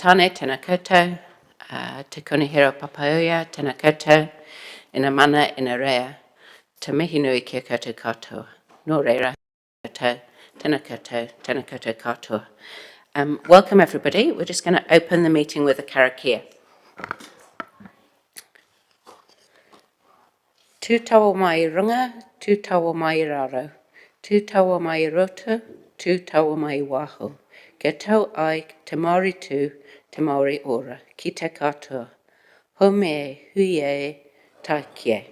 Tane, tēnā koutou, te konihiro papaoia, tēnā koutou, ina mana, ina rea, te mihi nui kia koutou katoa, nō reira, koutou, tēnā koutou katoa. Welcome everybody. We're just going to open the meeting with a karakia. Tū tawa mai runga, tū tawa mai raro, tū tawa mai roto, tū tawa mai waho. Ke tau ai te Māori tū, te Māori ora, ki te katoa. Home e, hui e, tai kie.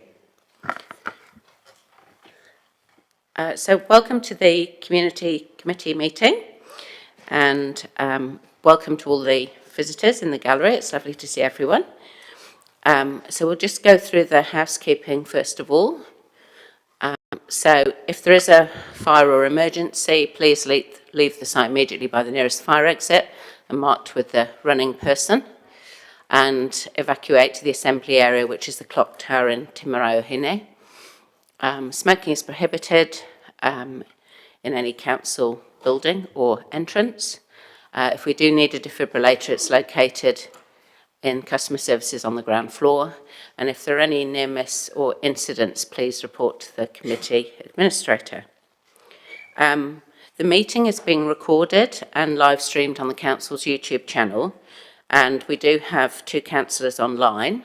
So welcome to the Community Committee meeting, and welcome to all the visitors in the gallery. It's lovely to see everyone. So we'll just go through the housekeeping first of all. So if there is a fire or emergency, please leave the site immediately by the nearest fire exit and marked with the running person, and evacuate to the assembly area, which is the clock tower in Timarau-Hine. Smoking is prohibited in any council building or entrance. If we do need a defibrillator, it's located in customer services on the ground floor, and if there are any near miss or incidents, please report to the committee administrator. The meeting is being recorded and live streamed on the council's YouTube channel, and we do have 2 councillors online,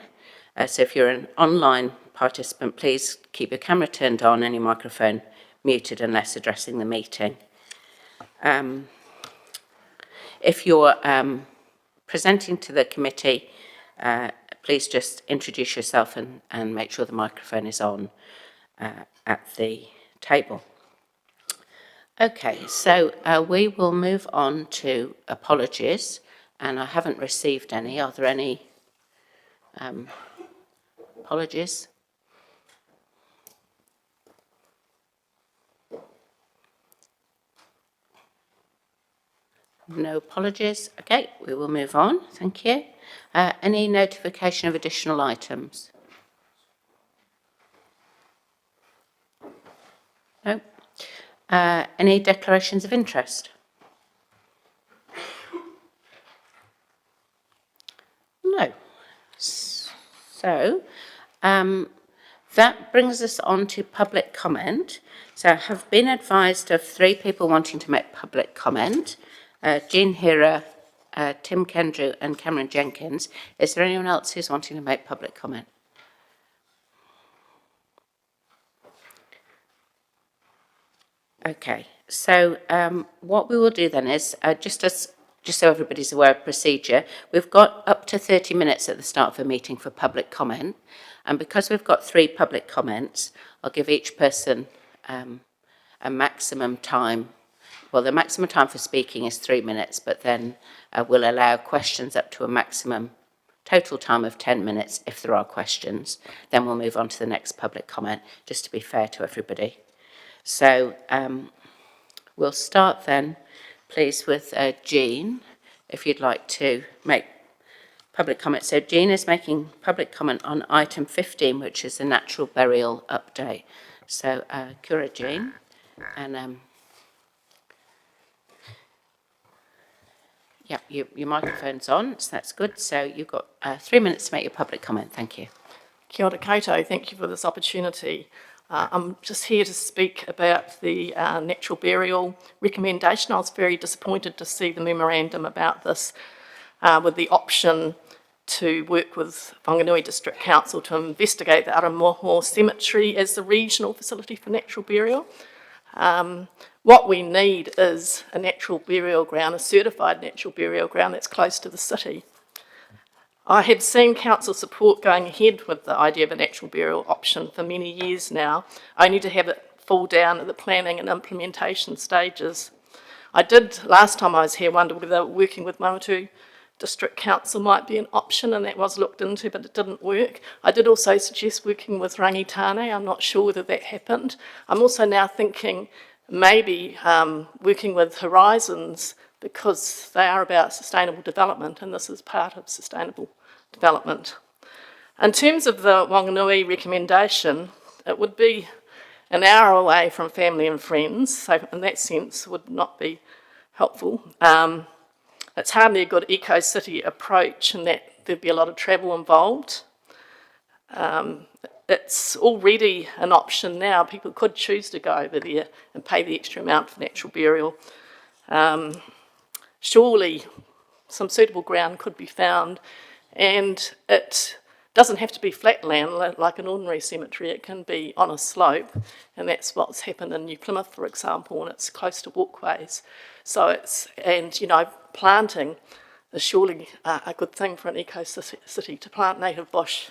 so if you're an online participant, please keep your camera turned on and your microphone muted unless addressing the meeting. If you're presenting to the committee, please just introduce yourself and make sure the microphone is on at the table. Okay, so we will move on to apologies, and I haven't received any. Are there any apologies? No apologies. Okay, we will move on. Thank you. Any notification of additional items? No. Any declarations of interest? No. So, that brings us on to public comment. So I have been advised of 3 people wanting to make public comment. Jean Hira, Tim Kendrew and Cameron Jenkins. Is there anyone else who's wanting to make public comment? Okay, so what we will do then is, just so everybody's aware of procedure, we've got up to 30 minutes at the start of the meeting for public comment, and because we've got 3 public comments, I'll give each person a maximum time. Well, the maximum time for speaking is 3 minutes, but then we'll allow questions up to a maximum total time of 10 minutes if there are questions. Then we'll move on to the next public comment, just to be fair to everybody. So we'll start then, please, with Jean, if you'd like to make public comment. So Jean is making public comment on item 15, which is the natural burial update. So kia ora, Jean, and yeah, your microphone's on, so that's good. So you've got 3 minutes to make your public comment. Thank you. Kia ora koutou, thank you for this opportunity. I'm just here to speak about the natural burial recommendation. I was very disappointed to see the memorandum about this with the option to work with Whanganui District Council to investigate the Aramoho Cemetery as the regional facility for natural burial. What we need is a natural burial ground, a certified natural burial ground that's close to the city. I had seen council support going ahead with the idea of a natural burial option for many years now, only to have it fall down at the planning and implementation stages. I did, last time I was here, wonder whether working with Manawatu District Council might be an option, and that was looked into, but it didn't work. I did also suggest working with Rangitane. I'm not sure whether that happened. I'm also now thinking maybe working with Horizons, because they are about sustainable development, and this is part of sustainable development. In terms of the Whanganui recommendation, it would be an hour away from family and friends, so in that sense would not be helpful. it's hardly a good eco-city approach in that there'd be a lot of travel involved. It's already an option now. People could choose to go over there and pay the extra amount for natural burial. Surely some suitable ground could be found, and it doesn't have to be flat land like an ordinary cemetery. It can be on a slope, and that's what's happened in New Plymouth, for example, and it's close to walkways. So planting is surely a good thing for an eco-city, to plant native bush.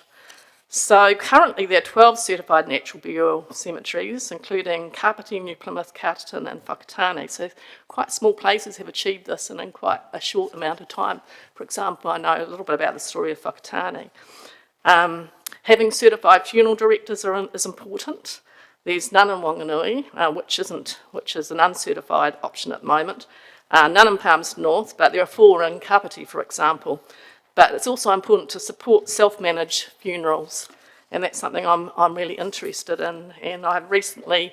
So currently there are 12 certified natural burial cemeteries, including Kapiti, New Plymouth, Carterton and Whakatane. So quite small places have achieved this and in quite a short amount of time. For example, I know a little bit about the story of Whakatane. Having certified funeral directors is important. There's none in Wanganui, which is an uncertified option at the moment. None in Palmerston North, but there are 4 in Kapiti, for example. But it's also important to support self-managed funerals, and that's something I'm really interested in. And I've recently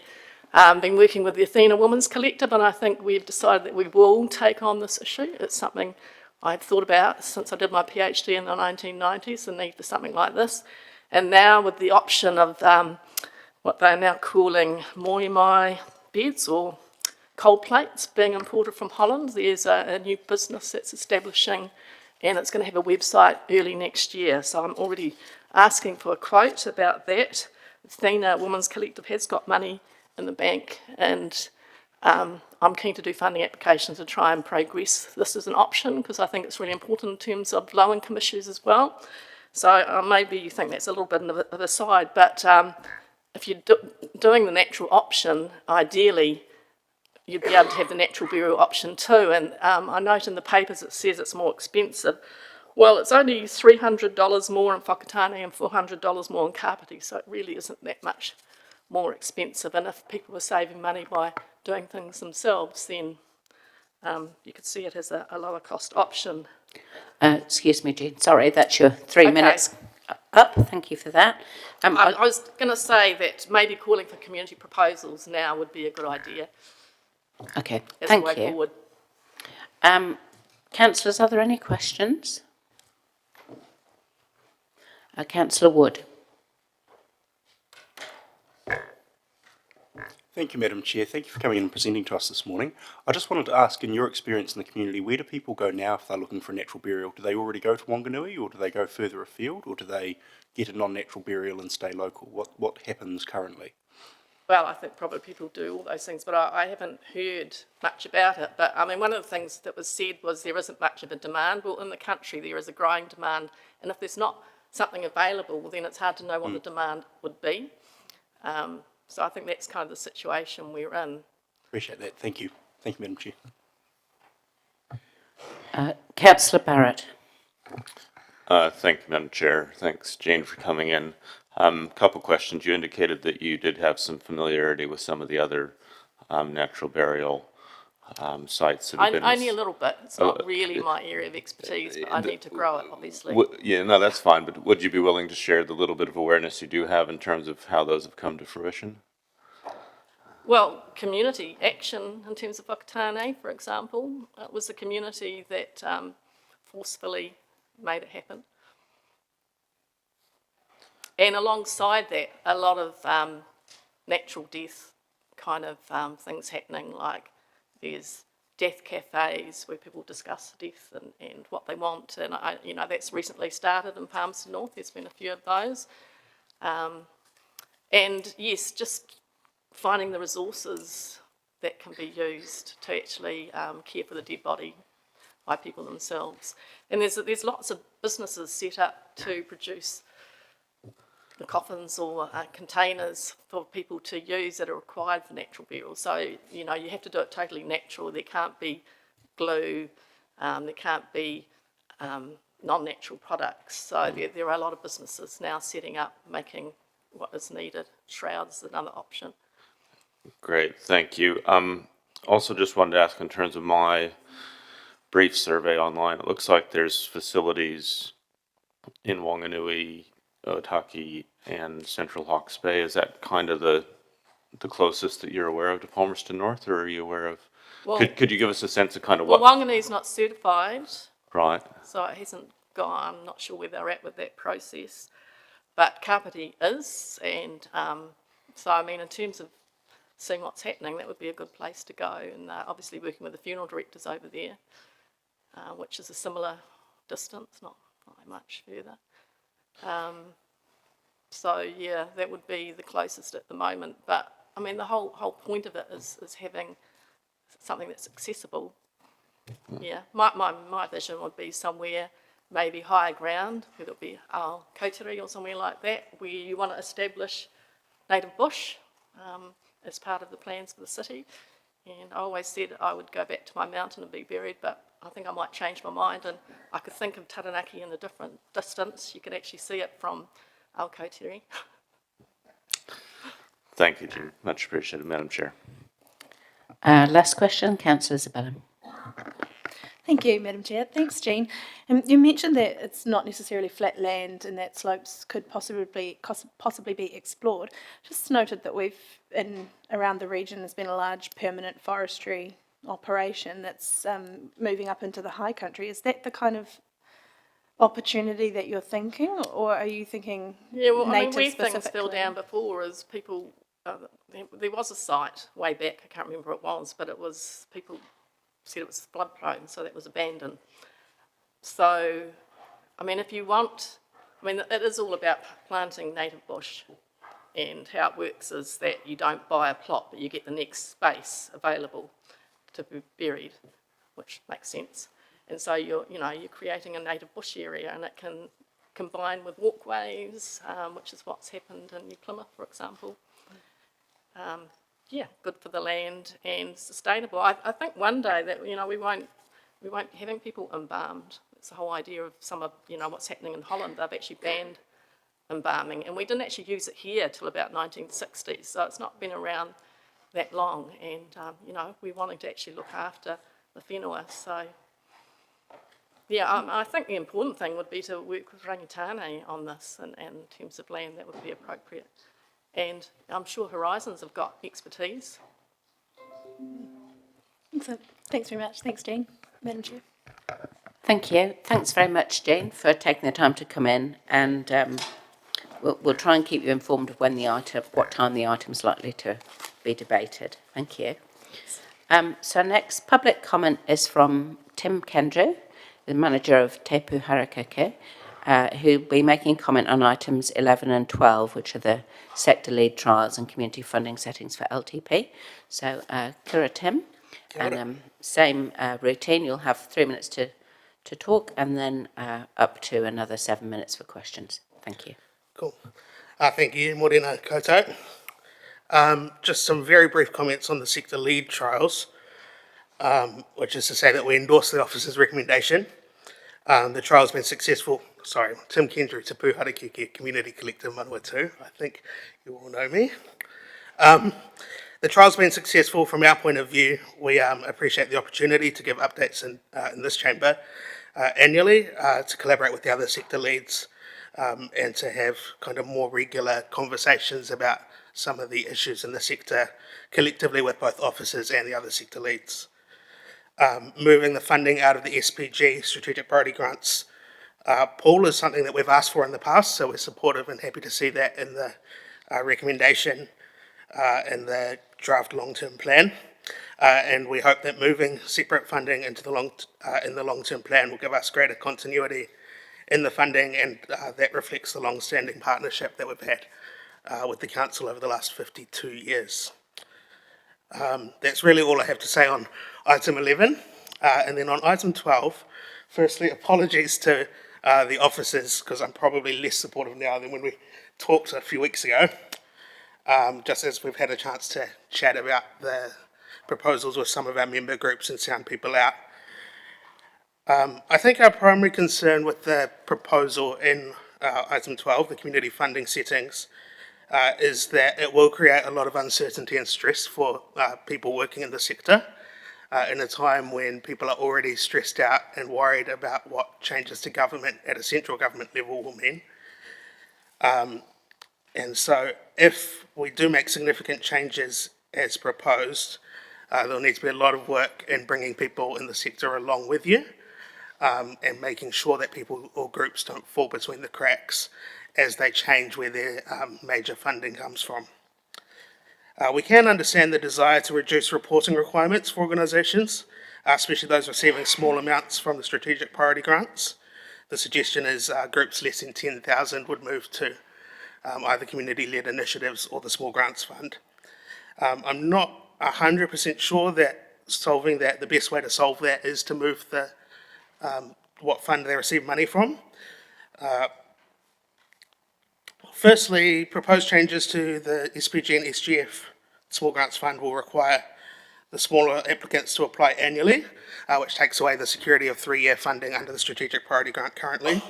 been working with the Athena Women's Collective, and I think we've decided that we will take on this issue. It's something I've thought about since I did my PhD in the 1990s, the need for something like this. And now with the option of what they're now calling moi beds or cold plates being imported from Holland, there's a new business that's establishing, and it's going to have a website early next year. So I'm already asking for a quote about that. Athena Women's Collective has got money in the bank, and I'm keen to do funding applications to try and progress this as an option, because I think it's really important in terms of low-income issues as well. So maybe you think that's a little bit of a side, but if you're doing the natural option, ideally you'd be able to have the natural burial option too. And I note in the papers it says it's more expensive. Well, it's only $300 more in Whakatane and $400 more in Kapiti, so it really isn't that much more expensive. And if people were saving money by doing things themselves, then you could see it as a lower cost option. Excuse me, Jean. Sorry, that's your 3 minutes up. Thank you for that. I was going to say that maybe calling for community proposals now would be a good idea. Okay, thank you. Forward. Councillors, are there any questions? Councillor Wood. Thank you, Madam Chair. Thank you for coming in and presenting to us this morning. I just wanted to ask, in your experience in the community, where do people go now if they're looking for a natural burial? Do they already go to Wanganui, or do they go further afield, or do they get a non-natural burial and stay local? What happens currently? Well, I think probably people do all those things, but I haven't heard much about it. But I mean, one of the things that was said was there isn't much of a demand. Well, in the country there is a growing demand, and if there's not something available, well, then it's hard to know what the demand would be. So I think that's kind of the situation we're in. Appreciate that. Thank you. Thank you, Madam Chair. Councillor Barrett. Thank you, Madam Chair. Thanks, Jane, for coming in. Couple questions. You indicated that you did have some familiarity with some of the other natural burial sites that have been... Only a little bit. It's not really my area of expertise, but I need to grow it, obviously. Yeah, no, that's fine. But would you be willing to share the little bit of awareness you do have in terms of how those have come to fruition? Well, community action in terms of Whakatane, for example, it was the community that forcefully made it happen. And alongside that, a lot of natural death kind of things happening, like there's death cafes where people discuss death and what they want, and that's recently started in Palmerston North. There's been a few of those, and yes, just finding the resources that can be used to actually care for the dead body by people themselves. And there's lots of businesses set up to produce the coffins or containers for people to use that are required for natural burial. So, you have to do it totally natural. There can't be glue, there can't be non-natural products. So there are a lot of businesses now setting up, making what is needed. Shrouds is another option. Great, thank you. Also just wanted to ask, in terms of my brief survey online, it looks like there's facilities in Wanganui, Otaki, and Central Hawke's Bay. Is that kind of the closest that you're aware of to Palmerston North, or are you aware of Well, Could you give us a sense of kind of well, what, Wanganui not certified, right? so it hasn't gone. I'm not sure where they're at with that process. But Kapiti is, and so I mean, in terms of seeing what's happening, that would be a good place to go. And obviously working with the funeral directors over there, which is a similar distance, not much further. So yeah, that would be the closest at the moment. But I mean, the whole point of it is having something that's accessible. Yeah, my vision would be somewhere maybe higher ground, whether it be Kotiri or somewhere like that, where you want to establish native bush as part of the plans for the city. And I always said I would go back to my mountain and be buried, but I think I might change my mind, and I could think of Taranaki in a different distance. You can actually see it from Aokotiri. Thank you, Jean. Much appreciated, Madam Chair. Last question, Councillor Isabella. Thank you, Madam Chair. Thanks, Jean. You mentioned that it's not necessarily flat land and that slopes could possibly be explored. Just noted that around the region there's been a large permanent forestry operation that's moving up into the high country. Is that the kind of opportunity that you're thinking, or are you thinking Yeah, well, I mean, native where things specifically? fell down before is people, there was a site way back, I can't remember what it was, but it was, people said it was flood prone, so that was abandoned. So, I mean, if you want, I mean, it is all about planting native bush, and how it works is that you don't buy a plot, but you get the next space available to be buried, which makes sense. And so you're creating a native bush area, and it can combine with walkways, which is what's happened in New Plymouth, for example. Yeah, good for the land and sustainable. I think one day that we won't be having people embalmed. It's the whole idea of some of what's happening in Holland. They've actually banned embalming, and we didn't actually use it here till about 1960s, so it's not been around that long. And we're wanting to actually look after the whenua. So yeah, I think the important thing would be to work with Rangitane on this, and in terms of land that would be appropriate. And I'm sure Horizons have got expertise. Excellent. Thanks very much. Thanks, Jean. Madam Chair. Thank you. Thanks very much, Jane, for taking the time to come in, and we'll try and keep you informed of what time the item's likely to be debated. Thank you. So next public comment is from Tim Kendrew, the manager of Te Pūharakeke, who'll be making comment on items 11 and 12, which are the sector lead trials and community funding settings for LTP. So, Kira Tim, and same routine, you'll have 3 minutes to talk, and then up to another 7 minutes for questions. Thank you. Cool. Thank you, Morena Koutou. Just some very brief comments on the sector lead trials, which is to say that we endorse the officer's recommendation. The trial's been successful. Sorry, Tim Kendrew, Te Pūharakeke Community Collective Manawatu. I think you all know me. The trial's been successful from our point of view. We appreciate the opportunity to give updates in this chamber annually, to collaborate with the other sector leads, and to have kind of more regular conversations about some of the issues in the sector collectively with both officers and the other sector leads. Moving the funding out of the SPG, Strategic Priority Grants, pool is something that we've asked for in the past, so we're supportive and happy to see that in the recommendation in the draft long-term plan. And we hope that moving separate funding into in the long-term plan will give us greater continuity in the funding, and that reflects the long-standing partnership that we've had with the council over the last 52 years. That's really all I have to say on item 11. And then on item 12, firstly, apologies to the officers, because I'm probably less supportive now than when we talked a few weeks ago, just as we've had a chance to chat about the proposals with some of our member groups and sound people out. I think our primary concern with the proposal in item 12, the community funding settings, is that it will create a lot of uncertainty and stress for people working in the sector in a time when people are already stressed out and worried about what changes to government at a central government level will mean. And so if we do make significant changes as proposed, There'll need to be a lot of work in bringing people in the sector along with you, and making sure that people or groups don't fall between the cracks as they change where their major funding comes from. We can understand the desire to reduce reporting requirements for organisations, especially those receiving small amounts from the strategic priority grants. The suggestion is groups less than 10,000 would move to either community-led initiatives or the small grants fund. I'm not 100% sure that the best way to solve that is to move what fund they receive money from. Firstly, proposed changes to the SPG and SGF small grants fund will require the smaller applicants to apply annually, which takes away the security of 3-year funding under the strategic priority grant currently.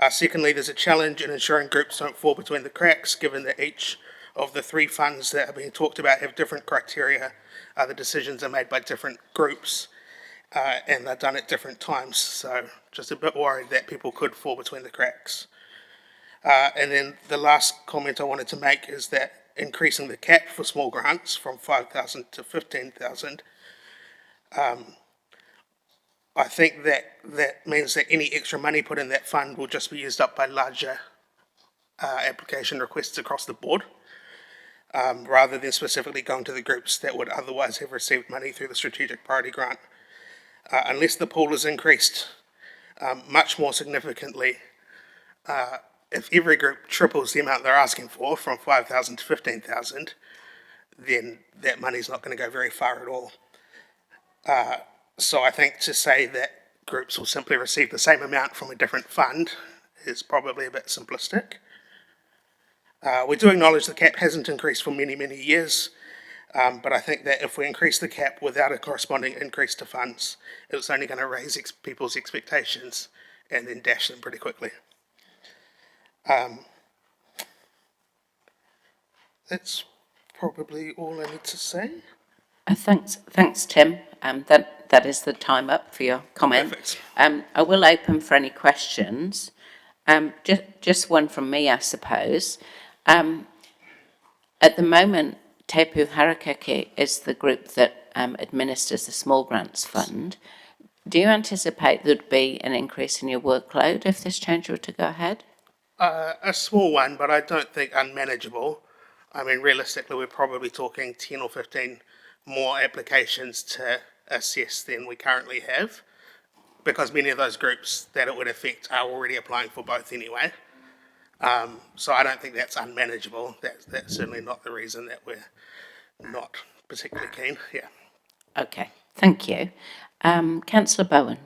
Secondly, there's a challenge in ensuring groups don't fall between the cracks, given that each of the 3 funds that are being talked about have different criteria. The decisions are made by different groups, and they're done at different times. So just a bit worried that people could fall between the cracks. And then the last comment I wanted to make is that increasing the cap for small grants from 5,000 to 15,000, I think that means that any extra money put in that fund will just be used up by larger application requests across the board, rather than specifically going to the groups that would otherwise have received money through the strategic priority grant. Unless the pool is increased much more significantly, if every group triples the amount they're asking for, from 5,000 to 15,000, then that money's not going to go very far at all. So I think to say that groups will simply receive the same amount from a different fund is probably a bit simplistic. We do acknowledge the cap hasn't increased for many, many years, but I think that if we increase the cap without a corresponding increase to funds, it's only going to raise people's expectations and then dash them pretty quickly. That's probably all I need to say. Thanks, Tim. That is the time up for your comment. Perfect. I will open for any questions. Just one from me, I suppose. At the moment, Te Pū Harakeke is the group that administers the Small Grants Fund. Do you anticipate there'd be an increase in your workload if this change were to go ahead? A small one, but I don't think unmanageable. I mean, realistically, we're probably talking 10 or 15 more applications to assess than we currently have, because many of those groups that it would affect are already applying for both anyway. So I don't think that's unmanageable. That's certainly not the reason that we're not particularly keen. Yeah. Okay, thank you. Councillor Bowen.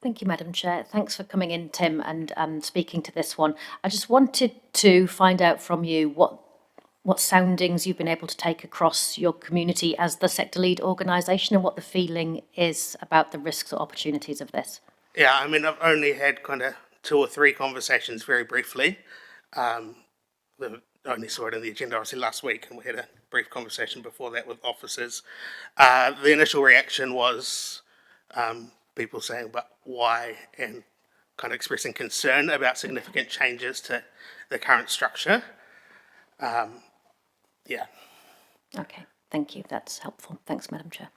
Thank you, Madam Chair. Thanks for coming in, Tim, and speaking to this one. I just wanted to find out from you what soundings you've been able to take across your community as the sector lead organisation, and what the feeling is about the risks or opportunities of this. Yeah, I mean, I've only had kind of 2 or 3 conversations very briefly. I only saw it in the agenda obviously last week, and we had a brief conversation before that with officers. The initial reaction was people saying, but why, and kind of expressing concern about significant changes to the current structure. Yeah. Okay, thank you. That's helpful. Thanks, Madam Chair.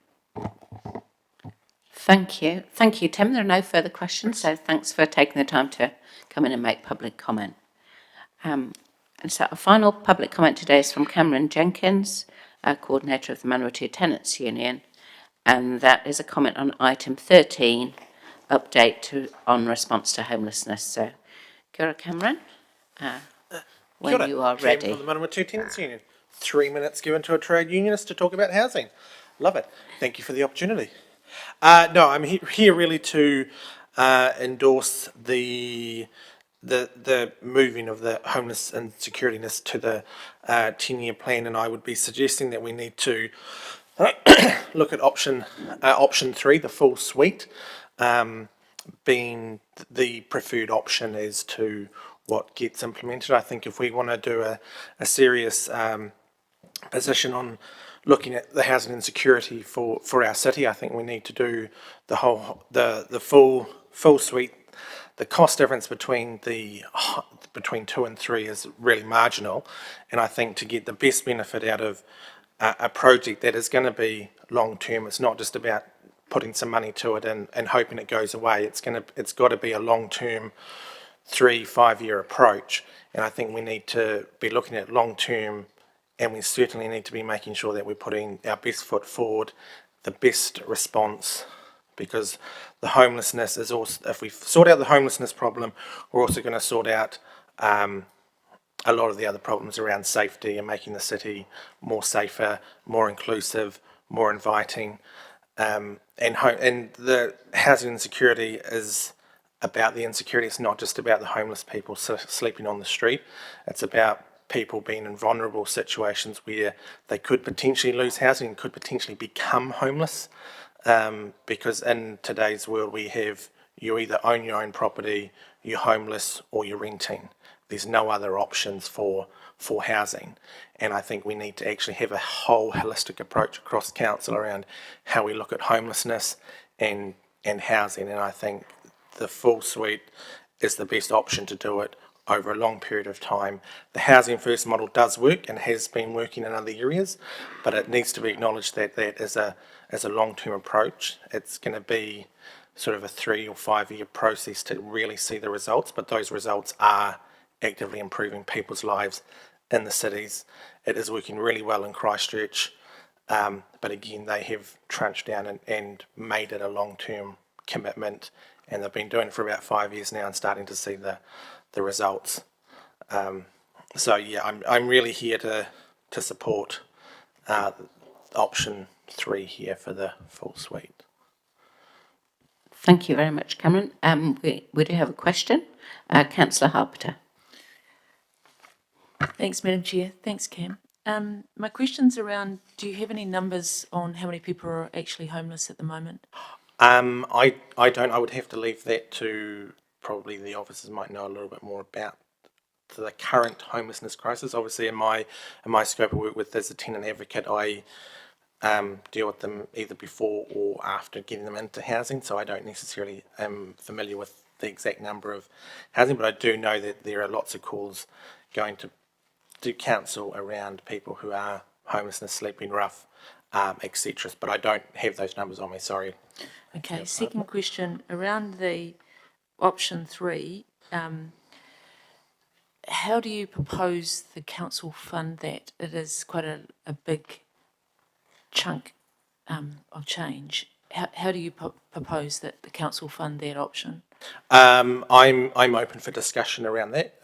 Thank you. Thank you, Tim. There are no further questions, so thanks for taking the time to come in and make public comment. And so our final public comment today is from Cameron Jenkins, coordinator of the Manawatu Tenants Union, and that is a comment on item 13, update on response to homelessness. So, kia ora, Cameron, when Kia ora, you are Chairman ready. of the Manawatu Tenants Union. 3 minutes given to a trade unionist to talk about housing. Love it. Thank you for the opportunity. No, I'm here really to endorse the moving of the homeless and securityness to the 10-year plan, and I would be suggesting that we need to look at option 3, the full suite, being the preferred option as to what gets implemented. I think if we want to do a serious position on looking at the housing insecurity for our city, I think we need to do the full suite. The cost difference between 2 and 3 is really marginal, and I think to get the best benefit out of a project that is going to be long-term. It's not just about putting some money to it and hoping it goes away. It's got to be a long-term 3-5 year approach. And I think we need to be looking at long-term, and we certainly need to be making sure that we're putting our best foot forward, the best response, because the homelessness is also, if we sort out the homelessness problem, we're also going to sort out a lot of the other problems around safety and making the city more safer, more inclusive, more inviting. And the housing insecurity is about the insecurity. It's not just about the homeless people sleeping on the street. It's about people being in vulnerable situations where they could potentially lose housing and could potentially become homeless. Because in today's world, we have, you either own your own property, you're homeless, or you're renting. There's no other options for housing. And I think we need to actually have a whole holistic approach across council around how we look at homelessness and housing. And I think the full suite is the best option to do it over a long period of time. The Housing First model does work and has been working in other areas, but it needs to be acknowledged that that is a long-term approach. It's going to be sort of a 3 or 5 year process to really see the results, but those results are actively improving people's lives in the cities. It is working really well in Christchurch, but again, they have trunched down and made it a long-term commitment, and they've been doing it for about 5 years now and starting to see the results. So yeah, I'm really here to support option 3 here for the full suite. Thank you very much, Cameron. We do have a question. Councillor Harpeter. Thanks, Madam Chair. Thanks, Cam. My question's around, do you have any numbers on how many people are actually homeless at the moment? I don't. I would have to leave that to probably the officers might know a little bit more about the current homelessness crisis. Obviously, in my scope of work with as a tenant advocate, I deal with them either before or after getting them into housing. So I don't necessarily am familiar with the exact number of housing, but I do know that there are lots of calls going to council around people who are homelessness, sleeping rough, etc. But I don't have those numbers on me. Sorry. Okay, second question, around the option 3, how do you propose the council fund that? It is quite a big chunk of change. How do you propose that the council fund that option? I'm open for discussion around that,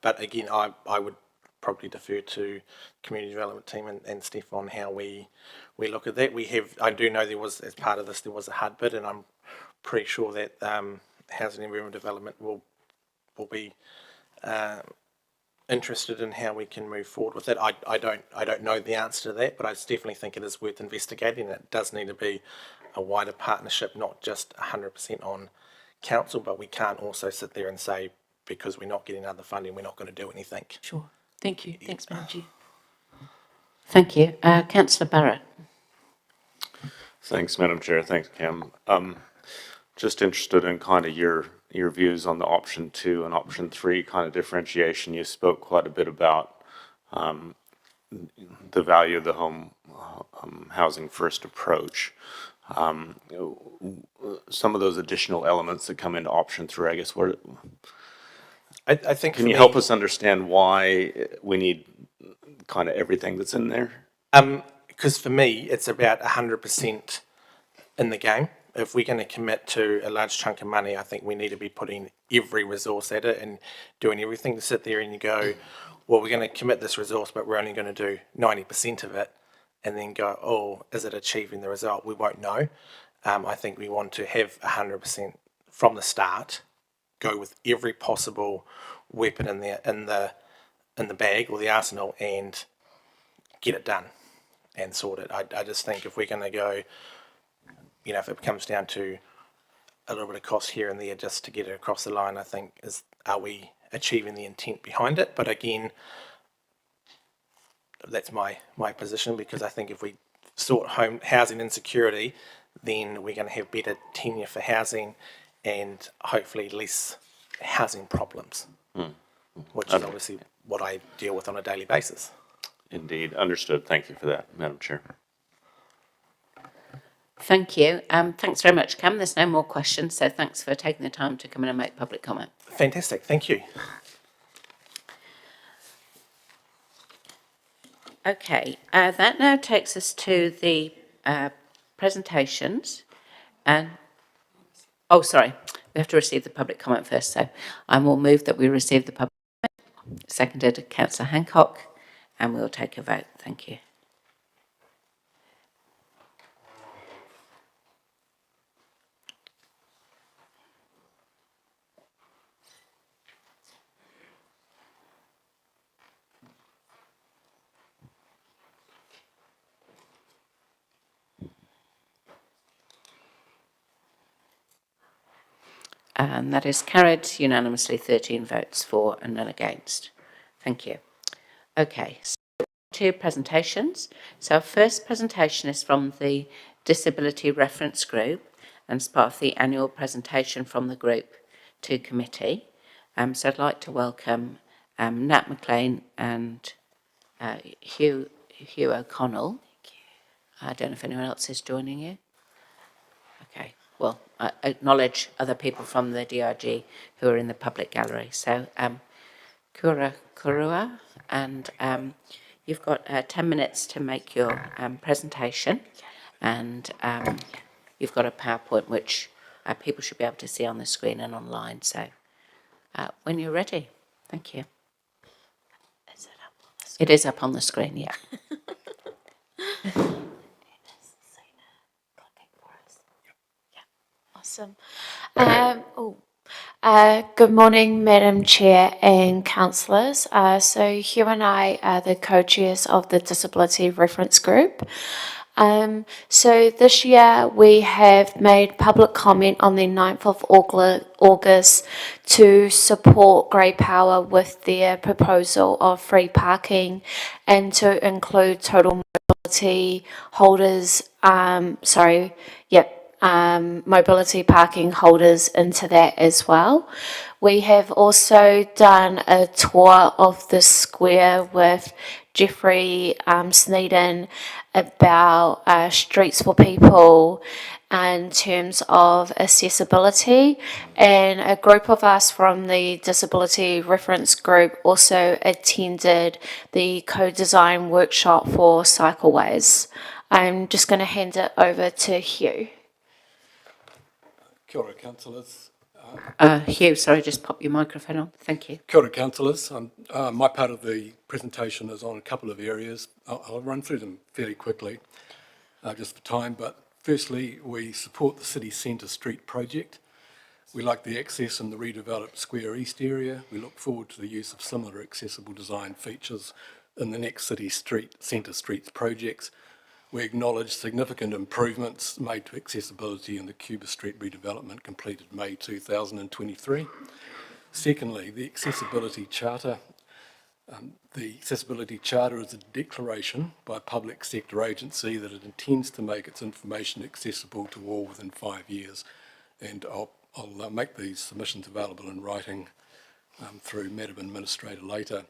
but again, I would probably defer to community development team and Steph on how we look at that. I do know there was, as part of this, there was a HUD bid, and I'm pretty sure that Housing and Urban Development will be interested in how we can move forward with it. I don't know the answer to that, but I definitely think it is worth investigating. It does need to be a wider partnership, not just 100% on council, but we can't also sit there and say, because we're not getting other funding, we're not going to do anything. Sure. Thank you. Thanks, Madam Chair. Thank you. Councillor Barrett. Thanks, Madam Chair. Thanks, Cam. Just interested in kind of your views on the option 2 and option 3 kind of differentiation. You spoke quite a bit about the value of the home housing first approach. Some of those additional elements that come into option 3, I guess, I think. Can you help us understand why we need kind of everything that's in there? Because for me, it's about 100% in the game. If we're going to commit to a large chunk of money, I think we need to be putting every resource at it and doing everything. To sit there and you go, well, we're going to commit this resource, but we're only going to do 90% of it, and then go, oh, is it achieving the result? We won't know. I think we want to have 100% from the start, go with every possible weapon in the bag or the arsenal, and get it done and sort it. I just think if we're going to go, you know, if it comes down to a little bit of cost here and there just to get it across the line, I think are we achieving the intent behind it? But again, that's my position, because I think if we sort housing insecurity, then we're going to have better tenure for housing and hopefully less housing problems, which is obviously what I deal with on a daily basis. Indeed, understood. Thank you for that, Madam Chair. Thank you. Thanks very much, Cam. There's no more questions, so thanks for taking the time to come in and make public comment. Fantastic, thank you. Okay, that now takes us to the presentations. And, oh, sorry, we have to receive the public comment first, so I will move that we receive the public comment, seconded Councillor Hancock, and we'll take a vote. Thank you. And that is carried unanimously, 13 votes for and none against. Thank you. Okay, so two presentations. So our first presentation is from the Disability Reference Group and it's part of the annual presentation from the group to committee. So I'd like to welcome Nat McLean and Hugh O'Connell. I don't know if anyone else is joining you. Okay, well, I acknowledge other people from the DRG who are in the public gallery. So, Kura Kurua, and you've got 10 minutes to make your presentation, and you've got a PowerPoint which people should be able to see on the screen and online. So, when you're ready, thank you. Is it up on the screen? It is up on the screen, yeah. Awesome. Good morning, Madam Chair and councillors. So Hugh and I are the co-chairs of the Disability Reference Group. So this year we have made public comment on the 9th of August to support Grey Power with their proposal of free parking and to include total mobility holders, mobility parking holders into that as well. We have also done a tour of the square with Jeffrey Sneeden about Streets for People in terms of accessibility, and a group of us from the Disability Reference Group also attended the co-design workshop for cycleways. I'm just going to hand it over to Hugh. Kia ora, councillors. Hugh, sorry, just pop your microphone on. Thank you. Kia ora, councillors. My part of the presentation is on a couple of areas. I'll run through them fairly quickly, just for time. But firstly, we support the City Centre Street project. We like the access in the redeveloped Square East area. We look forward to the use of similar accessible design features in the next City Centre Streets projects. We acknowledge significant improvements made to accessibility in the Cuba Street redevelopment completed May 2023. Secondly, the Accessibility Charter. The Accessibility Charter is a declaration by a public sector agency that it intends to make its information accessible to all within 5 years. And I'll make these submissions available in writing through Madam Administrator later.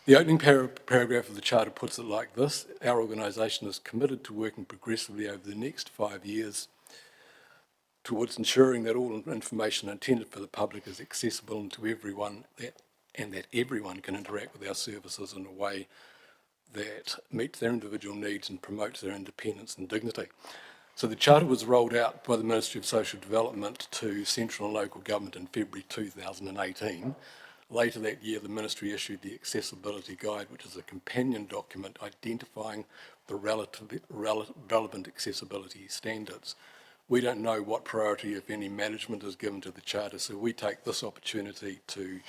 The opening paragraph of the Charter puts it like this: our organisation is committed to working progressively over the next 5 years towards ensuring that all information intended for the public is accessible to everyone and that everyone can interact with our services in a way that meets their individual needs and promotes their independence and dignity. So the Charter was rolled out by the Ministry of Social Development to central and local government in February 2018. Later that year, the Ministry issued the Accessibility Guide, which is a companion document identifying the relevant accessibility standards. We don't know what priority, if any, management is given to the Charter, so we take this opportunity to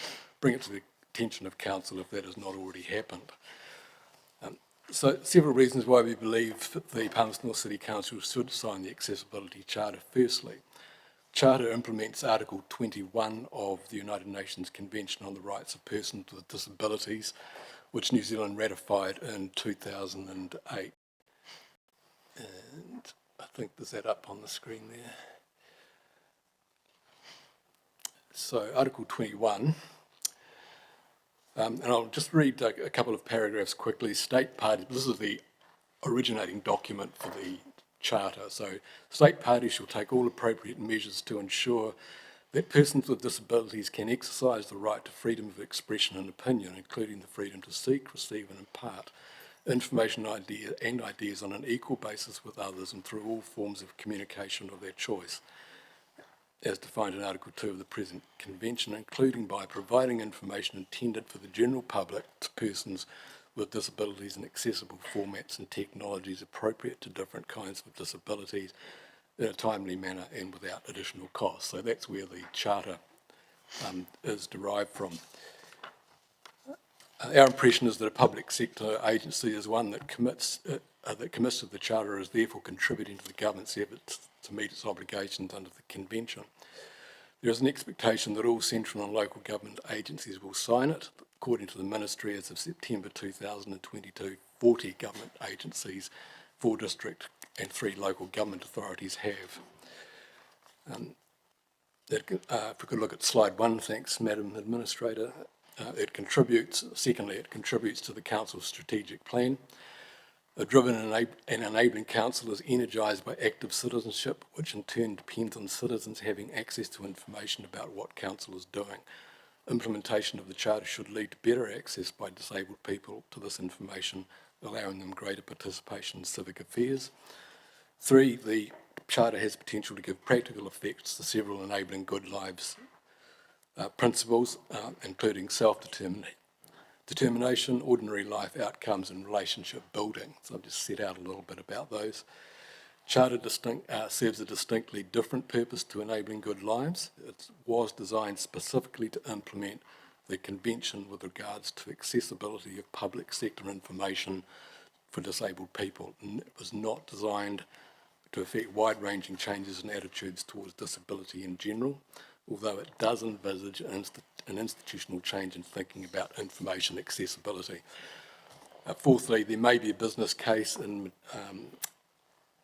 bring it to the attention of Council if that has not already happened. So several reasons why we believe that the Palmerston North City Council should sign the Accessibility Charter. Firstly, Charter implements Article 21 of the United Nations Convention on the Rights of Persons with Disabilities, which New Zealand ratified in 2008. And I think there's that up on the screen there. So Article 21 And I'll just read a couple of paragraphs quickly. State parties, this is the originating document for the charter. So state parties shall take all appropriate measures to ensure that persons with disabilities can exercise the right to freedom of expression and opinion, including the freedom to seek, receive and impart information and ideas on an equal basis with others and through all forms of communication of their choice, as defined in Article 2 of the present Convention, including by providing information intended for the general public to persons with disabilities in accessible formats and technologies appropriate to different kinds of disabilities in a timely manner and without additional cost. So that's where the Charter is derived from. Our impression is that a public sector agency is one that commits to the Charter, is therefore contributing to the government's efforts to meet its obligations under the Convention. There is an expectation that all central and local government agencies will sign it. According to the Ministry, as of September 2022, 40 government agencies, 4 district and 3 local government authorities have. If we could look at slide 1, thanks, Madam Administrator. It contributes to the Council's strategic plan. A driven and enabling council is energised by active citizenship, which in turn depends on citizens having access to information about what council is doing. Implementation of the Charter should lead to better access by disabled people to this information, allowing them greater participation in civic affairs. 3, the Charter has potential to give practical effects to several enabling good lives principles, including self-determination, ordinary life outcomes and relationship building. So I've just set out a little bit about those. Charter serves a distinctly different purpose to enabling good lives. It was designed specifically to implement the Convention with regards to accessibility of public sector information for disabled people. And it was not designed to affect wide-ranging changes in attitudes towards disability in general, although it does envisage an institutional change in thinking about information accessibility. Fourthly, there may be a business case. In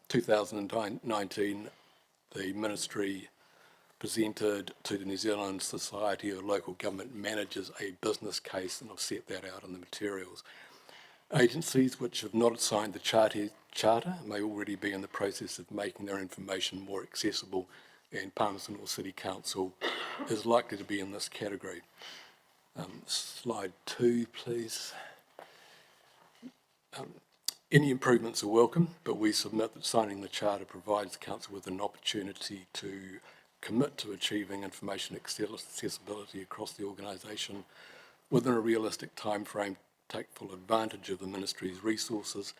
2019, the Ministry presented to the New Zealand Society of Local Government Managers a business case, and I've set that out in the materials. Agencies which have not signed the charter may already be in the process of making their information more accessible, and Palmerston North City Council is likely to be in this category. Slide 2, please. Any improvements are welcome, but we submit that signing the Charter provides the Council with an opportunity to commit to achieving information accessibility across the organisation within a realistic time frame, take full advantage of the Ministry's resources,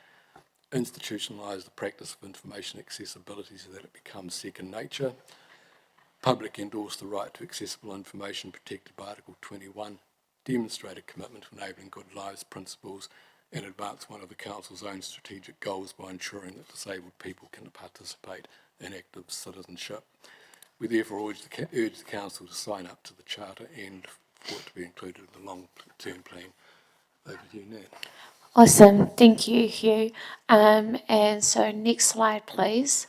institutionalise the practice of information accessibility so that it becomes second nature, public endorse the right to accessible information protected by Article 21, demonstrate a commitment to enabling good lives principles, and advance one of the Council's own strategic goals by ensuring that disabled people can participate in active citizenship. We therefore urge the Council to sign up to the Charter and for it to be included in the long-term plan. Over to you, Nat. Awesome, thank you, Hugh. And so next slide, please.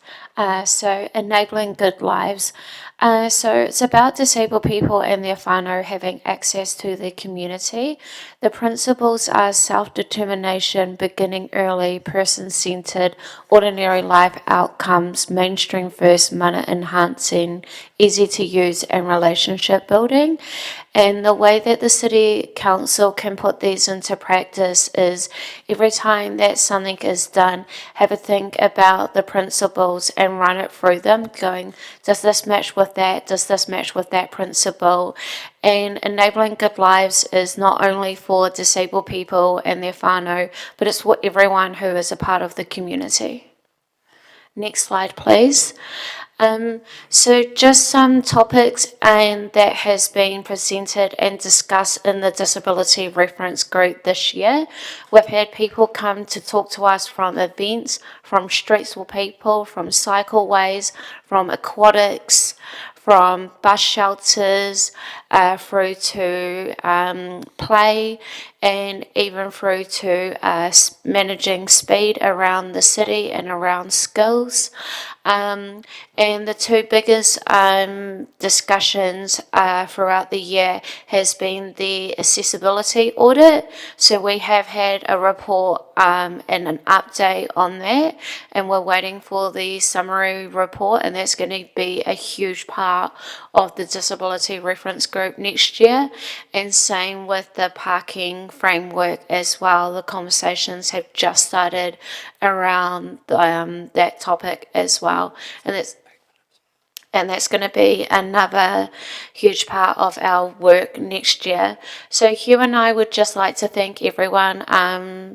So enabling good lives. So it's about disabled people and their whānau having access to the community. The principles are self-determination, beginning early, person-centred, ordinary life outcomes, mainstream first, mana enhancing, easy to use, and relationship building. And the way that the City Council can put these into practice is every time that something is done, have a think about the principles and run it through them, going, does this match with that? Does this match with that principle? And enabling good lives is not only for disabled people and their whānau, but it's for everyone who is a part of the community. Next slide, please. So just some topics that has been presented and discussed in the Disability Reference Group this year. We've had people come to talk to us from events, from Streets for People, from cycleways, from aquatics, from bus shelters, through to play, and even through to managing speed around the city and around skills. And the two biggest discussions throughout the year has been the accessibility audit. So we have had a report and an update on that, and we're waiting for the summary report, and that's going to be a huge part of the disability reference group next year. And same with the parking framework as well. The conversations have just started around that topic as well. And that's going to be another huge part of our work next year. So Hugh and I would just like to thank everyone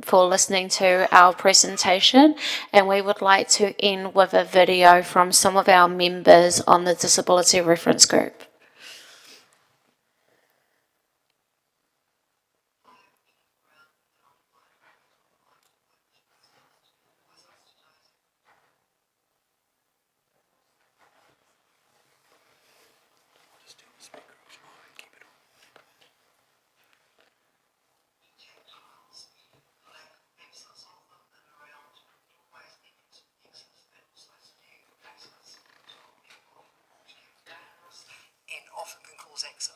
for listening to our presentation, and we would like to end with a video from some of our members on the Disability Reference Group.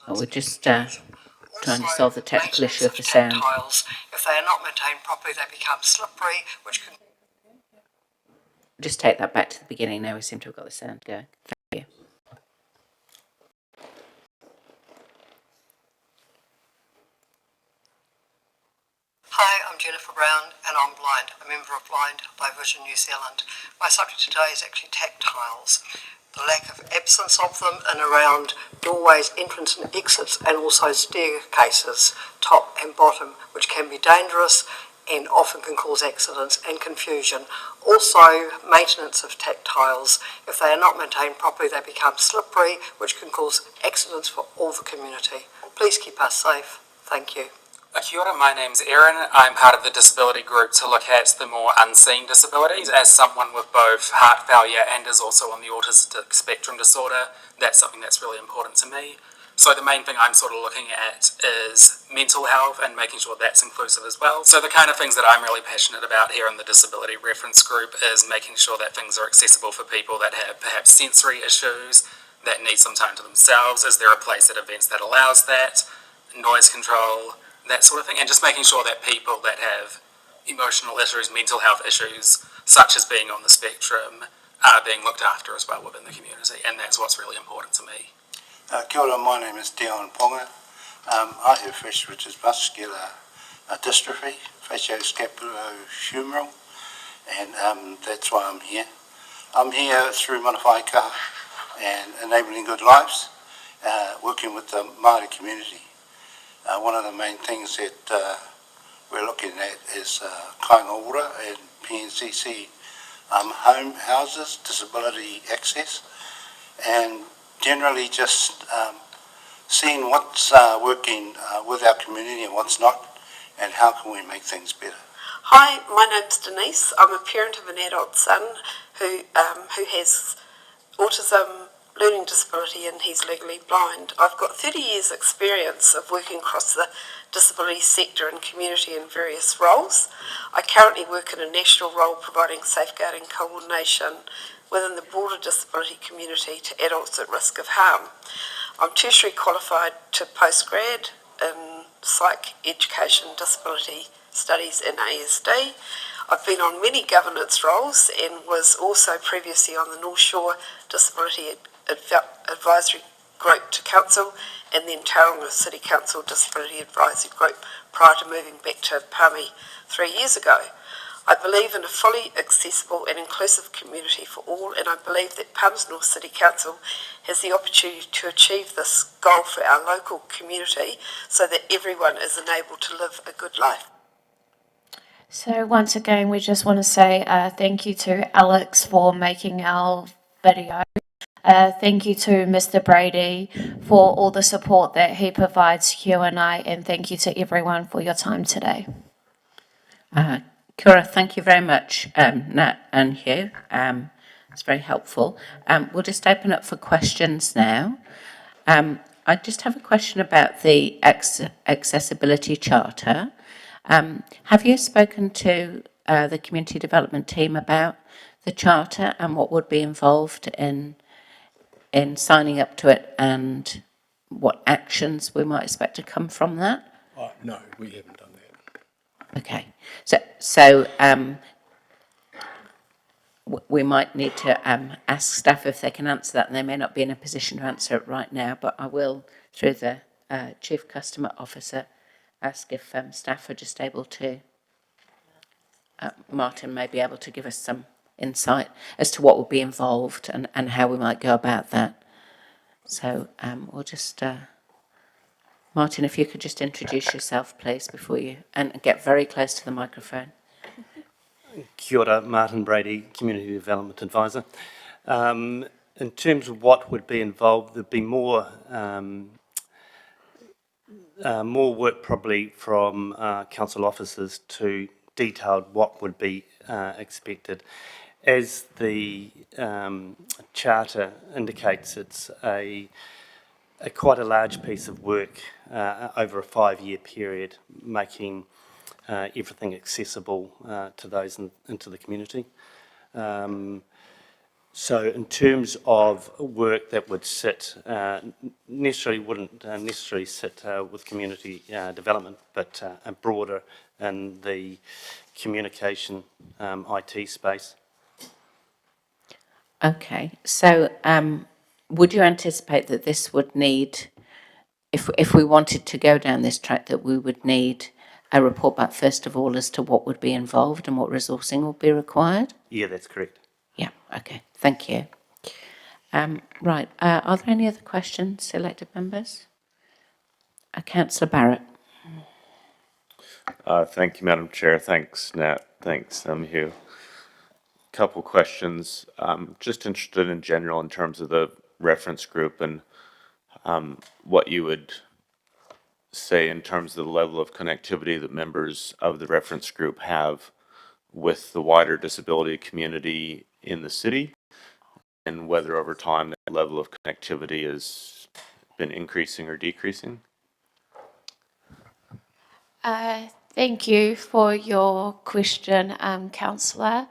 We're just trying to solve the technical issue of the sound. Tiles, if they are not maintained properly, they become slippery, which can... Just take that back to the beginning now. We seem to have got the sound going. Thank you. Hi, I'm Jennifer Brown and I'm blind, a member of Blind by Vision New Zealand. My subject today is actually tactiles. The lack of absence of them and around doorways, entrance and exits, and also staircases, top and bottom, which can be dangerous and often can cause accidents and confusion. Also, maintenance of tactiles. If they are not maintained properly, they become slippery, which can cause accidents for all the community. Please keep us safe. Thank you. Kia ora, my name's Erin. I'm part of the disability group to look at the more unseen disabilities. As someone with both heart failure and is also on the autistic spectrum disorder, that's something that's really important to me. So the main thing I'm sort of looking at is mental health and making sure that's inclusive as well. So the kind of things that I'm really passionate about here in the disability reference group is making sure that things are accessible for people that have perhaps sensory issues, that need some time to themselves. Is there a place at events that allows that? Noise control, that sort of thing, and just making sure that people that have emotional issues, mental health issues, such as being on the spectrum, are being looked after as well within the community, and that's what's really important to me. Kia ora, my name is Dion Ponga. I have Friedreich's muscular dystrophy, facioscapulohumeral, and that's why I'm here. I'm here through Mana Whaika and Enabling Good Lives, working with the Māori community. One of the main things that we're looking at is Kāinga Ora and PNCC home houses, disability access, and generally just seeing what's working with our community and what's not, and how can we make things better. Hi, my name's Denise. I'm a parent of an adult son who has autism, learning disability, and he's legally blind. I've got 30 years experience of working across the disability sector and community in various roles. I currently work in a national role providing safeguarding coordination within the broader disability community to adults at risk of harm. I'm tertiary qualified to postgrad in psych education, disability studies and ASD. I've been on many governance roles and was also previously on the North Shore Disability Advisory Group to Council and then Tauranga City Council Disability Advisory Group prior to moving back to Palmy 3 years ago. I believe in a fully accessible and inclusive community for all, and I believe that Palms North City Council has the opportunity to achieve this goal for our local community so that everyone is enabled to live a good life. So once again, we just want to say thank you to Alex for making our video. Thank you to Mr. Brady for all the support that he provides Hugh and I, and thank you to everyone for your time today. Kia ora, thank you very much, Nat and Hugh. It's very helpful. We'll just open up for questions now. I just have a question about the accessibility charter. Have you spoken to the community development team about the charter and what would be involved in signing up to it, and what actions we might expect to come from that? No, we haven't done that. Okay, so we might need to ask staff if they can answer that, and they may not be in a position to answer it right now, but I will, through the Chief Customer Officer, ask if staff are just able to, Martin may be able to give us some insight as to what would be involved and how we might go about that. So we'll just, Martin, if you could just introduce yourself, please, before you, and get very close to the microphone. Kia ora, Martin Brady, Community Development Advisor. In terms of what would be involved, there'd be more work probably from council officers to detail what would be expected. As the charter indicates, it's quite a large piece of work over a 5-year period, making everything accessible to those into the community. So in terms of work that would sit, wouldn't necessarily sit with community development, but broader in the communication IT space. Okay, so would you anticipate that this would need, if we wanted to go down this track, that we would need a report back first of all as to what would be involved and what resourcing would be required? Yeah, that's correct. Yeah, okay, thank you. Right, are there any other questions, elected members? Councillor Barrett. Thank you, Madam Chair. Thanks, Nat. Thanks, Hugh. Couple questions. Just interested in general in terms of the reference group and what you would say in terms of the level of connectivity that members of the reference group have with the wider disability community in the city, and whether over time that level of connectivity has been increasing or decreasing. Thank you for your question, Councillor.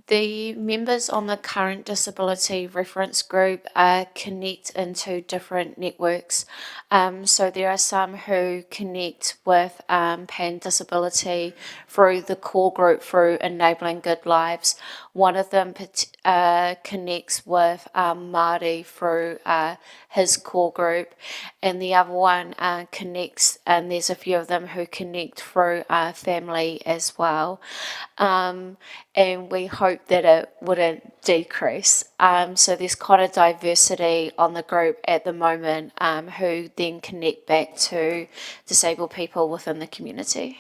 The members on the current disability reference group connect into different networks. So there are some who connect with Pan Disability through the core group through Enabling Good Lives. One of them connects with Māori through his core group, and the other one connects, and there's a few of them who connect through family as well. And we hope that it wouldn't decrease. So there's quite a diversity on the group at the moment who then connect back to disabled people within the community.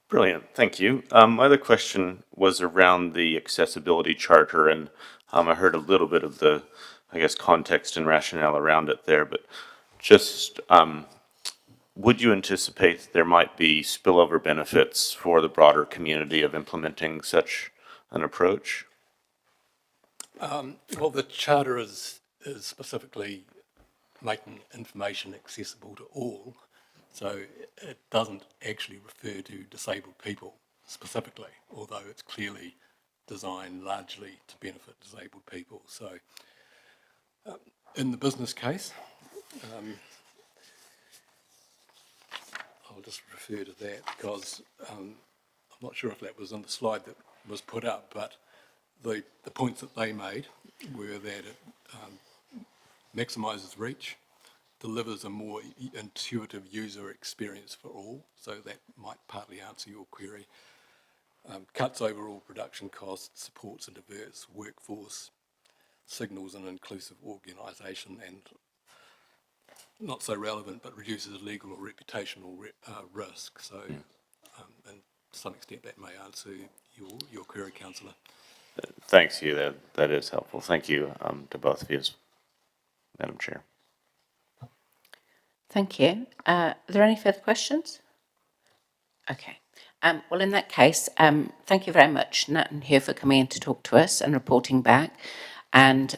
Brilliant, thank you. My other question was around the accessibility charter, and I heard a little bit of the, I guess, context and rationale around it there, but just would you anticipate there might be spillover benefits for the broader community of implementing such an approach? Well, the charter is specifically making information accessible to all, so it doesn't actually refer to disabled people specifically, although it's clearly designed largely to benefit disabled people. So in the business case, I'll just refer to that because I'm not sure if that was on the slide that was put up, but the points that they made were that it maximises reach, delivers a more intuitive user experience for all, so that might partly answer your query, cuts overall production costs, supports a diverse workforce, signals an inclusive organisation, and not so relevant, but reduces legal or reputational risk. So, and to some extent, that may answer your query, Councillor. Thanks, Hugh. That is helpful. Thank you to both of you, Madam Chair. Thank you. Are there any further questions? Okay. Well, in that case, thank you very much, Nat and Hugh, for coming in to talk to us and reporting back. And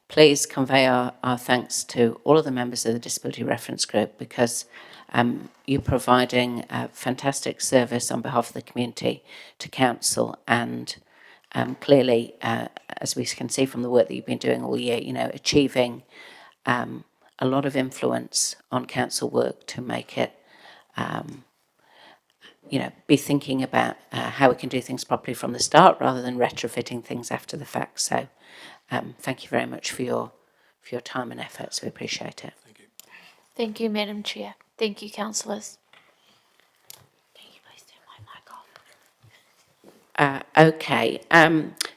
please convey our thanks to all of the members of the Disability Reference Group, because you're providing a fantastic service on behalf of the community to council, and clearly, as we can see from the work that you've been doing all year, achieving a lot of influence on council work to make it, be thinking about how we can do things properly from the start rather than retrofitting things after the fact. So thank you very much for your time and efforts. We appreciate it. Thank you. Thank you, Madam Chair. Thank you, councillors. Can you please turn my mic off? Okay,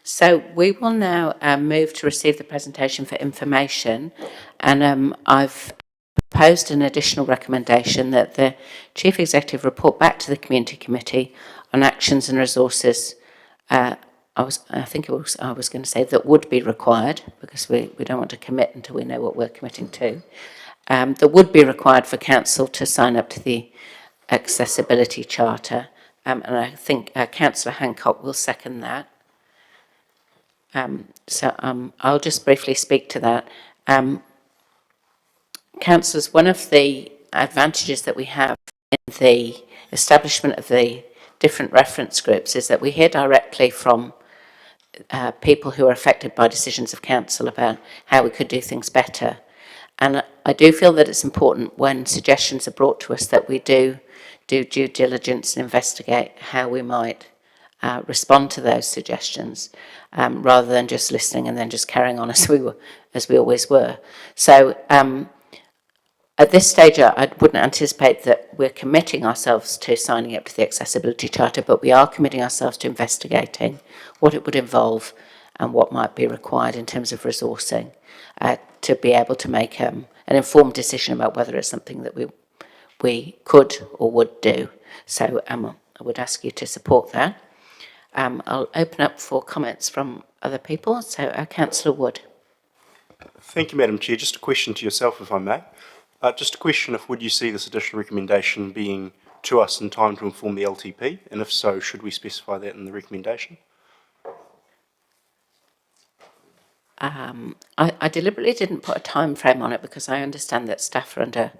so we will now move to receive the presentation for information, and I've proposed an additional recommendation that the Chief Executive report back to the Community Committee on actions and resources. I was going to say that would be required, because we don't want to commit until we know what we're committing to. That would be required for council to sign up to the Accessibility Charter. And I think Councillor Hancock will second that. I'll just briefly speak to that. Councillors, one of the advantages that we have in the establishment of the different reference groups is that we hear directly from people who are affected by decisions of council about how we could do things better. And I do feel that it's important when suggestions are brought to us that we do due diligence and investigate how we might respond to those suggestions, rather than just listening and then just carrying on as we always were. So at this stage, I wouldn't anticipate that we're committing ourselves to signing up to the Accessibility Charter, but we are committing ourselves to investigating what it would involve and what might be required in terms of resourcing to be able to make an informed decision about whether it's something that we could or would do. So I would ask you to support that. I'll open up for comments from other people. So Councillor Wood. Thank you, Madam Chair. Just a question to yourself, if I may. Just a question of, would you see this additional recommendation being to us in time to inform the LTP? And if so, should we specify that in the recommendation? I deliberately didn't put a time frame on it because I understand that staff are under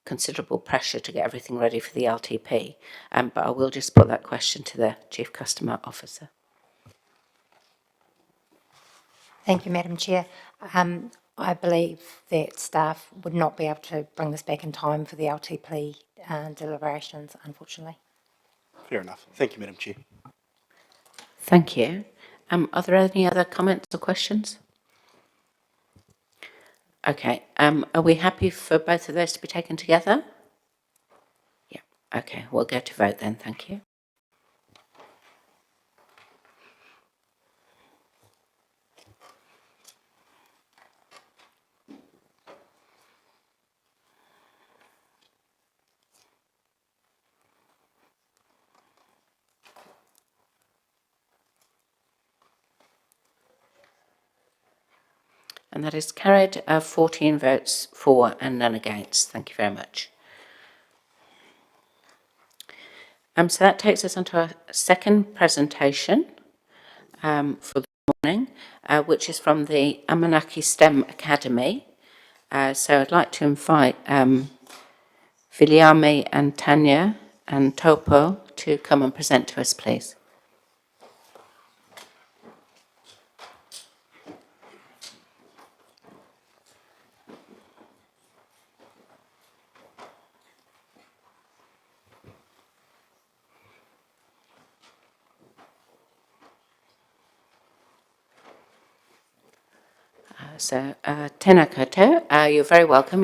considerable pressure to get everything ready for the LTP, but I will just put that question to the Chief Customer Officer. Thank you, Madam Chair. I believe that staff would not be able to bring this back in time for the LTP deliberations, unfortunately. Fair enough. Thank you, Madam Chair. Thank you. Are there any other comments or questions? Okay. Are we happy for both of those to be taken together? Yeah. Okay. We'll go to vote then. Thank you. And that is carried, 14 votes for and none against. Thank you very much. So that takes us on to our second presentation for the morning, which is from the Amanaki STEM Academy. So I'd like to invite Viliami and Tanya and Topo to come and present to us, please. Tēnā koutou, you're very welcome.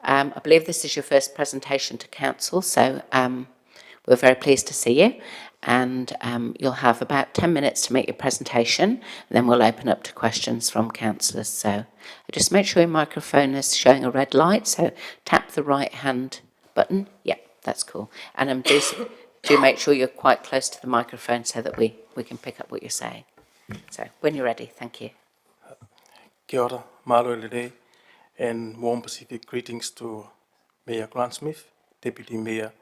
I believe this is your first presentation to council, so we're very pleased to see you. And you'll have about 10 minutes to make your presentation, and then we'll open up to questions from councillors. So just make sure your microphone is showing a red light, so tap the right hand button. Yeah, that's cool. And do make sure you're quite close to the microphone so that we can pick up what you're saying. So when you're ready, thank you. Kia ora, malo elere, and warm Pacific greetings to Mayor Grant Smith, Deputy Mayor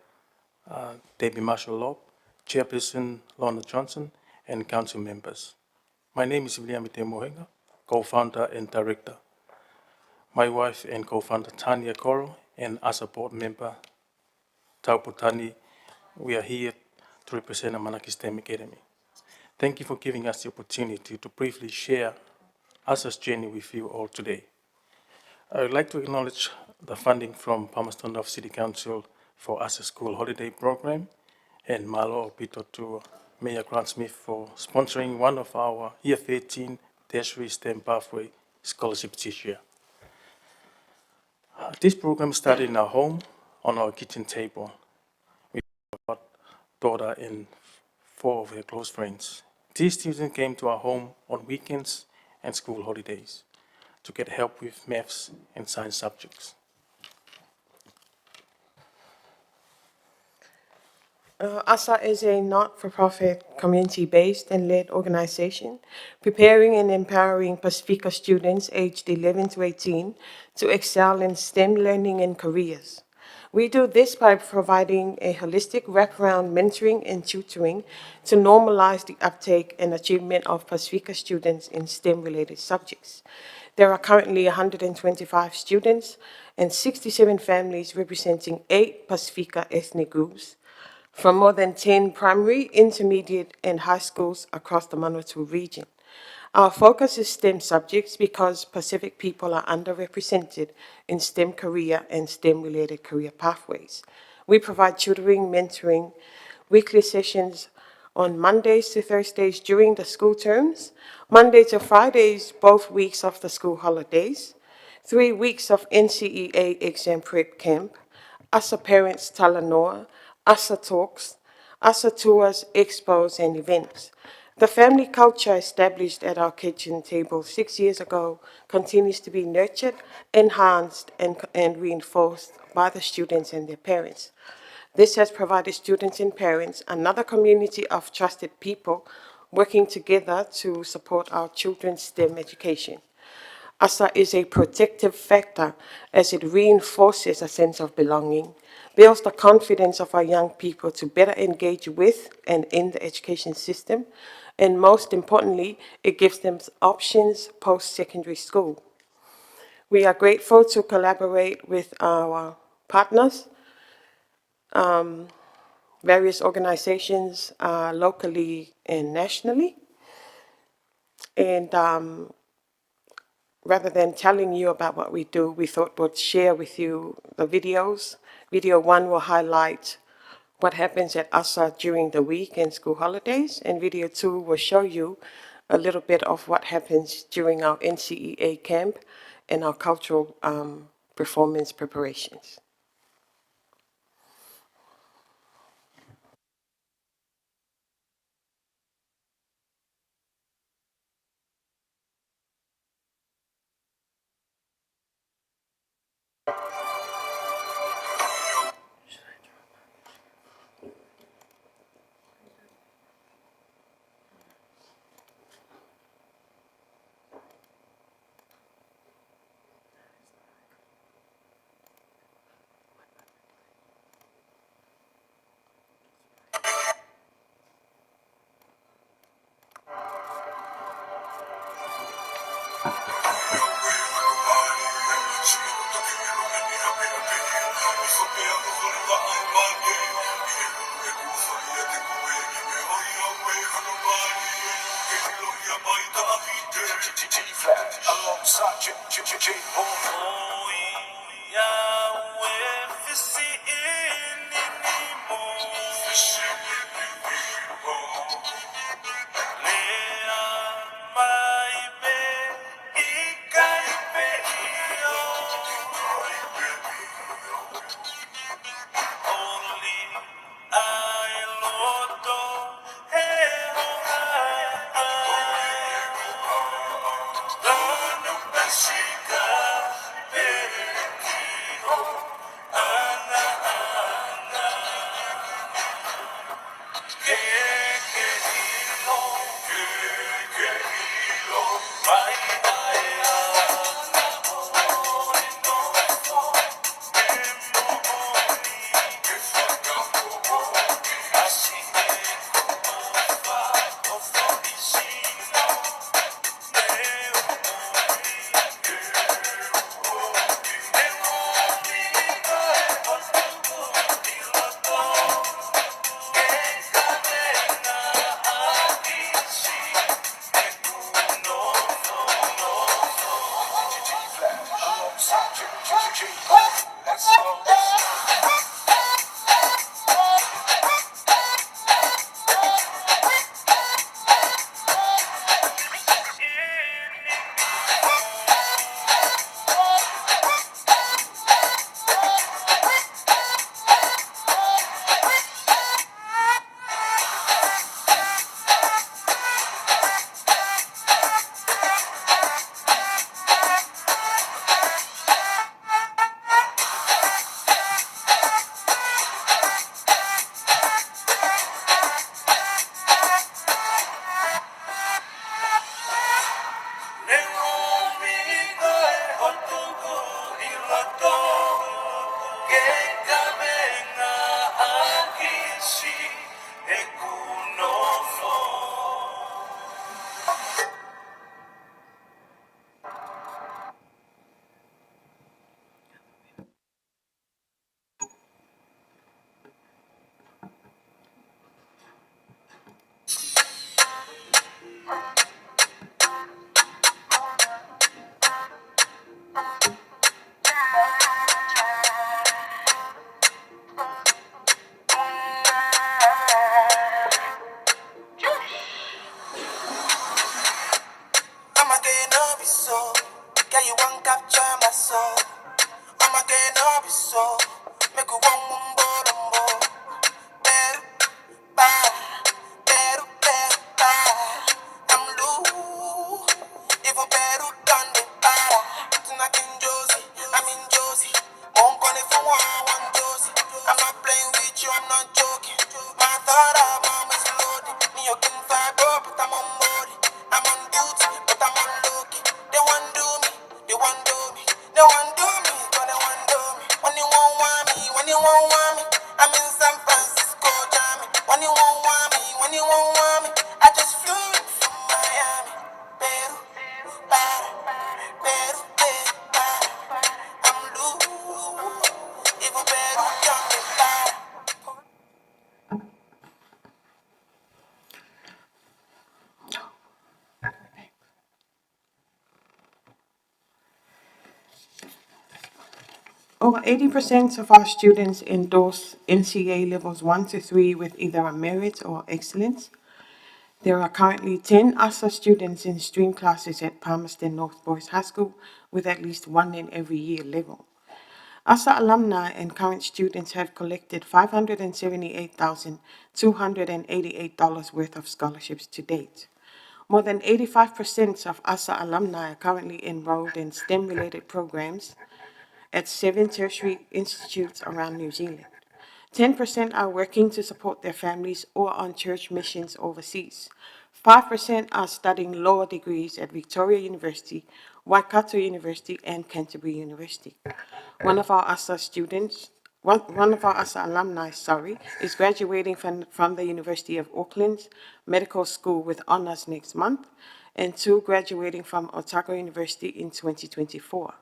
Debbie Marshall-Lobb, Chairperson Lorna Johnson, and council members. My name is Viliami Te Mohenga. co-founder and director. My wife and co-founder Tanya Koro, and as a board member, Tauputani, we are here to represent Amanaki STEM Academy. Thank you for giving us the opportunity to briefly share ASA's journey with you all today. I would like to acknowledge the funding from Palmerston North City Council for ASA School Holiday Program, and malo opito to Mayor Grant Smith for sponsoring one of our Year 13 Tertiary STEM Pathway scholarships this year. This program started in our home, on our kitchen table, with our daughter and 4 of her close friends. These students came to our home on weekends and school holidays to get help with maths and science subjects. ASA is a not-for-profit, community-based and led organization preparing and empowering Pacifica students aged 11 to 18 to excel in STEM learning and careers. We do this by providing a holistic wraparound mentoring and tutoring to normalize the uptake and achievement of Pacifica students in STEM-related subjects. There are currently 125 students and 67 families representing 8 Pacifica ethnic groups from more than 10 primary, intermediate, and high schools across the Manawatu region. Our focus is STEM subjects because Pacific people are underrepresented in STEM career and STEM-related career pathways. We provide tutoring, mentoring, weekly sessions on Mondays to Thursdays during the school terms, Monday to Fridays, both weeks of the school holidays, 3 weeks of NCEA exam prep camp, ASA Parents Talanoa, ASA Talks, ASA Tours, Expos, and events. The family culture established at our kitchen table 6 years ago continues to be nurtured, enhanced, and reinforced by the students and their parents. This has provided students and parents another community of trusted people working together to support our children's STEM education. ASA is a protective factor as it reinforces a sense of belonging, builds the confidence of our young people to better engage with and in the education system, and most importantly, it gives them options post-secondary school. We are grateful to collaborate with our partners, various organizations locally and nationally, and rather than telling you about what we do, we thought we'd share with you the videos. Video 1 will highlight what happens at ASA during the week and school holidays, and video 2 will show you a little bit of what happens during our NCEA camp and our cultural performance preparations. I'm a gay no be so. Girl, you won't capture my soul. I'm a gay no be so. Make you one more. Better, bye. Better, I'm loose. Even better done the para. Tonight in Josie, I'm in Josie. Won't call it for one Josie. I'm not playing with you, I'm not joking. My thought of mom is loaded. Me, you can fight, but I'm on board. I'm on duty, but I'm on low-key. They want do me, they want do me. They want do me, but they want do me. When you won't want me, when you won't want me. I'm in San Francisco, jamming. When you won't want me, when you won't want me. I just flew in from Miami. Peru, para, Peru, para. I'm loose, even Peru done me para. Over 80% of our students endorse NCA levels 1 to 3 with either a merit or excellence. There are currently 10 ASA students in stream classes at Palmerston North Boys High School with at least one in every year level. ASA alumni and current students have collected $578,288 worth of scholarships to date. More than 85% of ASA alumni are currently enrolled in STEM-related programs at 7 tertiary institutes around New Zealand. 10% are working to support their families or on church missions overseas. 5% are studying lower degrees at Victoria University, Waikato University, and Canterbury University. One of our ASA alumni, is graduating from the University of Auckland's Medical School with honours next month, and 2 graduating from Otago University in 2024.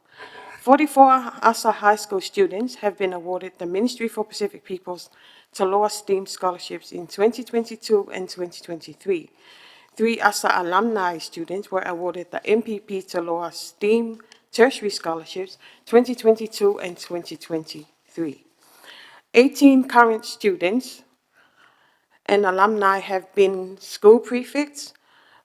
44 ASA high school students have been awarded the Ministry for Pacific Peoples Taloa STEAM scholarships in 2022 and 2023. 3 ASA alumni students were awarded the MPP Taloa STEAM tertiary scholarships 2022 and 2023. 18 current students and alumni have been school prefects,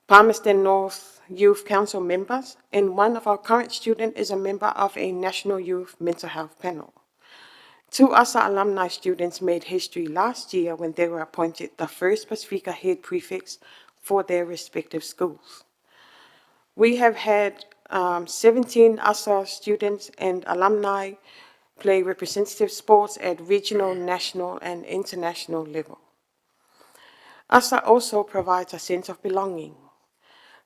Palmerston North Youth Council members, and one of our current students is a member of a National Youth Mental Health Panel. 2 ASA alumni students made history last year when they were appointed the first Pacifica head prefects for their respective schools. We have had 17 ASA students and alumni play representative sports at regional, national, and international level. ASA also provides a sense of belonging.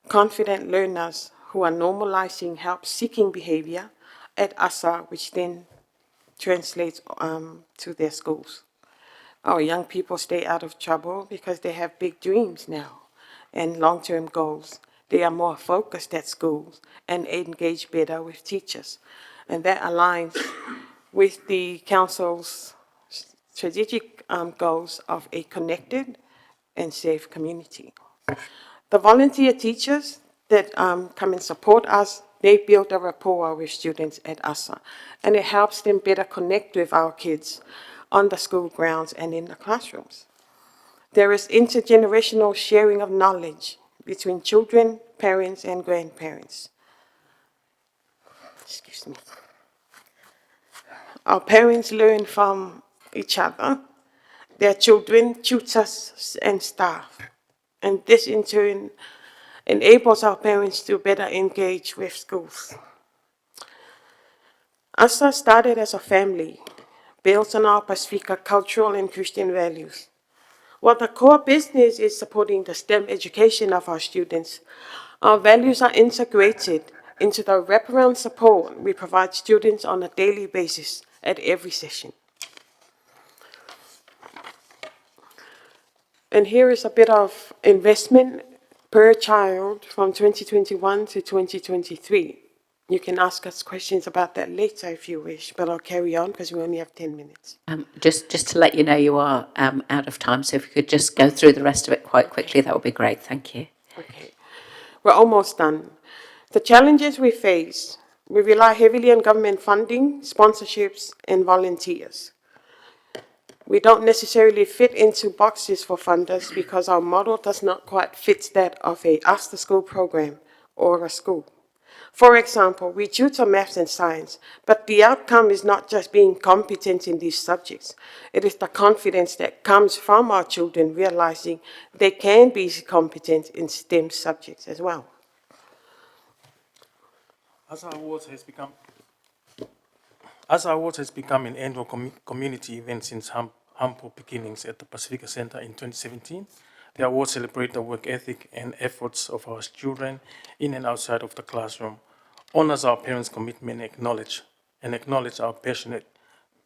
Confident learners who are normalizing help-seeking behavior at ASA, which then translates to their schools. Our young people stay out of trouble because they have big dreams now and long-term goals. They are more focused at schools and engage better with teachers. And that aligns with the Council's strategic goals of a connected and safe community. The volunteer teachers that come and support us they build a rapport with students at ASA, and it helps them better connect with our kids on the school grounds and in the classrooms. There is intergenerational sharing of knowledge between children, parents, and grandparents. Excuse me. Our parents learn from each other, their children, tutors, and staff. And this in turn enables our parents to better engage with schools. ASA started as a family, built on our Pacifica cultural and Christian values. While the core business is supporting the STEM education of our students, our values are integrated into the wraparound support we provide students on a daily basis at every session. And here is a bit of investment per child from 2021 to 2023. You can ask us questions about that later if you wish, but I'll carry on because we only have 10 minutes. Just to let you know, you are out of time, so if you could just go through the rest of it quite quickly, that would be great. Thank you. Okay, we're almost done. The challenges we face, we rely heavily on government funding, sponsorships, and volunteers. We don't necessarily fit into boxes for funders because our model does not quite fit that of a after-school program or a school. For example, we tutor maths and science, but the outcome is not just being competent in these subjects. It is the confidence that comes from our children realizing they can be competent in STEM subjects as well. ASA Awards has become an annual community event since humble beginnings at the Pacifica Center in 2017. The awards celebrate the work ethic and efforts of our children in and outside of the classroom, honors our parents' commitment and acknowledge our passionate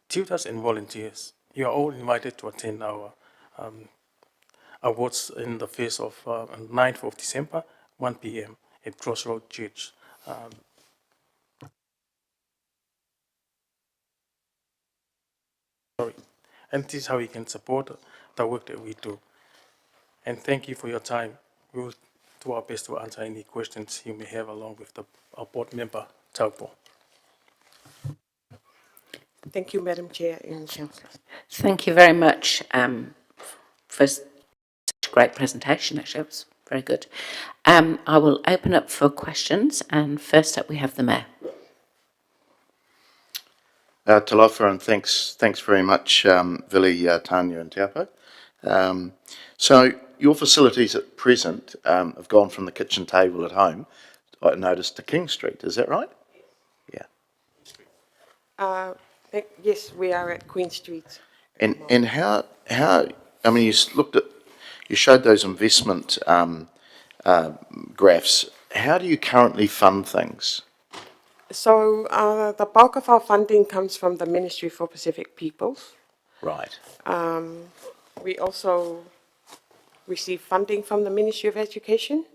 tutors and volunteers. You are all invited to attend our awards in the face of 9th of December, 1 p.m. at Crossroad Church. And this is how you can support the work that we do. And thank you for your time. We will do our best to answer any questions you may have along with our board member, Taupo. Thank you, Madam Chair and Councillors. Thank you very much for such a great presentation. Actually, it was very good. I will open up for questions, and first up we have the Mayor. Talofa, and thanks very much, Vili, Tanya and Taupo. So your facilities at present have gone from the kitchen table at home, I noticed, to King Street, is that right? Yeah. Yes, we are at Queen Street. And how, I mean, you showed those investment graphs. How do you currently fund things? So the bulk of our funding comes from the Ministry for Pacific Peoples. Right. We also receive funding from the Ministry of Education.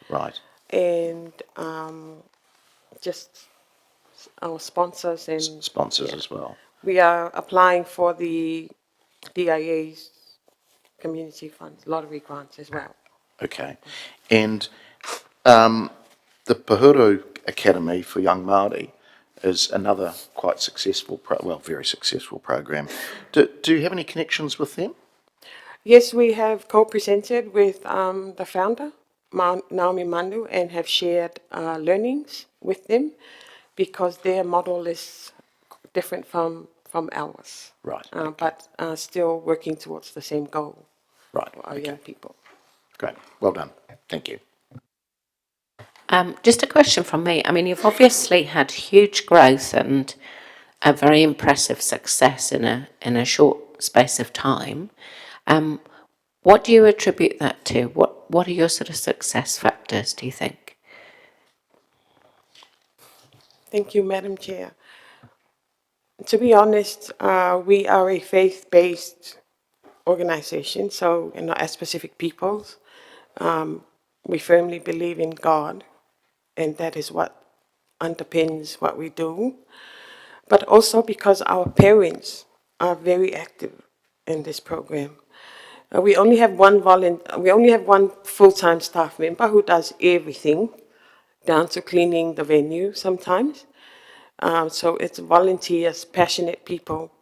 Right. And just our sponsors and sponsors as well. We are applying for the DIA's community funds, lottery grants as well. Okay. And the Pahuro Academy for Young Māori is another quite successful, very successful program. Do you have any connections with them? Yes, we have co-presented with the founder, Naomi Manu, and have shared learnings with them because their model is different from ours. Right. But still working towards the same goal. Right. For our young people. Great. Well done. Thank you. Just a question from me. I mean, you've obviously had huge growth and a very impressive success in a short space of time. What do you attribute that to? What are your sort of success factors, do you think? Thank you, Madam Chair. To be honest, we are a faith-based organization, so as Pacific Peoples, we firmly believe in God, and that is what underpins what we do. But also because our parents are very active in this program. We only have one full-time staff member who does everything, down to cleaning the venue sometimes. So it's volunteers, passionate people,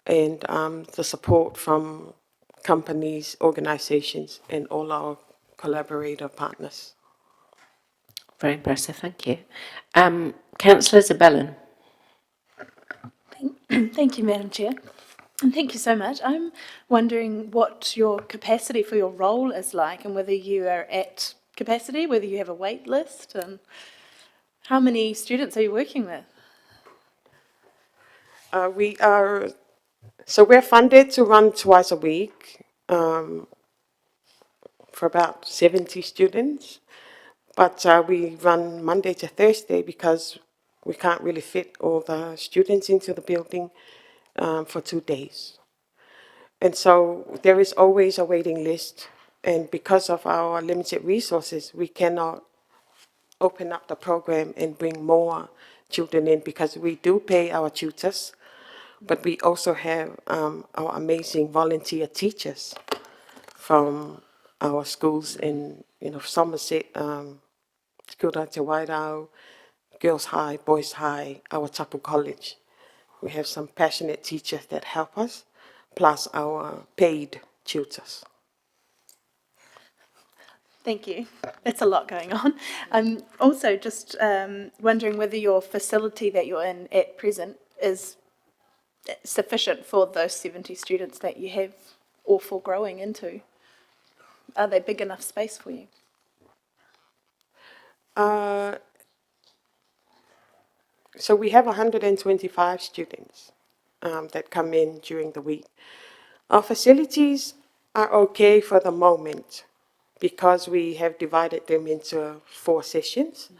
and the support from companies, organizations, and all our collaborator partners. Very impressive, thank you. Councillor Zabellin. Thank you, Madam Chair. And thank you so much. I'm wondering what your capacity for your role is like and whether you are at capacity, whether you have a wait list, and how many students are you working with? We're funded to run twice a week for about 70 students, but we run Monday to Thursday because we can't really fit all the students into the building for 2 days. And so there is always a waiting list, and because of our limited resources, we cannot open up the program and bring more children in because we do pay our tutors, but we also have our amazing volunteer teachers from our schools in Somerset, School Te Wairau, Girls High, Boys High, our Tapu College. We have some passionate teachers that help us, plus our paid tutors. Thank you. That's a lot going on. I'm also just wondering whether your facility that you're in at present is sufficient for those 70 students that you have or for growing into. Are they big enough space for you? So we have 125 students that come in during the week. Our facilities are okay for the moment because we have divided them into 4 sessions.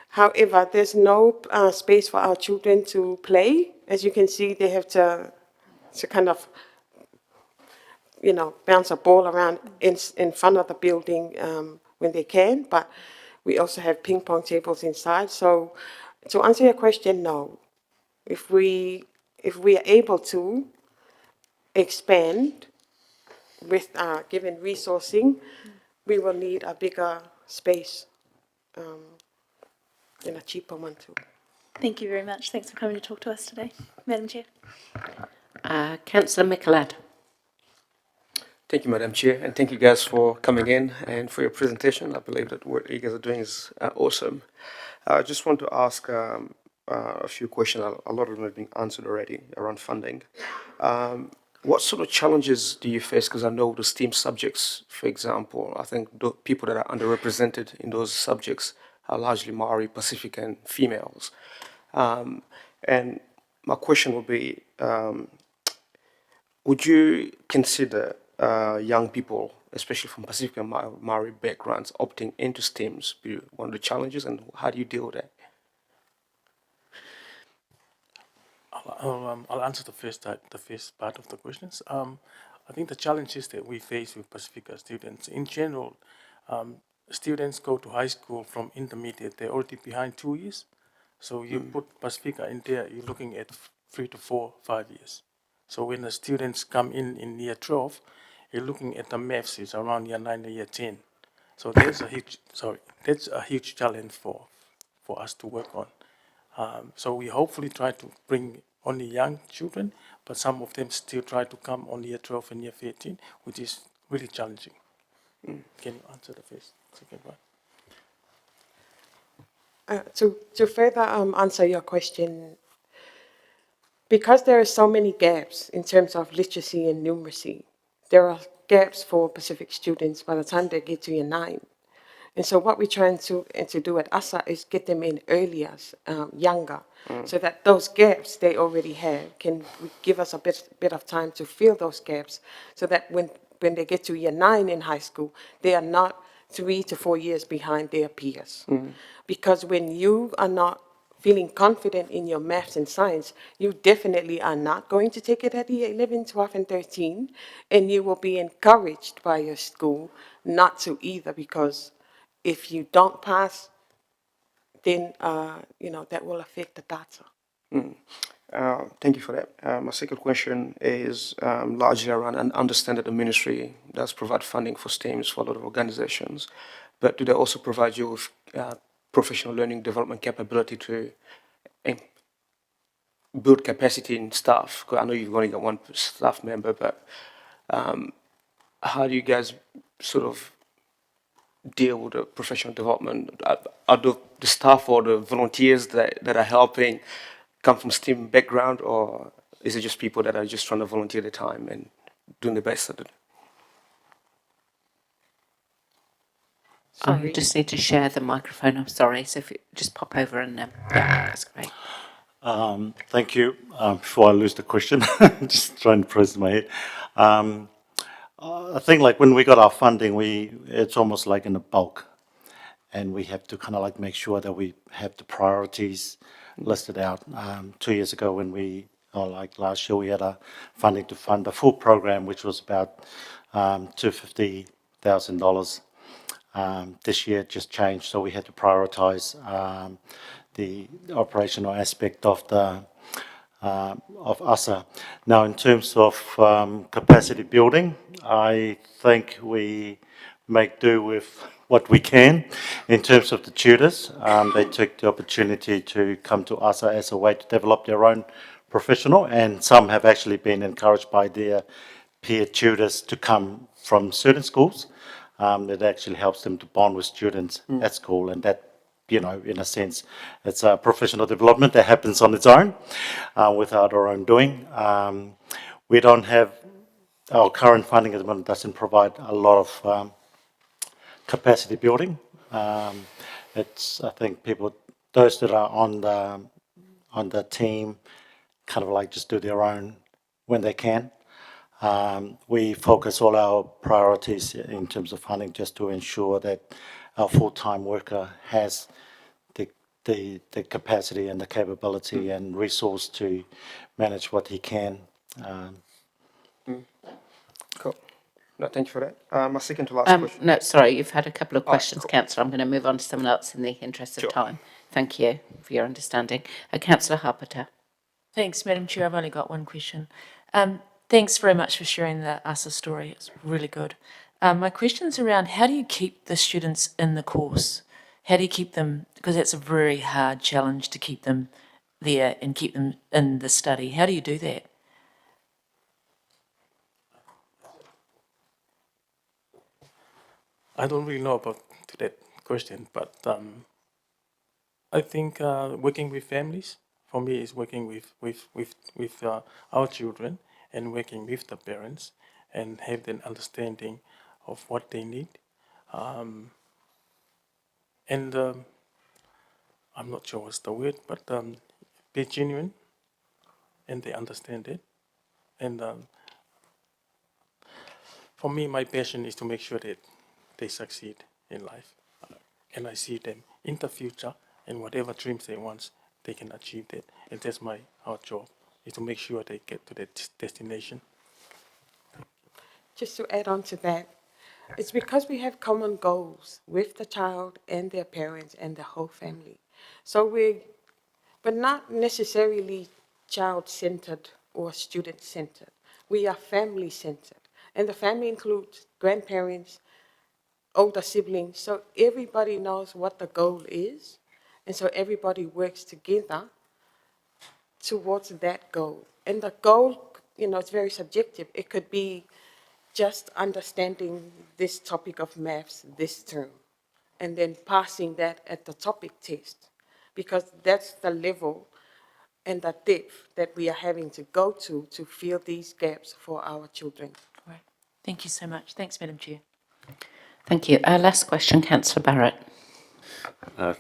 However, there's no space for our children to play. As you can see, they have to kind of, bounce a ball around in front of the building when they can, but we also have ping pong tables inside. So to answer your question, no. If we are able to expand with given resourcing, we will need a bigger space and a cheaper one too. Thank you very much. Thanks for coming to talk to us today, Madam Chair. Councillor Michelad. Thank you, Madam Chair, and thank you guys for coming in and for your presentation. I believe that what you guys are doing is awesome. I just want to ask a few questions. A lot of them have been answered already around funding. What sort of challenges do you face? Because I know the STEAM subjects, for example, I think the people that are underrepresented in those subjects are largely Maori, Pacific, and females. And my question would be, would you consider young people, especially from Pacific and Maori backgrounds, opting into STEMs be one of the challenges, and how do you deal with that? I'll answer the first part of the questions. I think the challenges that we face with Pacifica students, in general, students go to high school from intermediate, they're already behind 2 years. So you put Pacifica in there, you're looking at 3 to 4, 5 years. So when the students come in year 12, you're looking at the maths, it's around year 9 or year 10. So that's a huge challenge for us to work on. So we hopefully try to bring only young children, but some of them still try to come on year 12 and year 13, which is really challenging. Can you answer the second one? To further answer your question, because there are so many gaps in terms of literacy and numeracy, there are gaps for Pacific students by the time they get to year 9. And so what we're trying to do at ASA is get them in earlier, younger, so that those gaps they already have can give us a bit of time to fill those gaps, so that when they get to year 9 in high school, they are not 3 to 4 years behind their peers. Because when you are not feeling confident in your maths and science, you definitely are not going to take it at year 11, 12, and 13, and you will be encouraged by your school not to either, because if you don't pass, then that will affect the data. Thank you for that. My second question is largely around, and understand that the ministry does provide funding for STEMs for a lot of organizations, but do they also provide you with professional learning development capability to em- build capacity in staff? 'Cause I know you've only got one staff member, but how do you guys sort of deal with the professional development? Are the staff or the volunteers that are helping come from STEM background, or is it just people that are just trying to volunteer their time and doing the best at it? You just need to share the microphone, I'm sorry, so if you just pop over and, yeah, that's great. Thank you. Before I lose the question, just trying to process in my head. I think like when we got our funding, it's almost like in a bulk, and we have to kind of like make sure that we have the priorities listed out. 2 years ago, when like last year, we had a funding to fund the full program, which was about $250,000. This year it just changed, so we had to prioritize the operational aspect of ASA. Now, in terms of capacity building, I think we make do with what we can in terms of the tutors. They took the opportunity to come to ASA as a way to develop their own professional, and some have actually been encouraged by their peer tutors to come from certain schools. It actually helps them to bond with students at school, and that, you know, in a sense, it's a professional development that happens on its own without our own doing. We don't have, our current funding at the moment doesn't provide a lot of capacity building. It's, I think people, those that are on the team kind of like just do their own when they can. We focus all our priorities in terms of funding just to ensure that our full-time worker has the capacity and the capability and resource to manage what he can. Cool. No, thank you for that. My second to last question. No, sorry, you've had a couple of Oh, questions, cool. Councillor. I'm going to move on to someone else in the interest of Sure. time. Thank you for your understanding. Councillor Harpiter. Thanks, Madam Chair. I've only got one question. Thanks very much for sharing the ASA story. It's really good. My question's around how do you keep the students in the course? How do you keep them, because that's a very hard challenge to keep them there and keep them in the study. How do you do that? I don't really know about that question, but I think working with families for me is working with our children and working with the parents and have an understanding of what they need. I'm not sure what's the word, but be genuine and they understand it. And for me, my passion is to make sure that they succeed in life. And I see them in the future and whatever dreams they want, they can achieve that. And that's our job, is to make sure they get to that destination. Just to add on to that, it's because we have common goals with the child and their parents and the whole family. So we're not necessarily child-centered or student-centered. We are family-centered. And the family includes grandparents, older siblings, so everybody knows what the goal is. And so everybody works together towards that goal. And the goal, you know, it's very subjective. It could be just understanding this topic of maths this term, and then passing that at the topic test, because that's the level and the depth that we are having to go to fill these gaps for our children. Right. Thank you so much. Thanks, Madam Chair. Thank you. Last question, Councillor Barrett.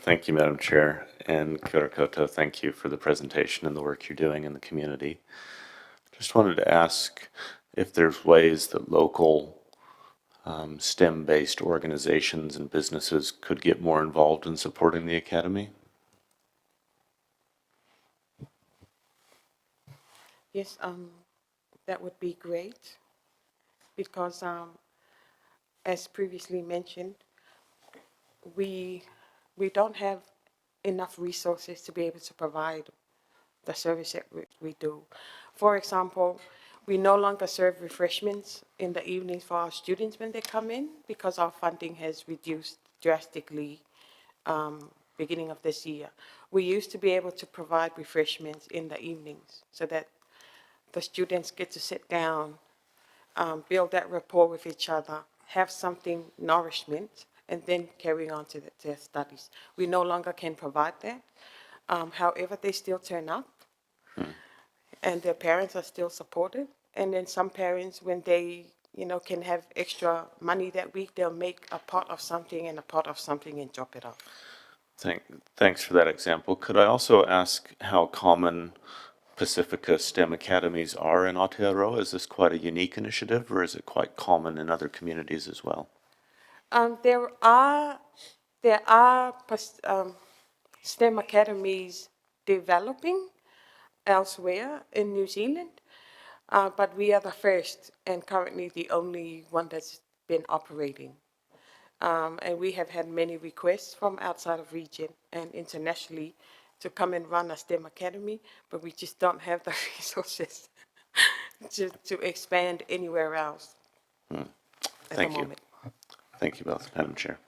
Thank you, Madam Chair, and kia ora koutou. Thank you for the presentation and the work you're doing in the community. Just wanted to ask if there's ways that local STEM-based organizations and businesses could get more involved in supporting the Academy. Yes, that would be great, because as previously mentioned, we don't have enough resources to be able to provide the service that we do. For example, we no longer serve refreshments in the evenings for our students when they come in, because our funding has reduced drastically beginning of this year. We used to be able to provide refreshments in the evenings so that the students get to sit down, build that rapport with each other, have something nourishment, and then carry on to their studies. We no longer can provide that. However, they still turn up, and their parents are still supportive. And then some parents, when they, can have extra money that week, they'll make a pot of something and a pot of something and drop it off. Thanks for that example. Could I also ask how common Pacifica STEM academies are in Aotearoa? Is this quite a unique initiative, or is it quite common in other communities as well? There are STEM academies developing elsewhere in New Zealand, but we are the first and currently the only one that's been operating. And we have had many requests from outside of region and internationally to come and run a STEM academy, but we just don't have the resources to expand anywhere else at Thank the you. moment. Thank you both, Madam Chair.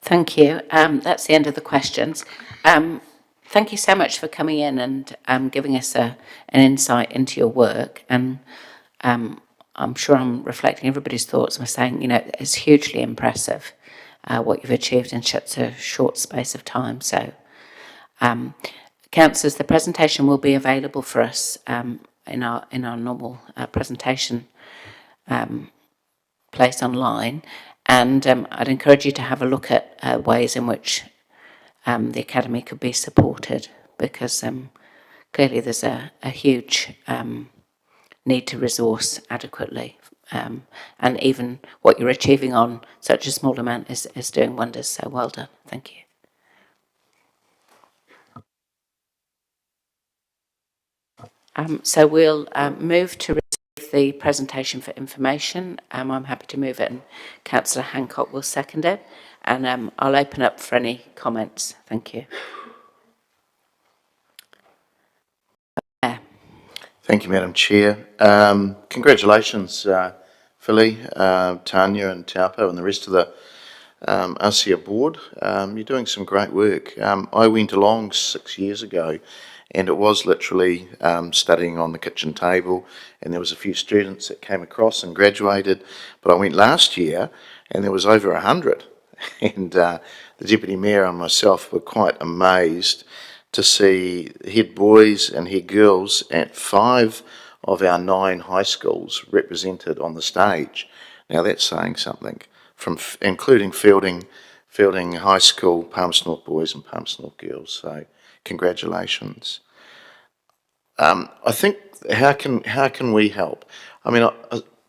Thank you. That's the end of the questions. Thank you so much for coming in and giving us an insight into your work. And I'm sure I'm reflecting everybody's thoughts by saying, it's hugely impressive what you've achieved in such a short space of time. So, councillors, the presentation will be available for us in our normal presentation place online. And I'd encourage you to have a look at ways in which the Academy could be supported, because clearly there's a huge need to resource adequately. And even what you're achieving on such a small amount is doing wonders, so well done. Thank you. So we'll move to receive the presentation for information. I'm happy to move it, and Councillor Hancock will second it. And I'll open up for any comments. Thank you. Thank you, Madam Chair. Congratulations, Philly, Tanya and Taupo and the rest of the ASEA board. You're doing some great work. I went along 6 years ago, and it was literally studying on the kitchen table, and there was a few students that came across and graduated. But I went last year, and there was over 100. And the Deputy Mayor and myself were quite amazed to see head boys and head girls at 5 of our 9 high schools represented on the stage. Now that's saying something, from including Fielding High School, Palmerston North boys and Palmerston North girls. So congratulations. I think how can we help? I mean,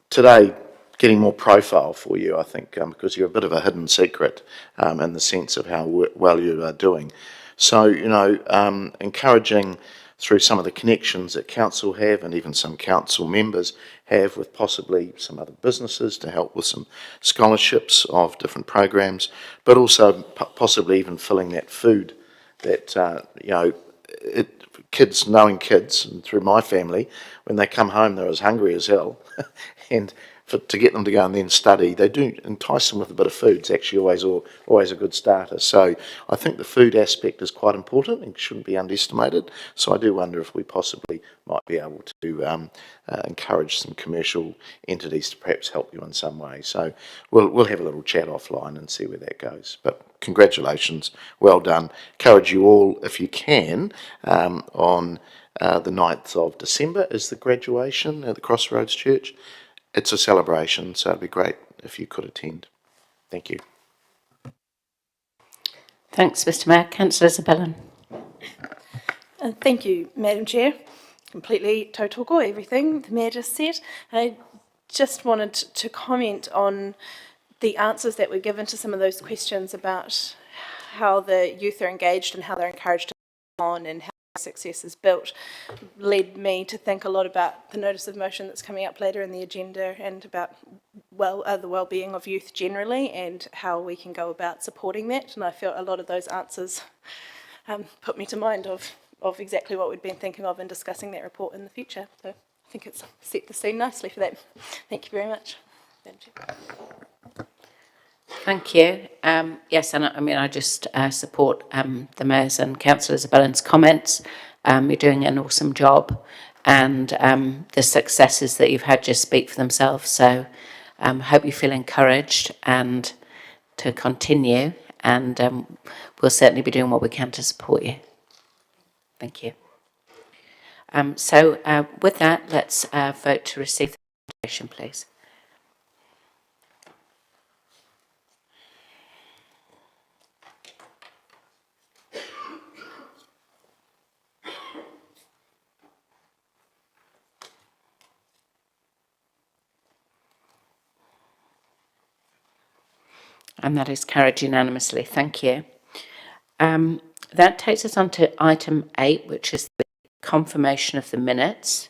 today, getting more profile for you, I think, because you're a bit of a hidden secret in the sense of how well you are doing. So, encouraging through some of the connections that council have, and even some council members have with possibly some other businesses to help with some scholarships of different programs, but also possibly even filling that food that, kids, knowing kids, and through my family, when they come home, they're as hungry as hell. And to get them to go and then study, they do entice them with a bit of food. It's actually always a good starter. So I think the food aspect is quite important and shouldn't be underestimated. So I do wonder if we possibly might be able to encourage some commercial entities to perhaps help you in some way. So we'll have a little chat offline and see where that goes. But congratulations, well done. Encourage you all, if you can, on the 9th of December is the graduation at the Crossroads Church. It's a celebration, so it'd be great if you could attend. Thank you. Thanks, Mr. Mayor. Councillor Isabella. Thank you, Madam Chair. Completely tautoko everything the Mayor just said. I just wanted to comment on the answers that were given to some of those questions about how the youth are engaged and how they're encouraged to go on and how success is built. Led me to think a lot about the notice of motion that's coming up later in the agenda, and about the well-being of youth generally and how we can go about supporting that. And I felt a lot of those answers put me to mind of exactly what we'd been thinking of in discussing that report in the future. So I think it's set the scene nicely for that. Thank you very much. Thank you. Yes, and I mean, I just support the Mayor's and Councillor Isabellan's comments. You're doing an awesome job, and the successes that you've had just speak for themselves. So hope you feel encouraged and to continue, and we'll certainly be doing what we can to support you. Thank you. So with that, let's vote to receive the presentation, please. And that is carried unanimously. Thank you. That takes us on to item 8, which is the confirmation of the minutes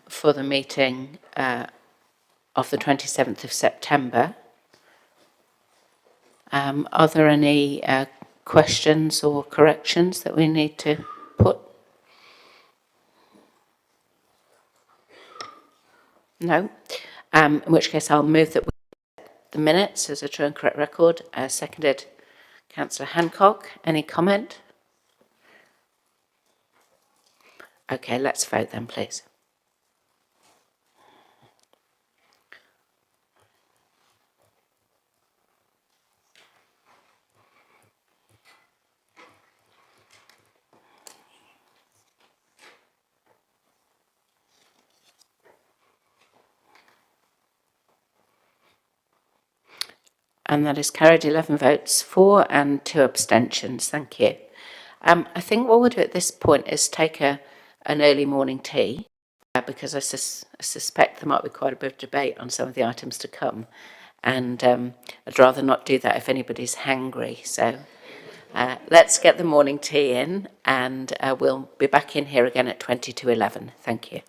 for the meeting of the 27th of September. Are there any questions or corrections that we need to put? No? In which case I'll move that we the minutes as a true and correct record. Seconded Councillor Hancock. Any comment? Okay, let's vote then, please. And that is carried 11 votes for and 2 abstentions. Thank you. I think what we'll do at this point is take an early morning tea because I suspect there might be quite a bit of debate on some of the items to come. And I'd rather not do that if anybody's hangry. So let's get the morning tea in, and we'll be back in here again at 20 to 11. Thank you.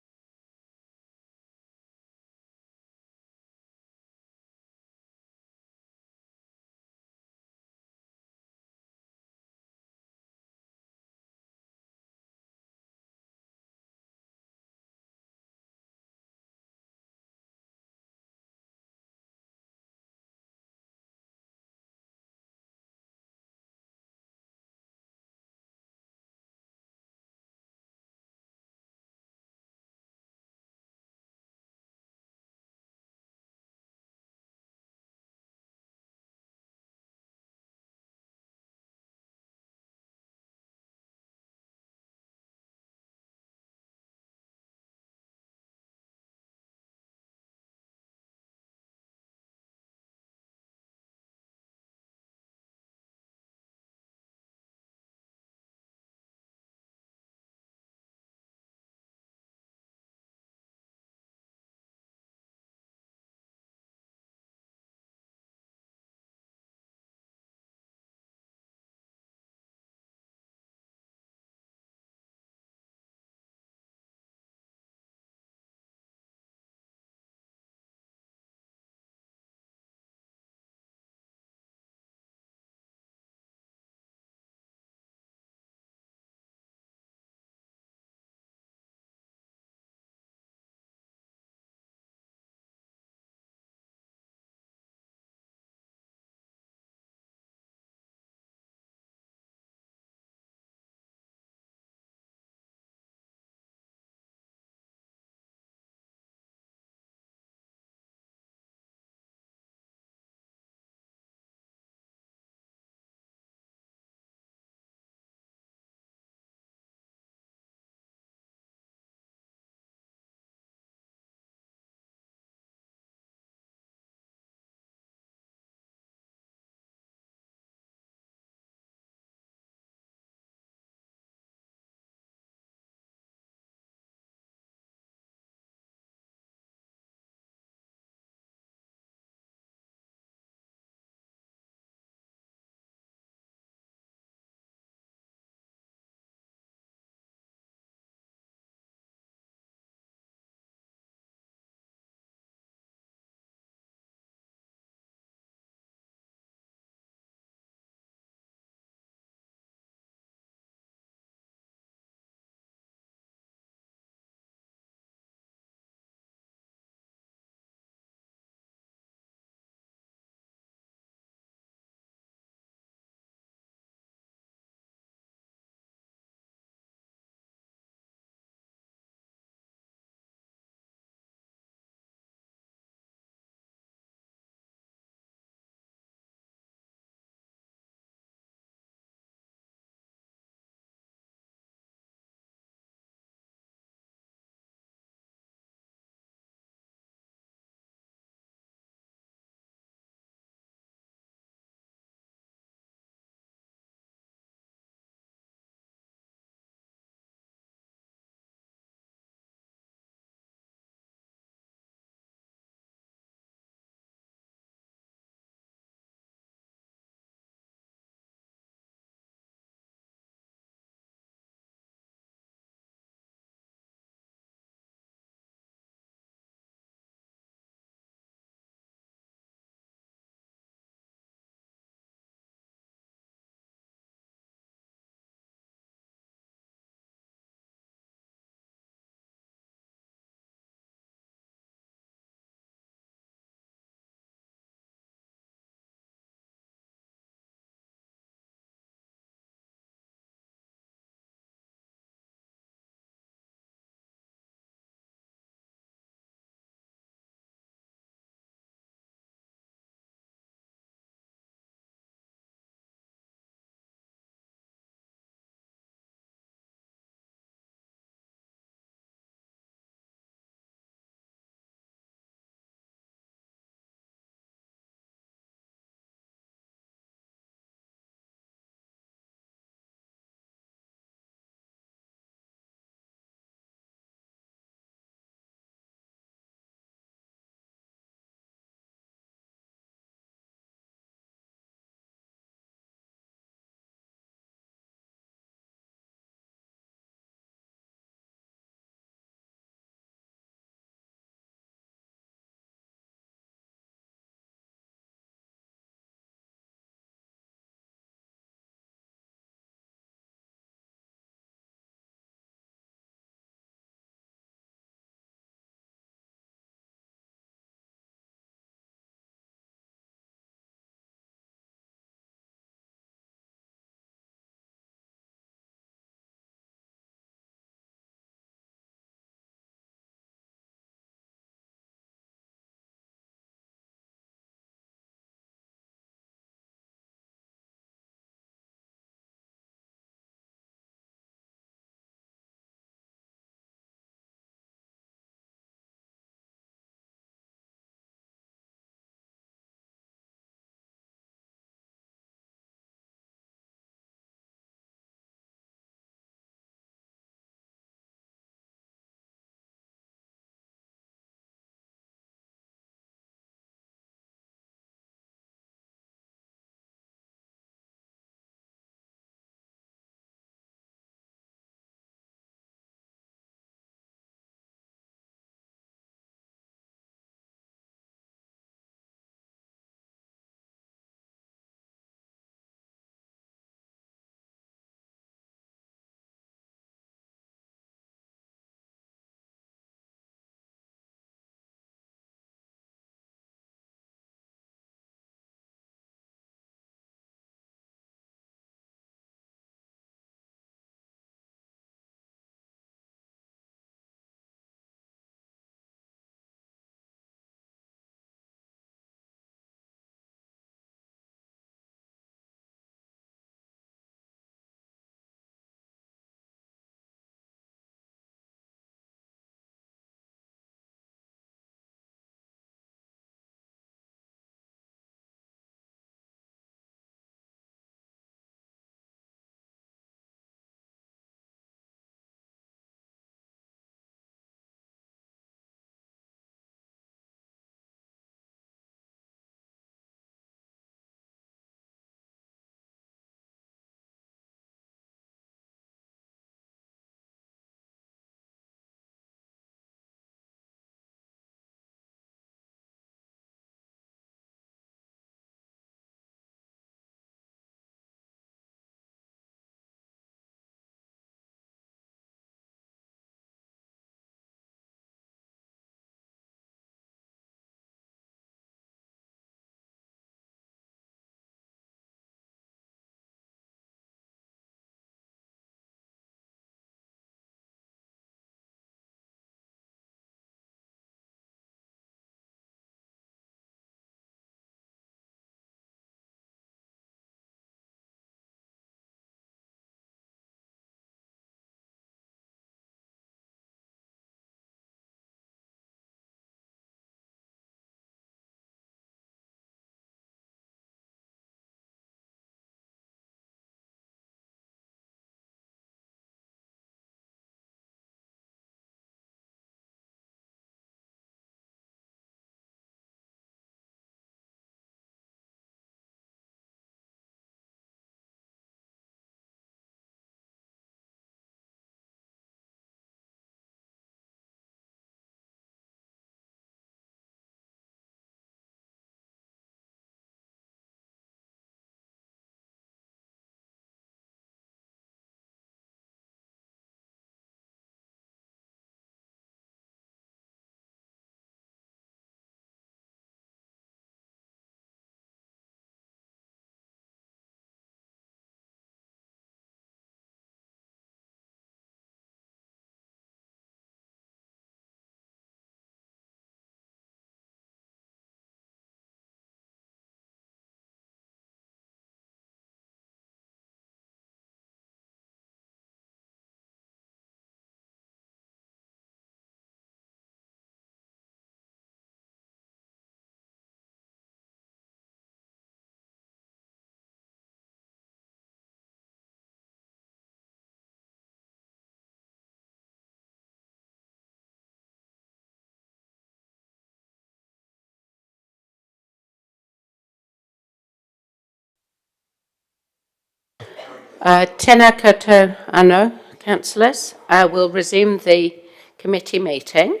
Tēnā koutou anō, councillors. We'll resume the committee meeting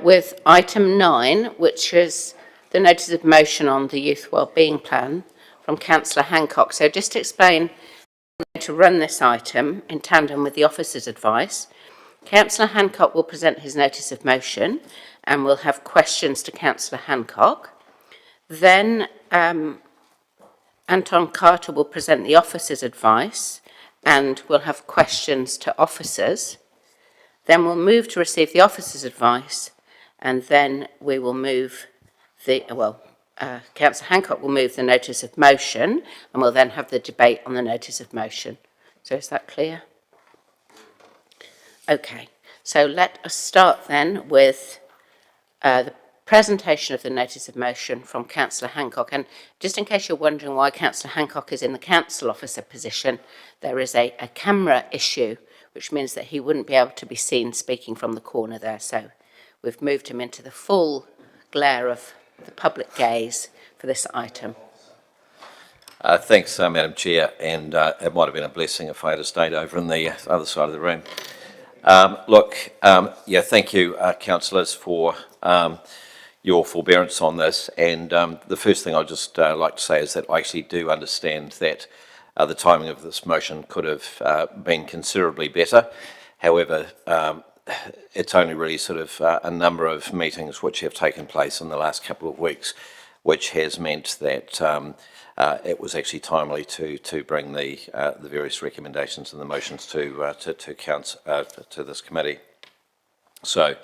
with item 9, which is the notice of motion on the youth wellbeing plan from Councillor Hancock. So just to explain how to run this item in tandem with the officer's advice, Councillor Hancock will present his notice of motion and we'll have questions to Councillor Hancock. Then Anton Carter will present the officer's advice and we'll have questions to officers. Then we'll move to receive the officer's advice and then we will move Councillor Hancock will move the notice of motion and we'll then have the debate on the notice of motion. So is that clear? Okay, so let us start then with the presentation of the notice of motion from Councillor Hancock. And just in case you're wondering why Councillor Hancock is in the council officer position, there is a camera issue, which means that he wouldn't be able to be seen speaking from the corner there. So we've moved him into the full glare of the public gaze for this item. Thanks, Madam Chair, and it might have been a blessing if I had stayed over on the other side of the room. Thank you, councillors, for your forbearance on this. And the first thing I'd just like to say is that I actually do understand that the timing of this motion could have been considerably better. However, it's only really sort of a number of meetings which have taken place in the last couple of weeks, which has meant that it was actually timely to bring the various recommendations and the motions to this committee. So,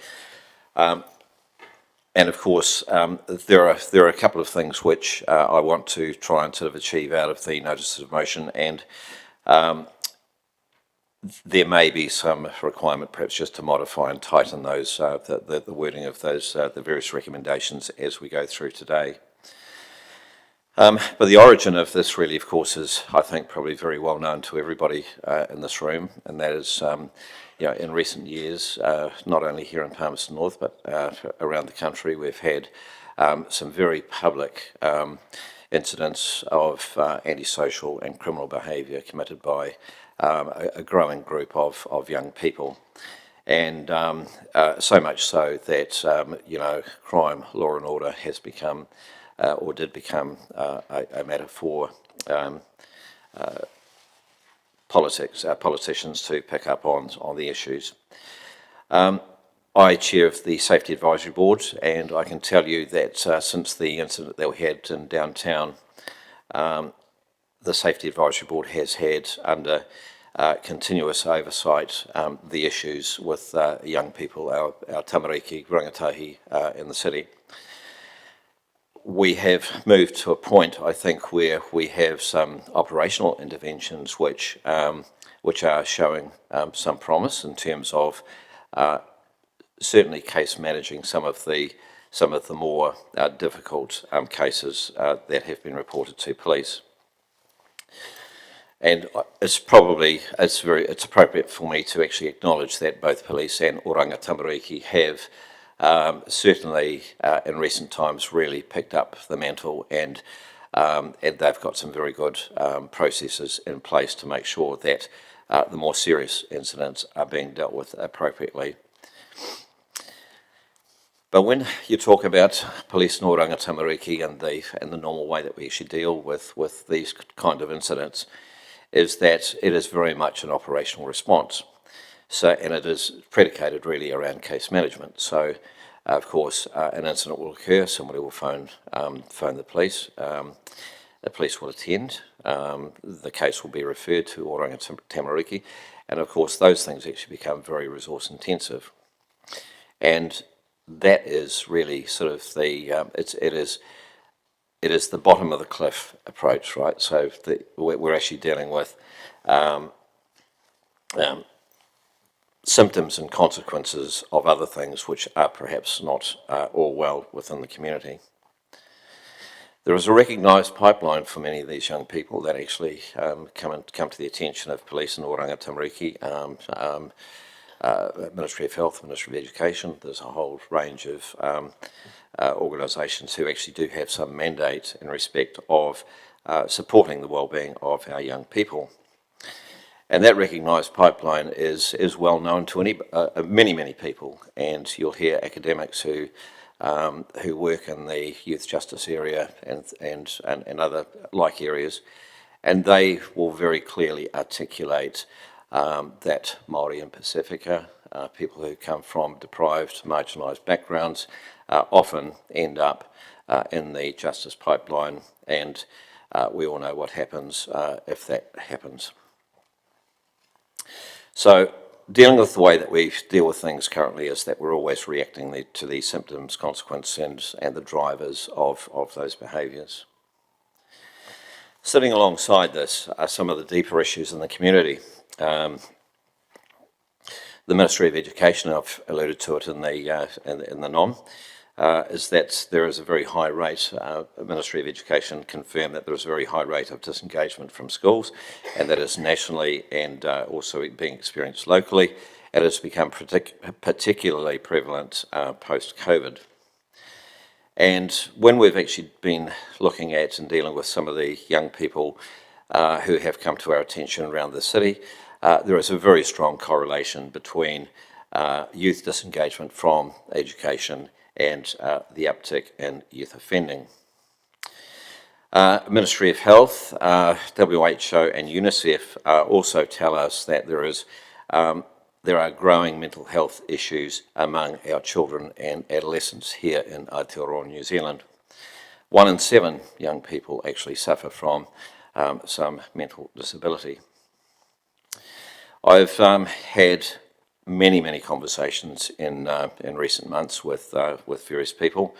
and of course, there are a couple of things which I want to try and sort of achieve out of the notice of motion, and there may be some requirement perhaps just to modify and tighten those the wording of those the various recommendations as we go through today. But the origin of this really, of course, is, I think, probably very well known to everybody in this room, and that is, in recent years, not only here in Palmerston North, but around the country, we've had some very public incidents of antisocial and criminal behaviour committed by a growing group of young people. And so much so that, crime, law and order has become or did become a matter for politicians to pick up on the issues. I chair of the Safety Advisory Board, and I can tell you that since the incident that we had in downtown, the Safety Advisory Board has had under continuous oversight the issues with young people, our tamariki, rangatahi in the city. We have moved to a point, I think, where we have some operational interventions which are showing some promise in terms of certainly case managing some of the more difficult cases that have been reported to police. And it's appropriate for me to actually acknowledge that both police and Oranga Tamariki have certainly in recent times really picked up the mantle, and they've got some very good processes in place to make sure that the more serious incidents are being dealt with appropriately. But when you talk about police in Oranga Tamariki and the normal way that we actually deal with these kind of incidents, is that it is very much an operational response. So, and it is predicated really around case management. So, of course, an incident will occur, somebody will phone the police will attend, the case will be referred to Oranga Tamariki, and of course those things actually become very resource intensive. And that is really sort of it is the bottom of the cliff approach, right? So we're actually dealing with symptoms and consequences of other things which are perhaps not all well within the community. There is a recognised pipeline for many of these young people that actually come to the attention of police in Oranga Tamariki, Ministry of Health, Ministry of Education. There's a whole range of organisations who actually do have some mandate in respect of supporting the wellbeing of our young people. And that recognised pipeline is well known to many people, and you'll hear academics who work in the youth justice area and other like areas, and they will very clearly articulate that Māori and Pacifica, people who come from deprived, marginalised backgrounds, often end up in the justice pipeline, and we all know what happens if that happens. So dealing with the way that we deal with things currently is that we're always reacting to these symptoms, consequences, and the drivers of those behaviours. Sitting alongside this are some of the deeper issues in the community. The Ministry of Education, I've alluded to it in the NOM, is that there is a very high rate, the Ministry of Education confirmed that there is a very high rate of disengagement from schools, and that is nationally and also being experienced locally. It has become particularly prevalent post-COVID. And when we've actually been looking at and dealing with some of the young people who have come to our attention around the city, there is a very strong correlation between youth disengagement from education and the uptick in youth offending. Ministry of Health, WHO and UNICEF also tell us that there are growing mental health issues among our children and adolescents here in Aotearoa, New Zealand. 1 in 7 young people actually suffer from some mental disability. I've had many conversations in recent months with various people,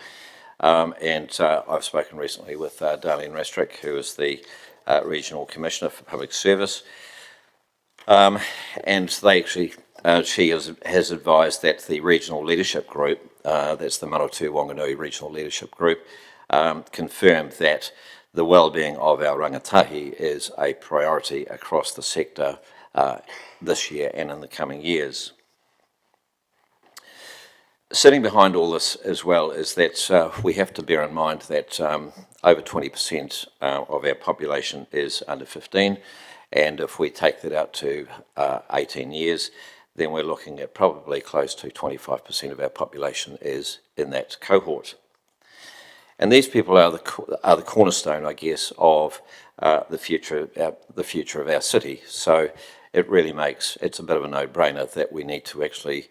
and I've spoken recently with Darlene Rastrick, who is the Regional Commissioner for Public Service, and they actually, she has advised that the regional leadership group, that's the Manawatu Wanganui Regional Leadership Group, confirmed that the well-being of our rangatahi is a priority across the sector this year and in the coming years. Sitting behind all this as well is that we have to bear in mind that over 20% of our population is under 15, and if we take that out to 18 years, then we're looking at probably close to 25% of our population is in that cohort. And these people are the cornerstone, I guess, of the future of our city. So it really it's a bit of a no-brainer that we need to actually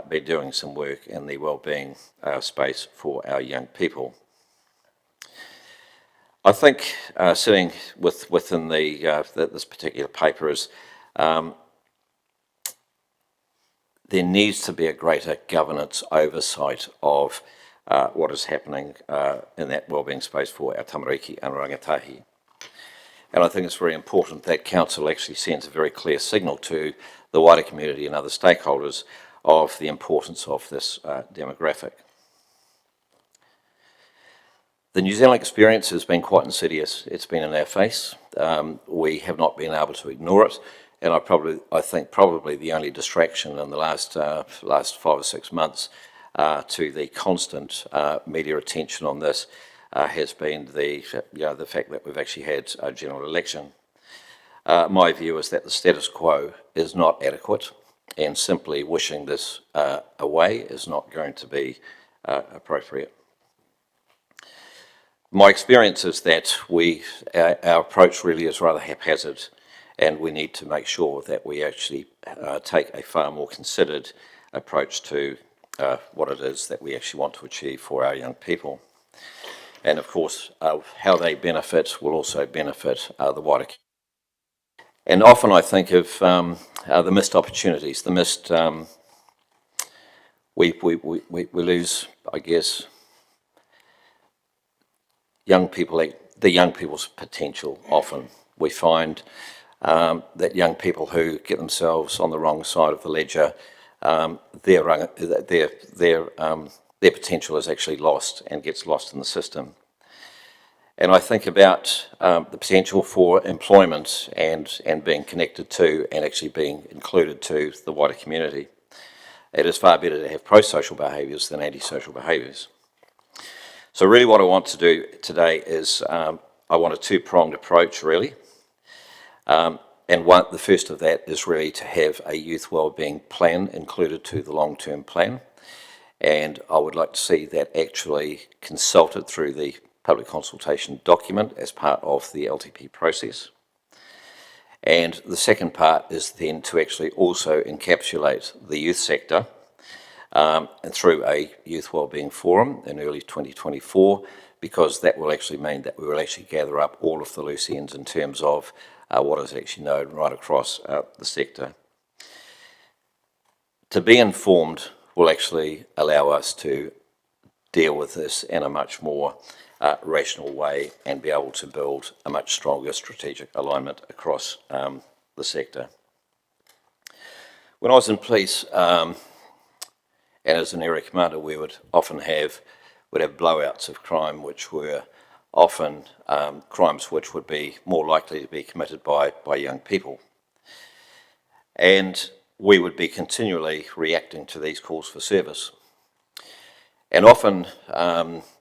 be doing some work in the wellbeing space for our young people. I think sitting within this particular paper is there needs to be a greater governance oversight of what is happening in that wellbeing space for our tamariki and rangatahi. And I think it's very important that Council actually sends a very clear signal to the wider community and other stakeholders of the importance of this demographic. The New Zealand experience has been quite insidious. It's been in our face. We have not been able to ignore it, and I think probably the only distraction in the last 5 or 6 months to the constant media attention on this has been the fact that we've actually had a general election. My view is that the status quo is not adequate, and simply wishing this away is not going to be appropriate. My experience is that our approach really is rather haphazard, and we need to make sure that we actually take a far more considered approach to what it is that we actually want to achieve for our young people. And of course, how they benefit will also benefit the wider community. And often I think of the missed opportunities, we lose, I guess, the young people's potential potential. We find that young people who get themselves on the wrong side of the ledger, their potential is actually lost and gets lost in the system. And I think about the potential for employment and being connected to and actually being included to the wider community. It is far better to have pro-social behaviours than anti-social behaviours. So really what I want to do today is I want a two-pronged approach really. And the first of that is really to have a youth wellbeing plan included to the long-term plan. And I would like to see that actually consulted through the public consultation document as part of the LTP process. And the second part is then to actually also encapsulate the youth sector and through a youth wellbeing forum in early 2024, because that will actually mean that we will actually gather up all of the loose ends in terms of what is actually known right across the sector. To be informed will actually allow us to deal with this in a much more rational way and be able to build a much stronger strategic alignment across the sector. When I was in police, and as an area commander, we would often have blowouts of crime, which were often crimes which would be more likely to be committed by young people. And we would be continually reacting to these calls for service. And often,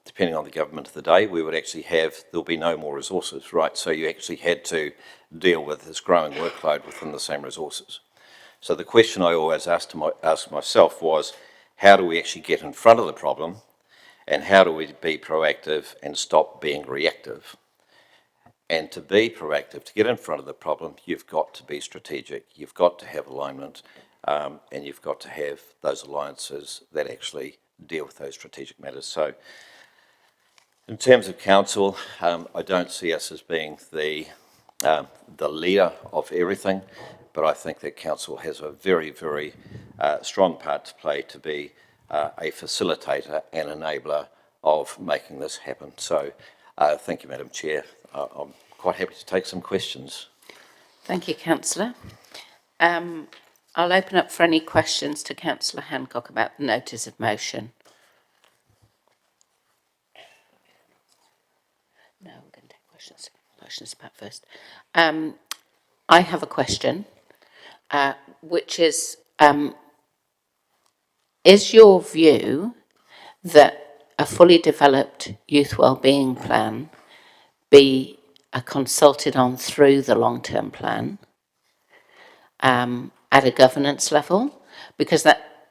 depending on the government of the day, we would actually there'll be no more resources, right? So you actually had to deal with this growing workload within the same resources. So the question I always asked myself was, how do we actually get in front of the problem, and how do we be proactive and stop being reactive? And to be proactive, to get in front of the problem, you've got to be strategic, you've got to have alignment, and you've got to have those alliances that actually deal with those strategic matters. So in terms of council, I don't see us as being the leader of everything, but I think that council has a very, very strong part to play to be a facilitator and enabler of making this happen. So thank you, Madam Chair. I'm quite happy to take some questions. Thank you, Councillor. I'll open up for any questions to Councillor Hancock about the notice of motion. No, we're going to take questions about first. I have a question, which is your view that a fully developed youth wellbeing plan be consulted on through the long-term plan at a governance level? Because that,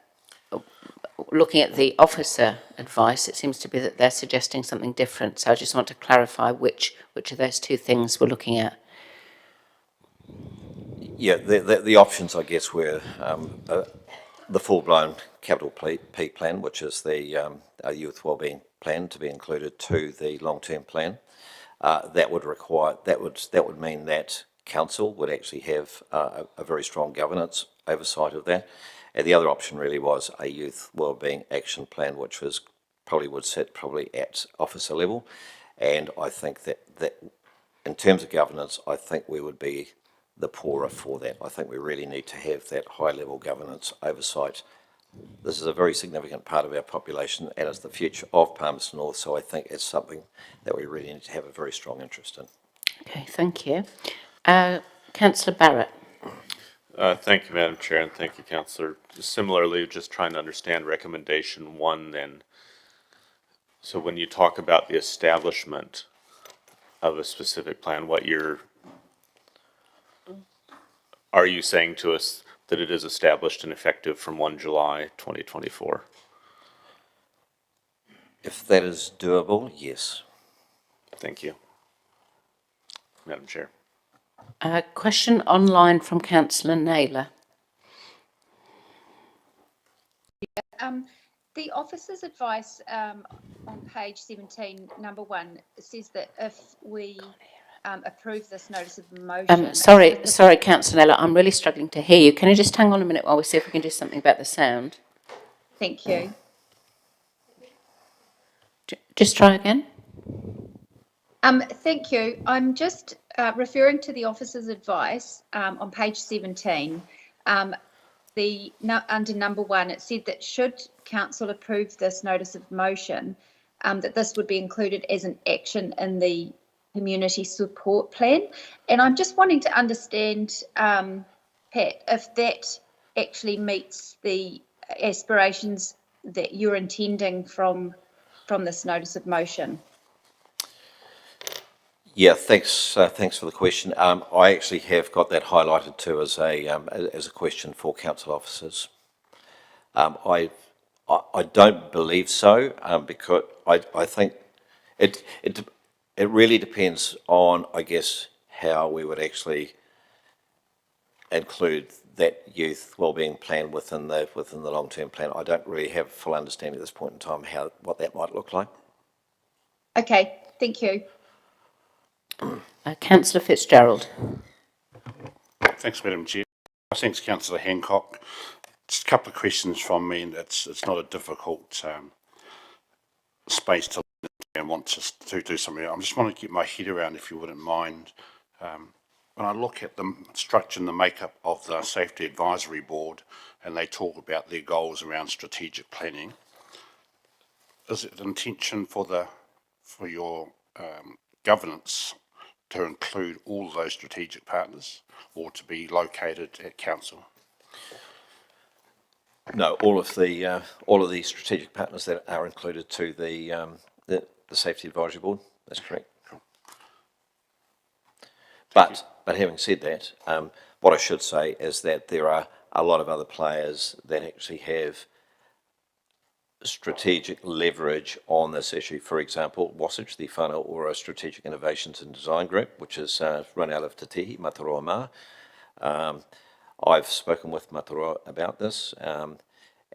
looking at the officer advice, it seems to be that they're suggesting something different. So I just want to clarify which of those two things we're looking at. Yeah, the options, I guess, were the full-blown capital P plan, which is the youth wellbeing plan, to be included to the long-term plan. That would mean that council would actually have a very strong governance oversight of that. And the other option really was a youth wellbeing action plan, which would sit at officer level. And I think that in terms of governance, I think we would be the poorer for that. I think we really need to have that high-level governance oversight. This is a very significant part of our population, and it's the future of Palmerston North, so I think it's something that we really need to have a very strong interest in. Okay, thank you. Councillor Barrett. Thank you, Madam Chair, and thank you, Councillor. Similarly, just trying to understand recommendation 1 then. So when you talk about the establishment of a specific plan, are you saying to us that it is established and effective from 1 July 2024? If that is doable, yes. Thank you, Madam Chair. A question online from Councillor Naylor. The officer's advice on page 17, number 1, says that if we approve this notice of motion... Sorry, Councillor Naylor, I'm really struggling to hear you. Can you just hang on a minute while we see if we can do something about the sound? Thank you. Just try again. Thank you. I'm just referring to the officer's advice on page 17. Under number 1, it said that should council approve this notice of motion, that this would be included as an action in the community support plan. And I'm just wanting to understand, Pat, if that actually meets the aspirations that you're intending from this notice of motion. Yeah, thanks for the question. I actually have got that highlighted too as a question for council officers. I don't believe so, because I think it really depends on, I guess, how we would actually include that youth wellbeing plan within the long-term plan. I don't really have full understanding at this point in time what that might look like. Okay, thank you. Councillor Fitzgerald. Thanks, Madam Chair. Thanks, Councillor Hancock. Just a couple of questions from me, and it's not a difficult space to and want to do something. I just want to get my head around, if you wouldn't mind. When I look at the structure and the makeup of the Safety Advisory Board, and they talk about their goals around strategic planning, is it the intention for your governance to include all of those strategic partners, or to be located at council? No, all of the strategic partners that are included to the Safety Advisory Board. That's correct. Cool. But having said that, what I should say is that there are a lot of other players that actually have strategic leverage on this issue. For example, Wasatch, the Whānau Ora Strategic Innovations and Design Group, which is run out of Te Tihi, Mataroa Ma. I've spoken with Mataroa about this, and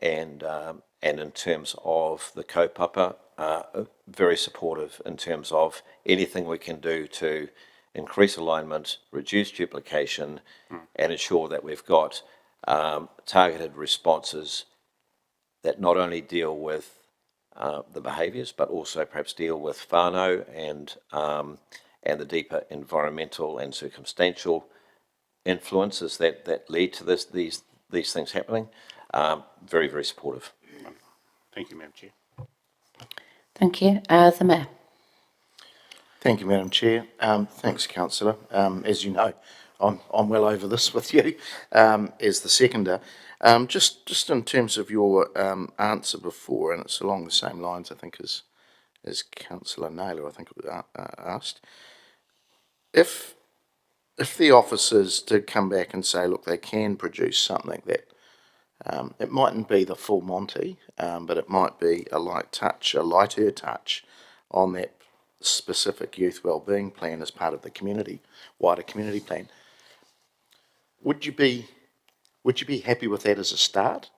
in terms of the kaupapa, very supportive in terms of anything we can do to increase alignment, reduce duplication, and ensure that we've got targeted responses that not only deal with the behaviours, but also perhaps deal with whānau and the deeper environmental and circumstantial influences that lead to these things happening. Very, very supportive. Thank you, Madam Chair. Thank you. The Mayor. Thank you, Madam Chair. Thanks, Councillor. As you know, I'm well over this with you as the seconder. Just in terms of your answer before, and it's along the same lines, I think, as Councillor Naylor, I think, asked. If the officers did come back and say, look, they can produce something that it mightn't be the full Monty, but it might be a lighter touch on that specific youth wellbeing plan as part of the wider community plan. Would you be happy with that as a start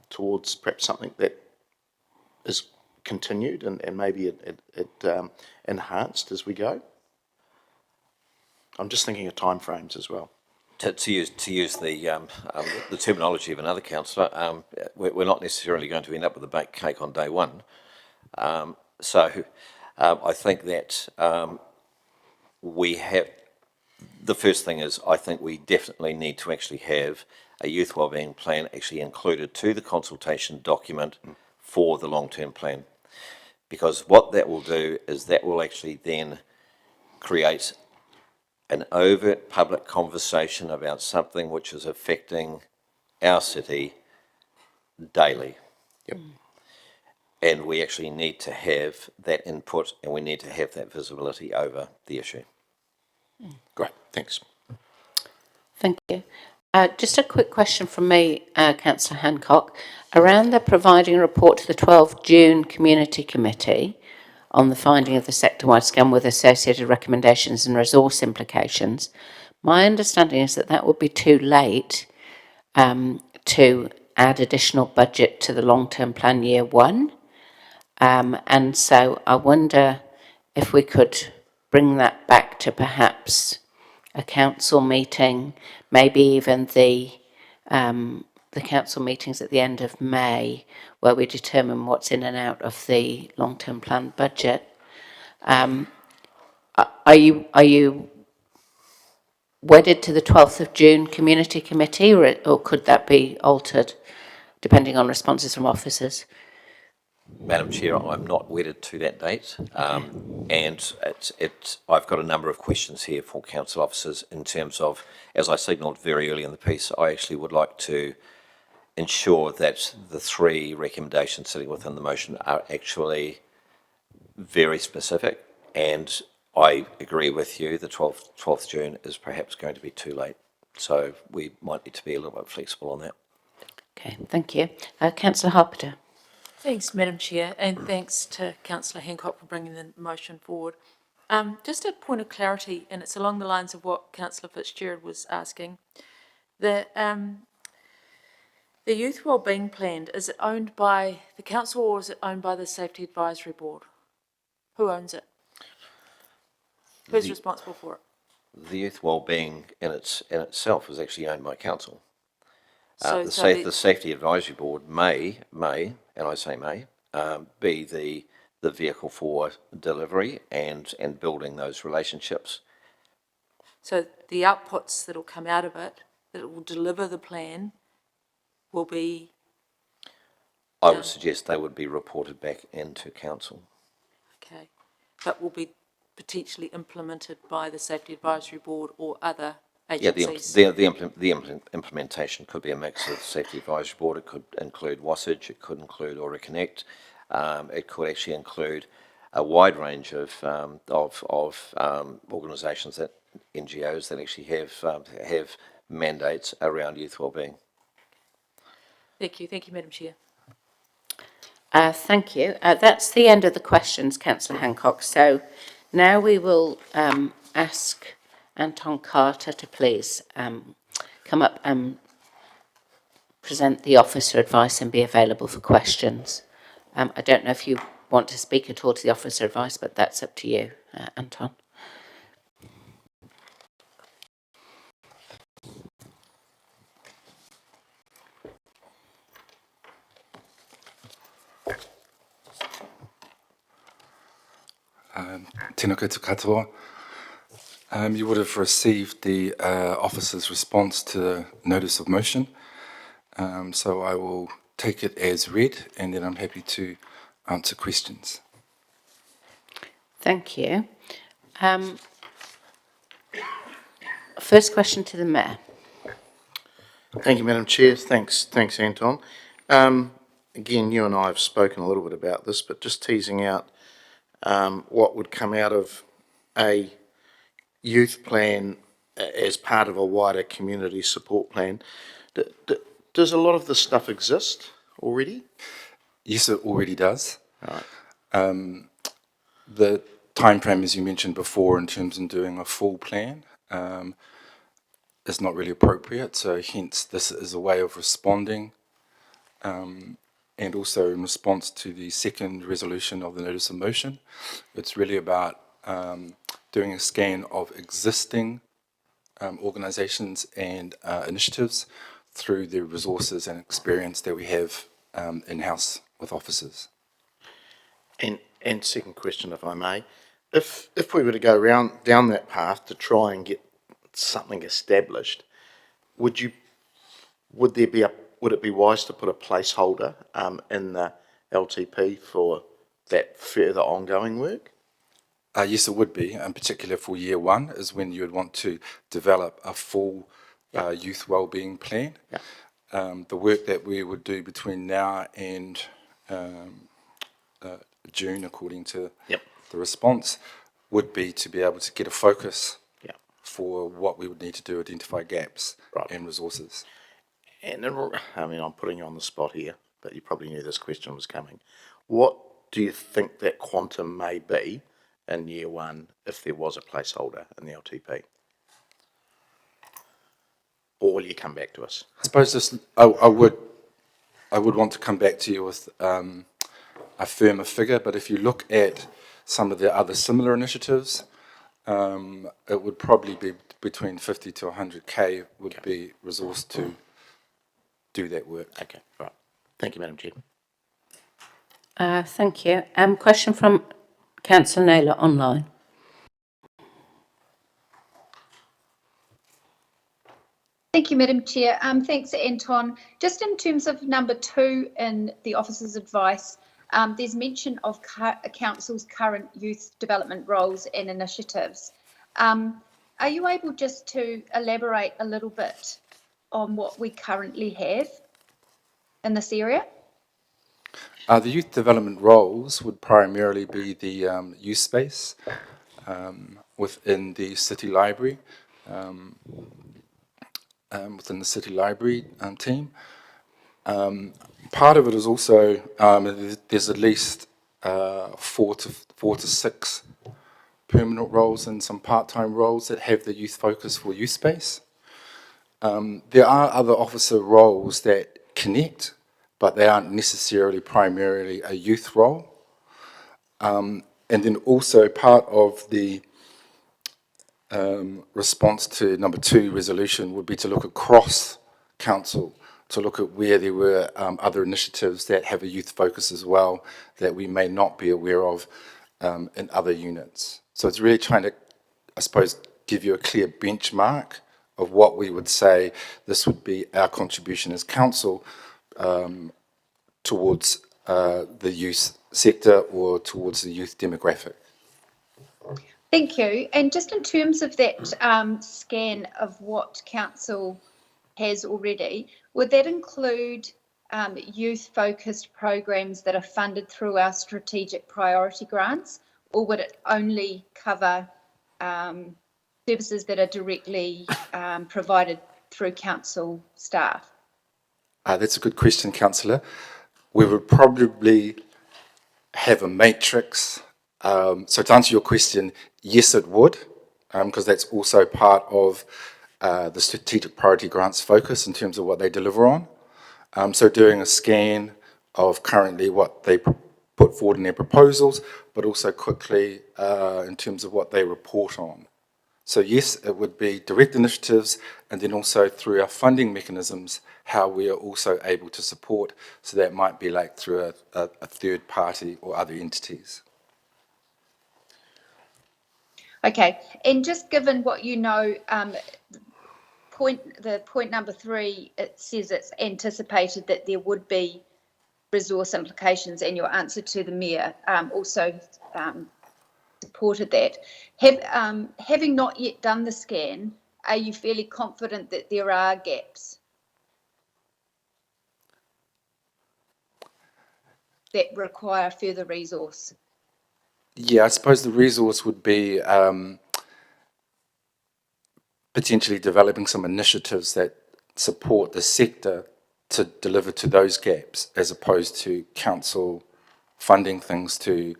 towards perhaps something that is continued and maybe it enhanced as we go? I'm just thinking of timeframes as well. To use the terminology of another councillor, we're not necessarily going to end up with a baked cake on day one. So I think that we have. The first thing is, I think we definitely need to actually have a youth wellbeing plan actually included to the consultation document for the long-term plan, because what that will do is that will actually then create an overt public conversation about something which is affecting our city daily. Yep. And we actually need to have that input, and we need to have that visibility over the issue. Great, thanks. Thank you. Just a quick question from me, Councillor Hancock. Around the providing a report to the 12 June Community Committee on the finding of the sector-wide scam with associated recommendations and resource implications, my understanding is that would be too late to add additional budget to the long-term plan year one. And so I wonder if we could bring that back to perhaps a council meeting, maybe even the council meetings at the end of May, where we determine what's in and out of the long-term plan budget. Are you wedded to the 12th of June Community Committee, or could that be altered depending on responses from officers? Madam Chair, I'm not wedded to that date, and I've got a number of questions here for council officers in terms of, as I signalled very early in the piece, I actually would like to ensure that the three recommendations sitting within the motion are actually very specific, and I agree with you, the 12th June is perhaps going to be too late. So we might need to be a little bit flexible on that. Okay, thank you. Councillor Harpeter. Thanks, Madam Chair, and thanks to Councillor Hancock for bringing the motion forward. Just a point of clarity, and it's along the lines of what Councillor Fitzgerald was asking. The Youth Wellbeing Plan, is it owned by the council or is it owned by the Safety Advisory Board? Who owns it? Who's responsible for it? The youth wellbeing in itself is actually owned by council. The Safety Advisory Board may, and I say may, be the vehicle for delivery and building those relationships. So the outputs that will come out of it, that it will deliver the plan, will be... I would suggest they would be reported back into council. Okay, but will be potentially implemented by the Safety Advisory Board or other agencies? Yeah, the implementation could be a mix of Safety Advisory Board. It could include WASAGE, it could include Aura Connect, it could actually include a wide range of organisations, that NGOs that actually have mandates around youth wellbeing. Thank you, Madam Chair. Thank you. That's the end of the questions, Councillor Hancock. So now we will ask Anton Carter to please come up and present the officer advice and be available for questions. I don't know if you want to speak at all to the officer advice, but that's up to you, Anton. Tēnā koutou katoa. You would have received the officer's response to the notice of motion. So I will take it as read and then I'm happy to answer questions. Thank you. First question to the Mayor. Thank you, Madam Chair. Thanks, Anton. Again, you and I have spoken a little bit about this, but just teasing out what would come out of a youth plan as part of a wider community support plan. Does a lot of this stuff exist already? Yes, it already does. Right. The time frame, as you mentioned before, in terms of doing a full plan, is not really appropriate. So hence, this is a way of responding, and also in response to the second resolution of the notice of motion. It's really about doing a scan of existing organisations and initiatives through the resources and experience that we have in-house with officers. And second question, if I may, if we were to go down that path to try and get something established, would it be wise to put a placeholder in the LTP for that further ongoing work? Yes, it would be, in particular for year one, is when you would want to develop a full youth wellbeing plan. Yeah. The work that we would do between now and June, according to the response, would be to be able to get a focus for what we would need to do, identify gaps and resources. And I mean, I'm putting you on the spot here, but you probably knew this question was coming. What do you think that quantum may be in year one if there was a placeholder in the LTP? Or will you come back to us? I suppose I would want to come back to you with a firmer figure, but if you look at some of the other similar initiatives, it would probably be between 50 to 100K would be resourced to do that work. Okay, right. Thank you, Madam Chair. Thank you. Question from Councillor Naylor online. Thank you, Madam Chair. Thanks, Anton. Just in terms of number 2 in the officer's advice, there's mention of council's current youth development roles and initiatives. Are you able just to elaborate a little bit on what we currently have in this area? The youth development roles would primarily be the youth space, within the City Library, team. Part of it is also, there's at least 4 to 6 permanent roles and some part-time roles that have the youth focus for youth space. There are other officer roles that connect, but they aren't necessarily primarily a youth role. And then also part of the response to number 2 resolution would be to look across council, to look at where there were other initiatives that have a youth focus as well that we may not be aware of in other units. So it's really trying to, I suppose, give you a clear benchmark of what we would say this would be our contribution as council towards the youth sector or towards the youth demographic. Thank you. And just in terms of that scan of what council has already, would that include youth-focused programs that are funded through our strategic priority grants, or would it only cover services that are directly provided through council staff? That's a good question, Councillor. We would probably have a matrix. So to answer your question, yes, it would, because that's also part of the strategic priority grants focus in terms of what they deliver on. So doing a scan of currently what they put forward in their proposals, but also quickly in terms of what they report on. So yes, it would be direct initiatives, and then also through our funding mechanisms, how we are also able to support. So that might be like through a third party or other entities. Okay, and just given what you know, the point number 3, it says it's anticipated that there would be resource implications, and your answer to the Mayor also supported that. Having not yet done the scan, are you fairly confident that there are gaps that require further resource? Yeah, I suppose the resource would be potentially developing some initiatives that support the sector to deliver to those gaps, as opposed to council funding things to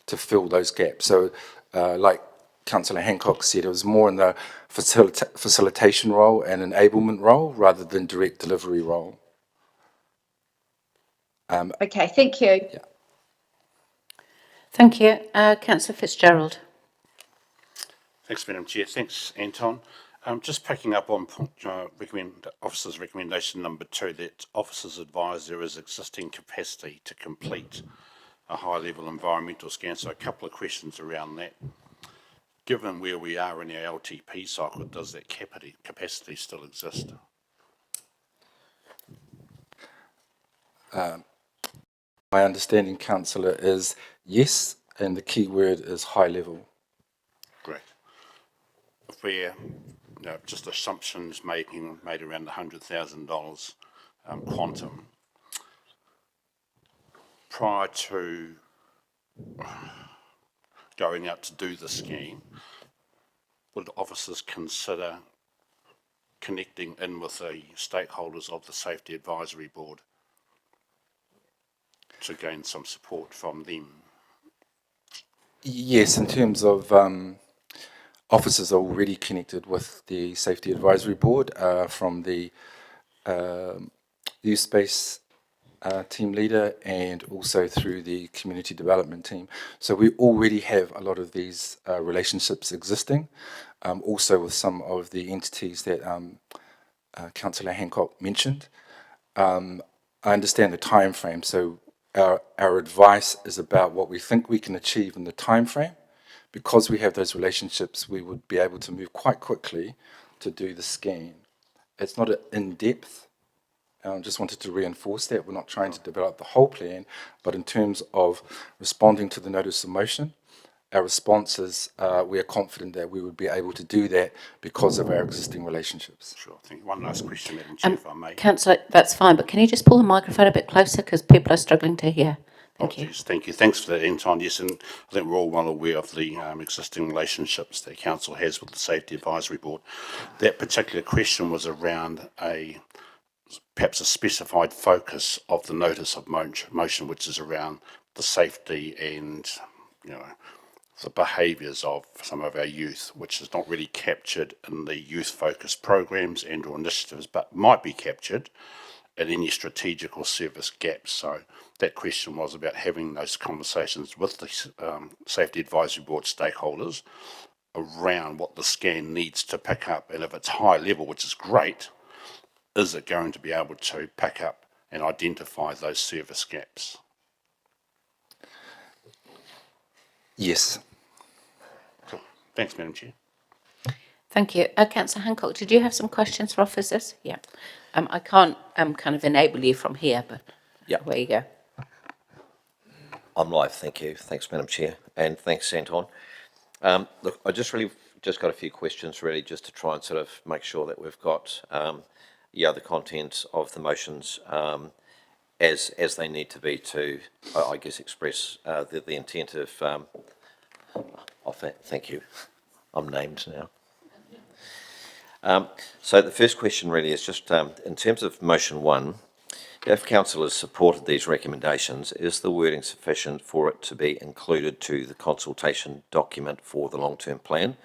fill those gaps. So like Councillor Hancock said, it was more in the facilitation role and enablement role rather than direct delivery role. Okay, thank you. Yeah. Thank you. Councillor Fitzgerald. Thanks, Madam Chair. Thanks, Anton. Just picking up on officer's recommendation number 2, that officers advise there is existing capacity to complete a high-level environmental scan. So a couple of questions around that. Given where we are in our LTP cycle, does that capacity still exist? My understanding, Councillor, is yes, and the key word is high level. Great. If we're just assumptions made around the $100,000 quantum, prior to going out to do the scheme, would officers consider connecting in with the stakeholders of the Safety Advisory Board to gain some support from them? Yes, in terms of officers are already connected with the Safety Advisory Board from the youth space team leader and also through the community development team. So we already have a lot of these relationships existing, also with some of the entities that Councillor Hancock mentioned. I understand the time frame, so our advice is about what we think we can achieve in the time frame. Because we have those relationships, we would be able to move quite quickly to do the scan. It's not in-depth. I just wanted to reinforce that. We're not trying to develop the whole plan, but in terms of responding to the notice of motion, our response is we are confident that we would be able to do that because of our existing relationships. Sure. I think one last question, Madam Chair, if I may. Councillor, that's fine, but can you just pull the microphone a bit closer because people are struggling to hear? Thank you. Apologies. Thank you. Thanks for that, Anton. Yes, and I think we're all well aware of the existing relationships that council has with the Safety Advisory Board. That particular question was around perhaps a specified focus of the notice of motion, which is around the safety and, the behaviours of some of our youth, which is not really captured in the youth-focused programs and or initiatives, but might be captured in any strategic or service gaps. So that question was about having those conversations with the Safety Advisory Board stakeholders around what the scan needs to pick up, and if it's high level, which is great, is it going to be able to pick up and identify those service gaps? Yes. Cool. Thanks, Madam Chair. Thank you. Councillor Hancock, did you have some questions for officers? Yeah. I can't kind of enable you from here, but Yeah. where you go. I'm live, thank you. Thanks, Madam Chair, and thanks, Anton. Look, I just got a few questions really, just to try and sort of make sure that we've got the content of the motions as they need to be to, I guess, express the intent of that. Thank you. I'm named now. So the first question really is just in terms of motion 1, if council has supported these recommendations, is the wording sufficient for it to be included to the consultation document for the long-term plan,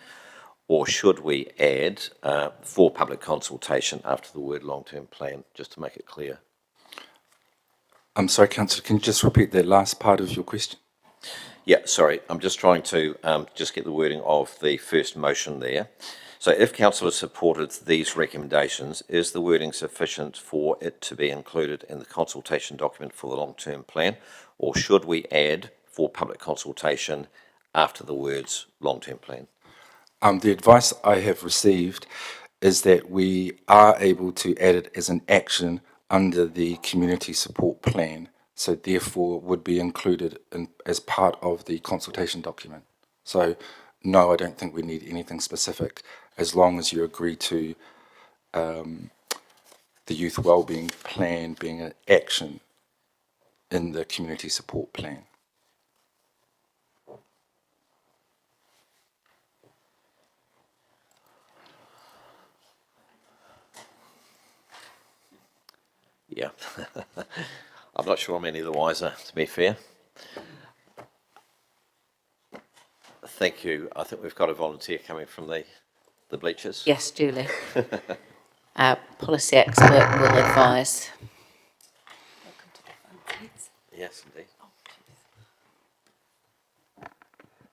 or should we add for public consultation after the word long-term plan, just to make it clear? I'm sorry, Councillor, can you just repeat that last part of your question? Yeah, sorry, I'm just trying to just get the wording of the first motion there. So if council has supported these recommendations, is the wording sufficient for it to be included in the consultation document for the long-term plan, or should we add for public consultation after the words long-term plan? The advice I have received is that we are able to add it as an action under the community support plan, so therefore would be included as part of the consultation document. So no, I don't think we need anything specific, as long as you agree to the youth wellbeing plan being an action in the community support plan. Yeah, I'm not sure I'm any the wiser, to be fair. Thank you. I think we've got a volunteer coming from the bleachers. Yes, Julie. Policy expert will advise. Yes, indeed.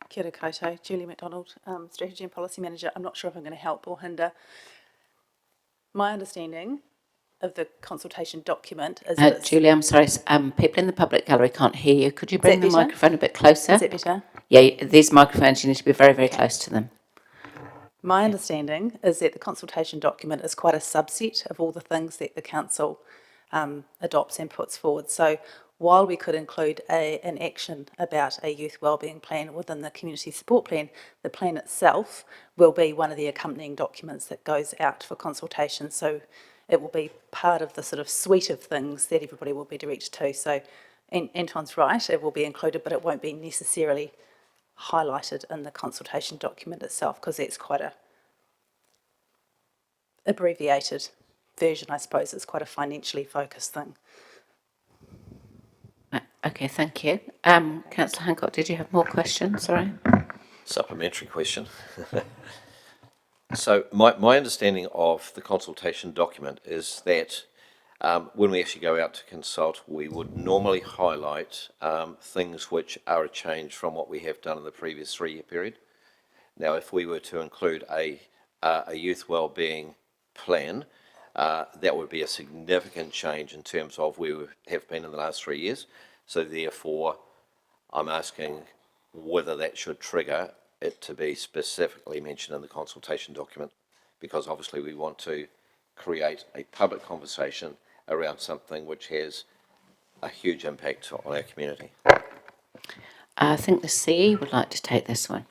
Kia ora koutou, Julie McDonald, Strategy and Policy Manager. I'm not sure if I'm going to help or hinder. My understanding of the consultation document is that Julie, I'm sorry, people in the public gallery can't hear you. Could you bring the better? microphone a bit closer? Is it better? Yeah, these microphones, you need to be very, very close to them. My understanding is that the consultation document is quite a subset of all the things that the council adopts and puts forward. So while we could include an action about a youth wellbeing plan within the community support plan, the plan itself will be one of the accompanying documents that goes out for consultation. So it will be part of the sort of suite of things that everybody will be directed to. So Anton's right, it will be included, but it won't be necessarily highlighted in the consultation document itself, because it's quite a abbreviated version, I suppose. It's quite a financially focused thing. Okay, thank you. Councillor Hancock, did you have more questions? Sorry. Supplementary question. So my understanding of the consultation document is that when we actually go out to consult, we would normally highlight things which are a change from what we have done in the previous 3-year period. Now, if we were to include a youth wellbeing plan, that would be a significant change in terms of where we have been in the last 3 years. So therefore, I'm asking whether that should trigger it to be specifically mentioned in the consultation document, because obviously we want to create a public conversation around something which has a huge impact on our community. I think the CE would like to take this one.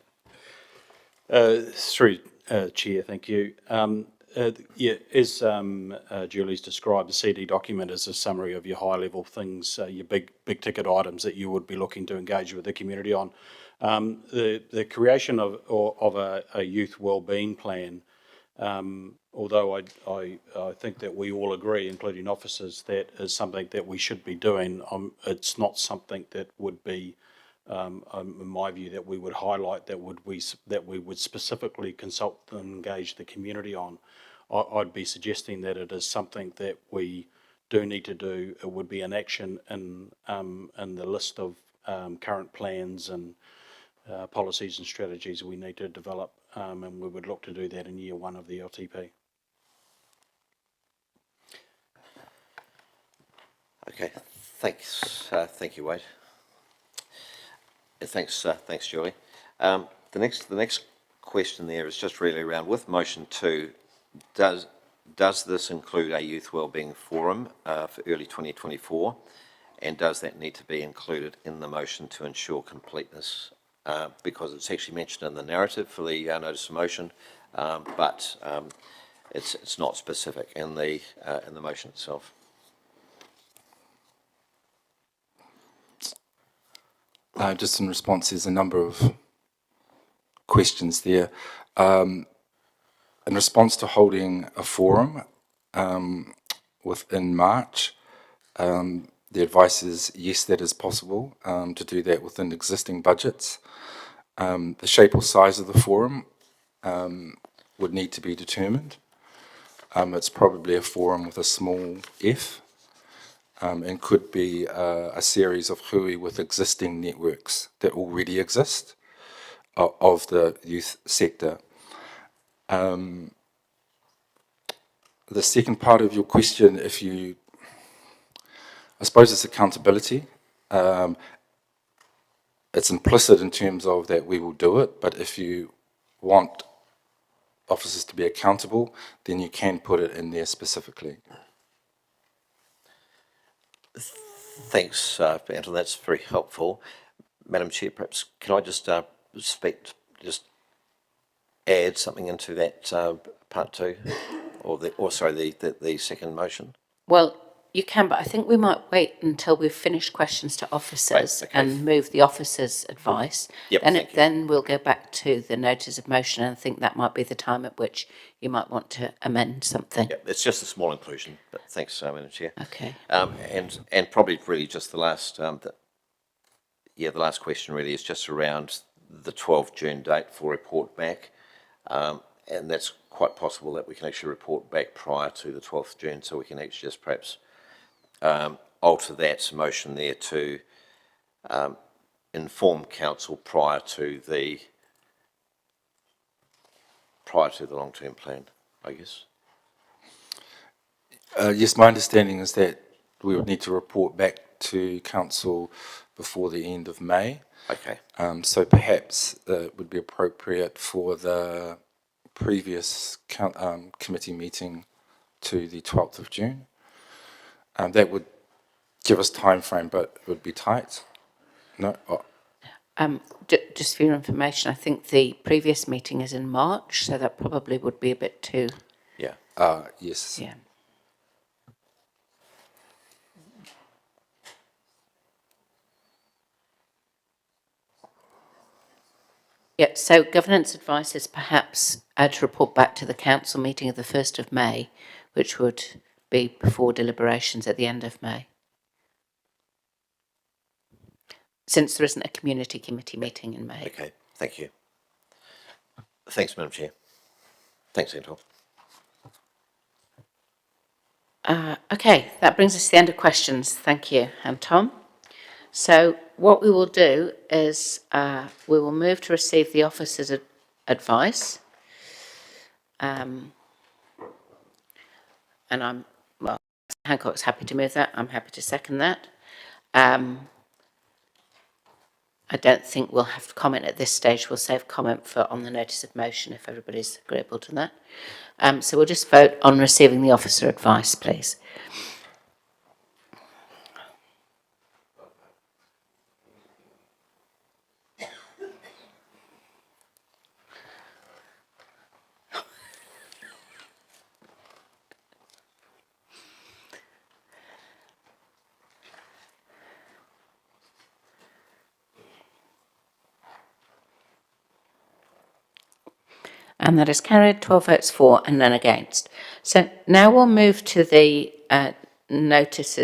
Through Chair, thank you. as Julie's described, the CD document is a summary of your high-level things, your big-ticket items that you would be looking to engage with the community on. The creation of a youth wellbeing plan, although I think that we all agree, including officers, that is something that we should be doing, it's not something that would be, in my view, that we would highlight, that we would specifically consult and engage the community on. I'd be suggesting that it is something that we do need to do. It would be an action in the list of current plans and policies and strategies we need to develop, and we would look to do that in year one of the LTP. Okay, thanks. Thank you, Wade. Thanks, Julie. The next question there is just really around, with motion 2, does this include a youth wellbeing forum for early 2024, and does that need to be included in the motion to ensure completeness? Because it's actually mentioned in the narrative for the notice of motion, but it's not specific in the motion itself. Just in response, there's a number of questions there. In response to holding a forum within March, the advice is yes, that is possible to do that within existing budgets. The shape or size of the forum would need to be determined. It's probably a forum with a small f, and could be a series of hui with existing networks that already exist of the youth sector. The second part of your question, I suppose it's accountability. It's implicit in terms of that we will do it, but if you want officers to be accountable, then you can put it in there specifically. Thanks, Anton. That's very helpful. Madam Chair, perhaps can I just add something into that part 2, or the second motion? Well, you can, but I think we might wait until we've finished questions to officers and move the officers' advice. Yep, then we'll go back to the notice of motion, and I think that might be the time at which you might want to amend something. Yep, it's just a small inclusion, but thanks, Madam Chair. Okay. And probably really just the last, the last question really is just around the 12th June date for report back, and that's quite possible that we can actually report back prior to the 12th June, so we can actually just perhaps alter that motion there to inform council prior to the long-term plan, I guess. Yes, my understanding is that we would need to report back to council before the end of May. Okay. So perhaps it would be appropriate for the previous committee meeting to the 12th of June. That would give us time frame, but it would be tight. No. Just for your information, I think the previous meeting is in March, so that probably would be a bit too. Yeah. Yes. Yeah. Yeah, so governance advice is perhaps to report back to the council meeting of the 1st of May, which would be before deliberations at the end of May. Since there isn't a community committee meeting in May. Okay, thank you. Thanks, Madam Chair. Thanks, Anton. Okay, that brings us to the end of questions. Thank you, and Tom. So what we will do is we will move to receive the officer's advice. And Hancock's happy to move that. I'm happy to second that. I don't think we'll have to comment at this stage. We'll save comment for on the notice of motion if everybody's agreeable to that. So we'll just vote on receiving the officer advice, please. And that is carried, 12 votes for and none against. So now we'll move to the notice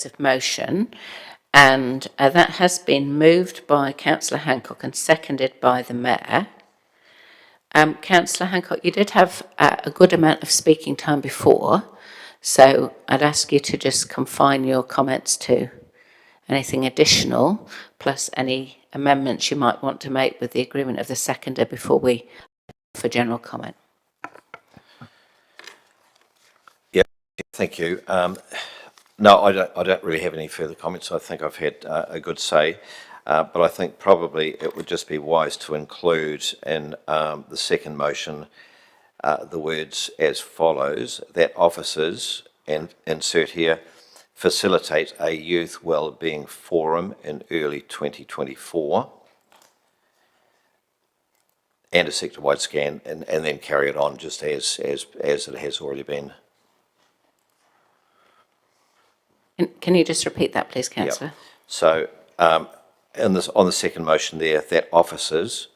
of motion, and that has been moved by Councillor Hancock and seconded by the Mayor. Councillor Hancock, you did have a good amount of speaking time before, so I'd ask you to just confine your comments to anything additional, plus any amendments you might want to make with the agreement of the seconder before we for general comment. Yeah, thank you. No, I don't really have any further comments. I think I've had a good say, but I think probably it would just be wise to include in the second motion the words as follows, that officers, and insert here, facilitate a youth wellbeing forum in early 2024, and a sector-wide scan, and then carry it on just as it has already been. Can you just repeat that, please, Councillor? Yep. So, on the second motion there, that officers,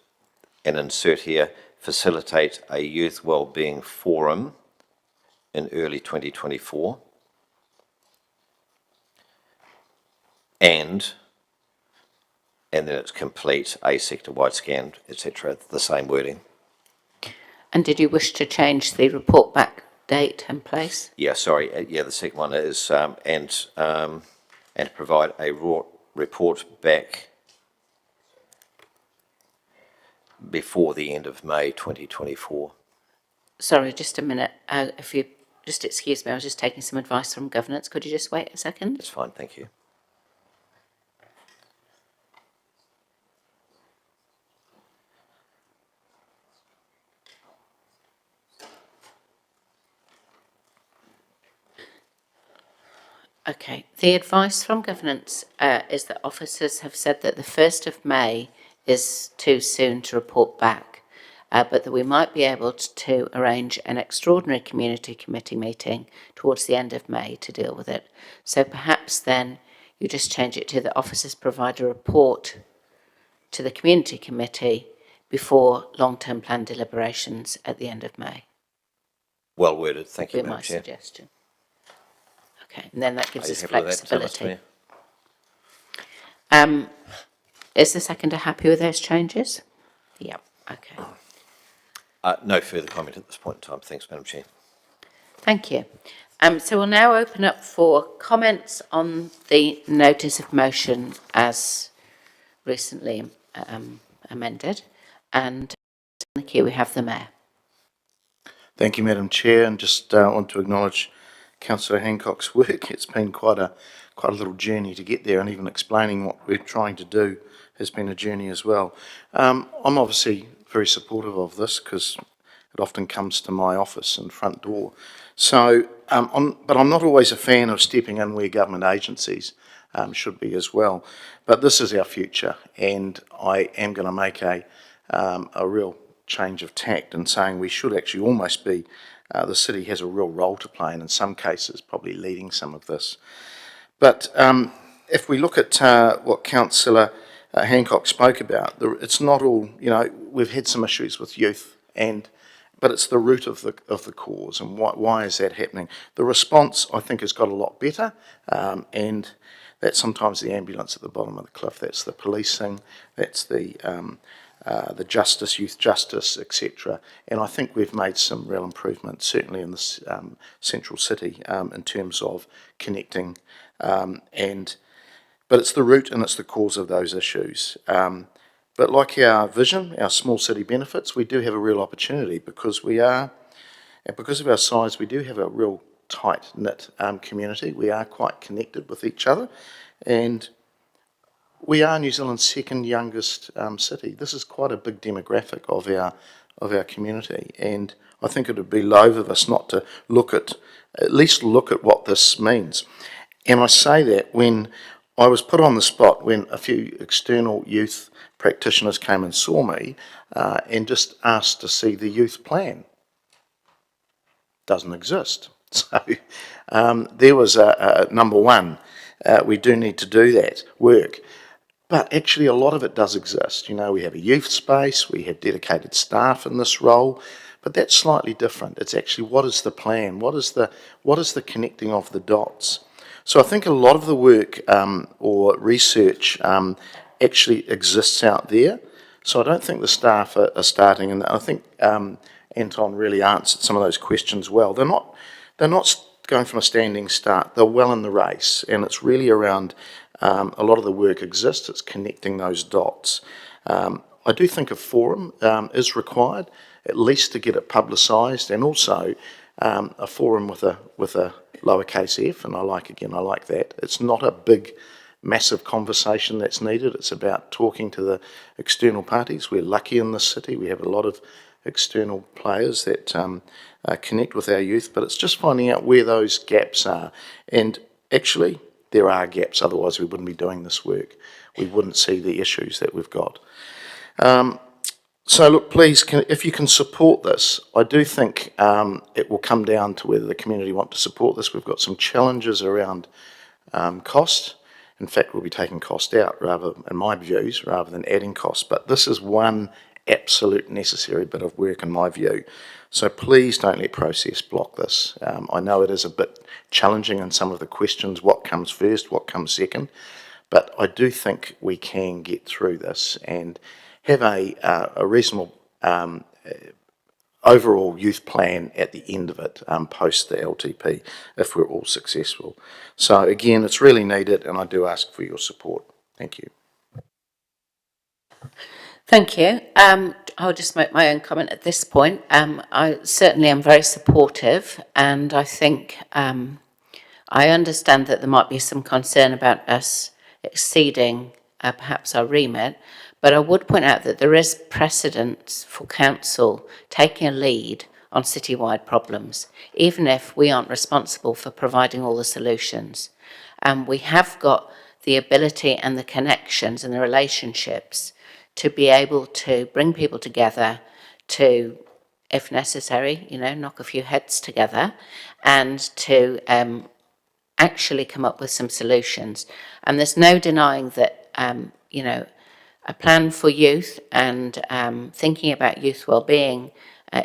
and insert here, facilitate a youth wellbeing forum in early 2024, and then it's complete, a sector-wide scan, etc., the same wording. And did you wish to change the report back date and place? Yeah, sorry, yeah, the second one is, and provide a report back before the end of May 2024. Sorry, just a minute. If you just excuse me, I was just taking some advice from governance. Could you just wait a second? That's fine, thank you. Okay. The advice from governance is that officers have said that the 1st of May is too soon to report back, but that we might be able to arrange an extraordinary community committee meeting towards the end of May to deal with it. So perhaps then you just change it to the officers provide a report to the community committee before long-term plan deliberations at the end of May. Well worded, thank you, Would be Madam my Chair. suggestion. Okay, and then that gives Are you us happy with that, flexibility. Mr. Mayor? Is the seconder happy with those changes? Yep, okay. No further comment at this point in time. Thanks, Madam Chair. Thank you. So we'll now open up for comments on the notice of motion as recently amended. And in the queue we have the Mayor. Thank you, Madam Chair, and just want to acknowledge Councillor Hancock's work. It's been quite a little journey to get there, and even explaining what we're trying to do has been a journey as well. I'm obviously very supportive of this because it often comes to my office and front door. So, but I'm not always a fan of stepping in where government agencies should be as well. But this is our future, and I am going to make a real change of tact in saying we should actually almost be, the city has a real role to play, and in some cases probably leading some of this. But if we look at what Councillor Hancock spoke about, it's not all, you know, we've had some issues with youth, but it's the root of the cause, and why is that happening? The response, I think, has got a lot better, and that's sometimes the ambulance at the bottom of the cliff. That's the policing, that's the justice, youth justice, etc. And I think we've made some real improvements, certainly in this central city, in terms of connecting, but it's the root and it's the cause of those issues. But like our vision, our small city benefits, we do have a real opportunity because because of our size, we do have a real tight-knit community. We are quite connected with each other, and we are New Zealand's second youngest city. This is quite a big demographic of our community, and I think it would be loath of us not to at least look at what this means. And I say that when I was put on the spot when a few external youth practitioners came and saw me and just asked to see the youth plan. Doesn't exist. So there was a number one. We do need to do that work. But actually a lot of it does exist. You know, we have a youth space, we have dedicated staff in this role, but that's slightly different. It's actually what is the plan? What is the connecting of the dots? So I think a lot of the work or research actually exists out there. So I don't think the staff are starting, and I think Anton really answered some of those questions well. They're not going from a standing start. They're well in the race, and it's really around a lot of the work exists. It's connecting those dots. I do think a forum is required, at least to get it publicised, and also a forum with a lowercase f, and I like that. It's not a big, massive conversation that's needed. It's about talking to the external parties. We're lucky in this city. We have a lot of external players that connect with our youth, but it's just finding out where those gaps are. And actually, there are gaps, otherwise we wouldn't be doing this work. We wouldn't see the issues that we've got. So look, please, if you can support this, I do think it will come down to whether the community want to support this. We've got some challenges around cost. In fact, we'll be taking cost out, in my views, rather than adding cost. But this is one absolute necessary bit of work in my view. So please don't let process block this. I know it is a bit challenging in some of the questions, what comes first, what comes second, but I do think we can get through this and have a reasonable overall youth plan at the end of it, post the LTP, if we're all successful. So again, it's really needed, and I do ask for your support. Thank you. Thank you. I'll just make my own comment at this point. I certainly am very supportive, and I think I understand that there might be some concern about us exceeding perhaps our remit, but I would point out that there is precedent for council taking a lead on citywide problems, even if we aren't responsible for providing all the solutions. We have got the ability and the connections and the relationships to be able to bring people together to, if necessary, knock a few heads together and to actually come up with some solutions. And there's no denying that, a plan for youth and thinking about youth wellbeing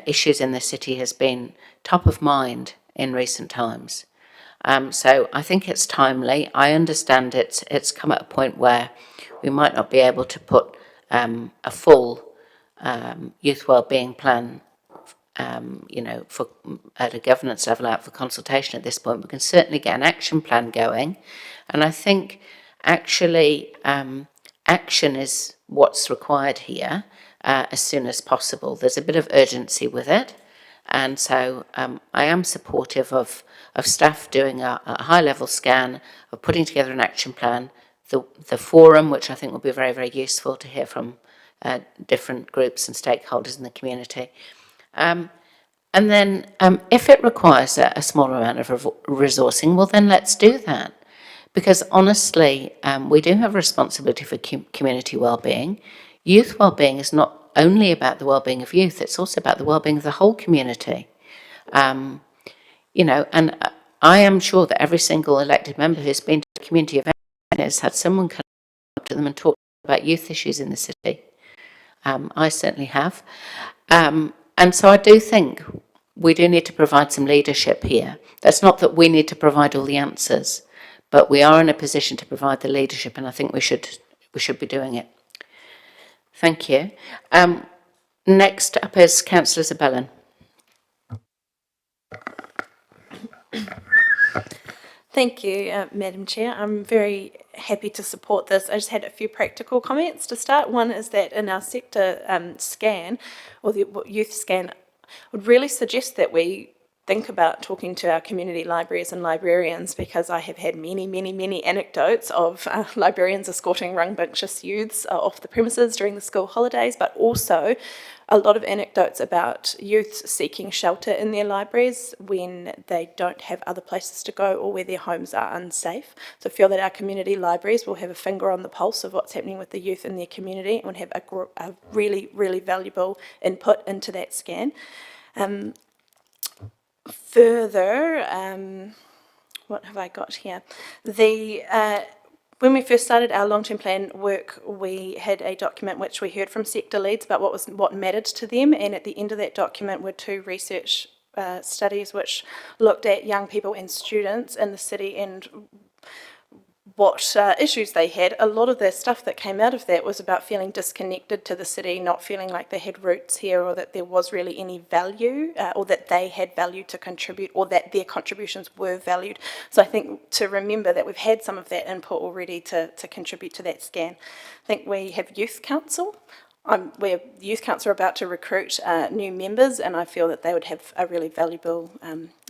issues in the city has been top of mind in recent times. So I think it's timely. I understand it's come at a point where we might not be able to put a full youth wellbeing plan, for at a governance level out for consultation at this point. We can certainly get an action plan going, and I think actually action is what's required here as soon as possible. There's a bit of urgency with it, and so I am supportive of staff doing a high-level scan, of putting together an action plan, the forum, which I think will be very, very useful to hear from different groups and stakeholders in the community. And then if it requires a smaller amount of resourcing, well then let's do that. Because honestly, we do have a responsibility for community wellbeing. Youth wellbeing is not only about the wellbeing of youth, it's also about the wellbeing of the whole community. And I am sure that every single elected member who's been to a community event has had someone come up to them and talk about youth issues in the city. I certainly have. And so I do think we do need to provide some leadership here. That's not that we need to provide all the answers, but we are in a position to provide the leadership, and I think we should be doing it. Thank you. Next up is Councillor Zabellin. Thank you, Madam Chair. I'm very happy to support this. I just had a few practical comments to start. One is that in our sector scan, or the youth scan, I would really suggest that we think about talking to our community libraries and librarians, because I have had many anecdotes of librarians escorting rambunctious youths off the premises during the school holidays, but also a lot of anecdotes about youth seeking shelter in their libraries when they don't have other places to go or where their homes are unsafe. So I feel that our community libraries will have a finger on the pulse of what's happening with the youth in their community and would have a really valuable input into that scan. Further, what have I got here? when we first started our long-term plan work, we had a document which we heard from sector leads about what mattered to them, and at the end of that document were 2 research studies which looked at young people and students in the city and what issues they had. A lot of the stuff that came out of that was about feeling disconnected to the city, not feeling like they had roots here or that there was really any value or that they had value to contribute or that their contributions were valued. So I think to remember that we've had some of that input already to contribute to that scan. I think we have Youth Council. We're Youth Council are about to recruit new members, and I feel that they would have a really valuable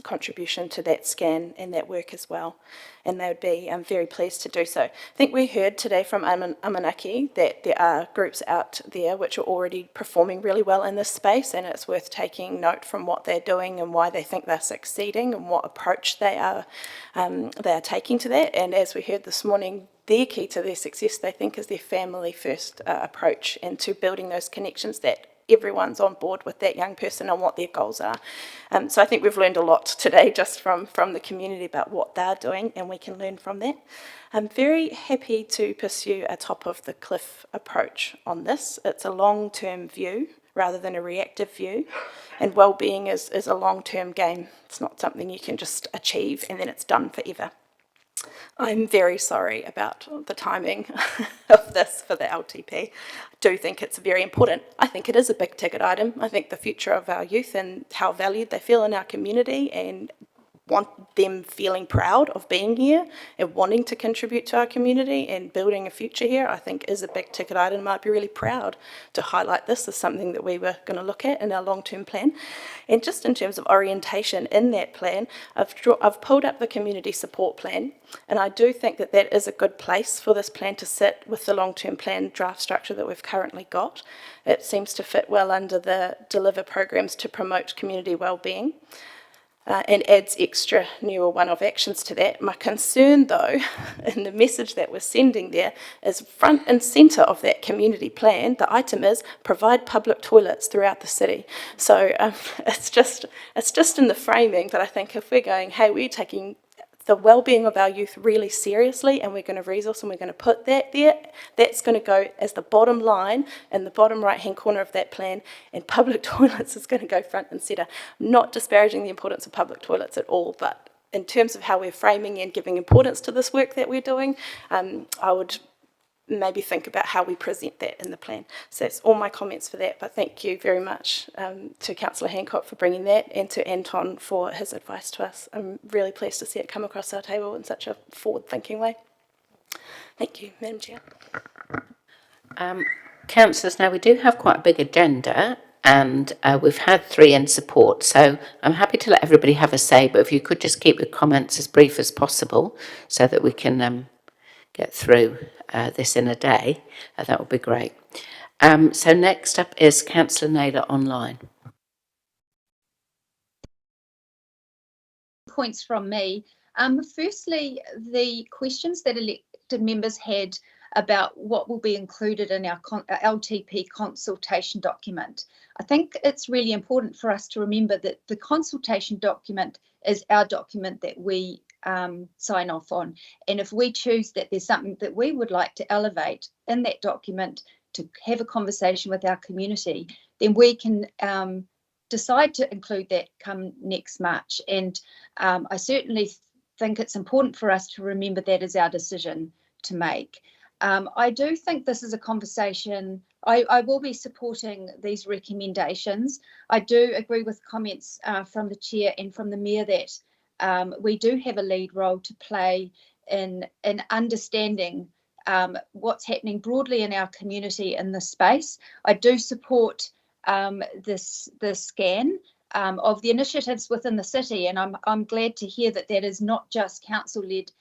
contribution to that scan and that work as well, and they would be very pleased to do so. I think we heard today from Amanaki that there are groups out there which are already performing really well in this space, and it's worth taking note from what they're doing and why they think they're succeeding and what approach they are taking to that. And as we heard this morning, their key to their success, they think, is their family-first approach and to building those connections that everyone's on board with that young person and what their goals are. So I think we've learned a lot today just from the community about what they're doing, and we can learn from that. I'm very happy to pursue a top-of-the-cliff approach on this. It's a long-term view rather than a reactive view, and well-being is a long-term game. It's not something you can just achieve and then it's done forever. I'm very sorry about the timing of this for the LTP. I do think it's very important. I think it is a big ticket item. I think the future of our youth and how valued they feel in our community and want them feeling proud of being here and wanting to contribute to our community and building a future here, I think is a big ticket item. I'd be really proud to highlight this as something that we were going to look at in our long-term plan. And just in terms of orientation in that plan, I've pulled up the community support plan, and I do think that that is a good place for this plan to sit with the long-term plan draft structure that we've currently got. It seems to fit well under the deliver programs to promote community wellbeing. And adds extra new or one-off actions to that. My concern, though, in the message that we're sending there is front and centre of that community plan, the item is provide public toilets throughout the city. So it's just in the framing, but I think if we're going, hey, we're taking the well-being of our youth really seriously and we're going to resource and we're going to put that there, that's going to go as the bottom line in the bottom right-hand corner of that plan, and public toilets is going to go front and centre. Not disparaging the importance of public toilets at all, but in terms of how we're framing and giving importance to this work that we're doing, I would maybe think about how we present that in the plan. So that's all my comments for that, but thank you very much to Councillor Hancock for bringing that and to Anton for his advice to us. I'm really pleased to see it come across our table in such a forward-thinking way. Thank you, Madam Chair. Councillors, now we do have quite a big agenda, and we've had 3 in support, so I'm happy to let everybody have a say, but if you could just keep your comments as brief as possible so that we can get through this in a day, that would be great. So next up is Councillor Naylor online. Points from me. Firstly, the questions that elected members had about what will be included in our LTP consultation document. I think it's really important for us to remember that the consultation document is our document that we sign off on. And if we choose that there's something that we would like to elevate in that document to have a conversation with our community, then we can decide to include that come next March. And I certainly think it's important for us to remember that is our decision to make. I do think this is a conversation. I will be supporting these recommendations. I do agree with comments from the Chair and from the Mayor that we do have a lead role to play in understanding what's happening broadly in our community in this space. I do support the scan of the initiatives within the city, and I'm glad to hear that that is not just council-led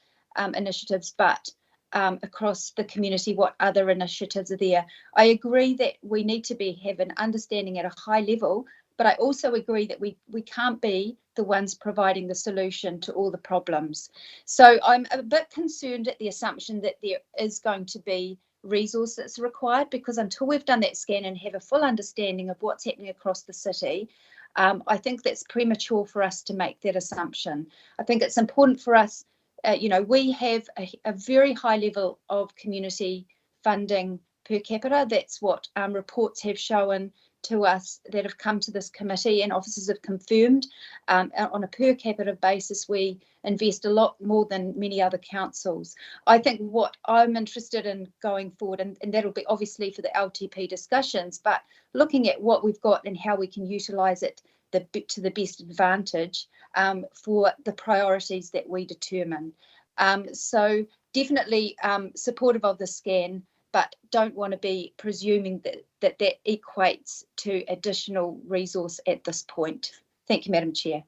initiatives, but across the community, what other initiatives are there. I agree that we need to have an understanding at a high level, but I also agree that we can't be the ones providing the solution to all the problems. So I'm a bit concerned at the assumption that there is going to be resources required, because until we've done that scan and have a full understanding of what's happening across the city, I think that's premature for us to make that assumption. I think it's important for us we have a very high level of community funding per capita. That's what reports have shown to us that have come to this committee, and officers have confirmed. On a per capita basis, we invest a lot more than many other councils. I think what I'm interested in going forward, and that'll be obviously for the LTP discussions, but looking at what we've got and how we can utilise it to the best advantage for the priorities that we determine. So definitely supportive of the scan, but don't want to be presuming that equates to additional resource at this point. Thank you, Madam Chair.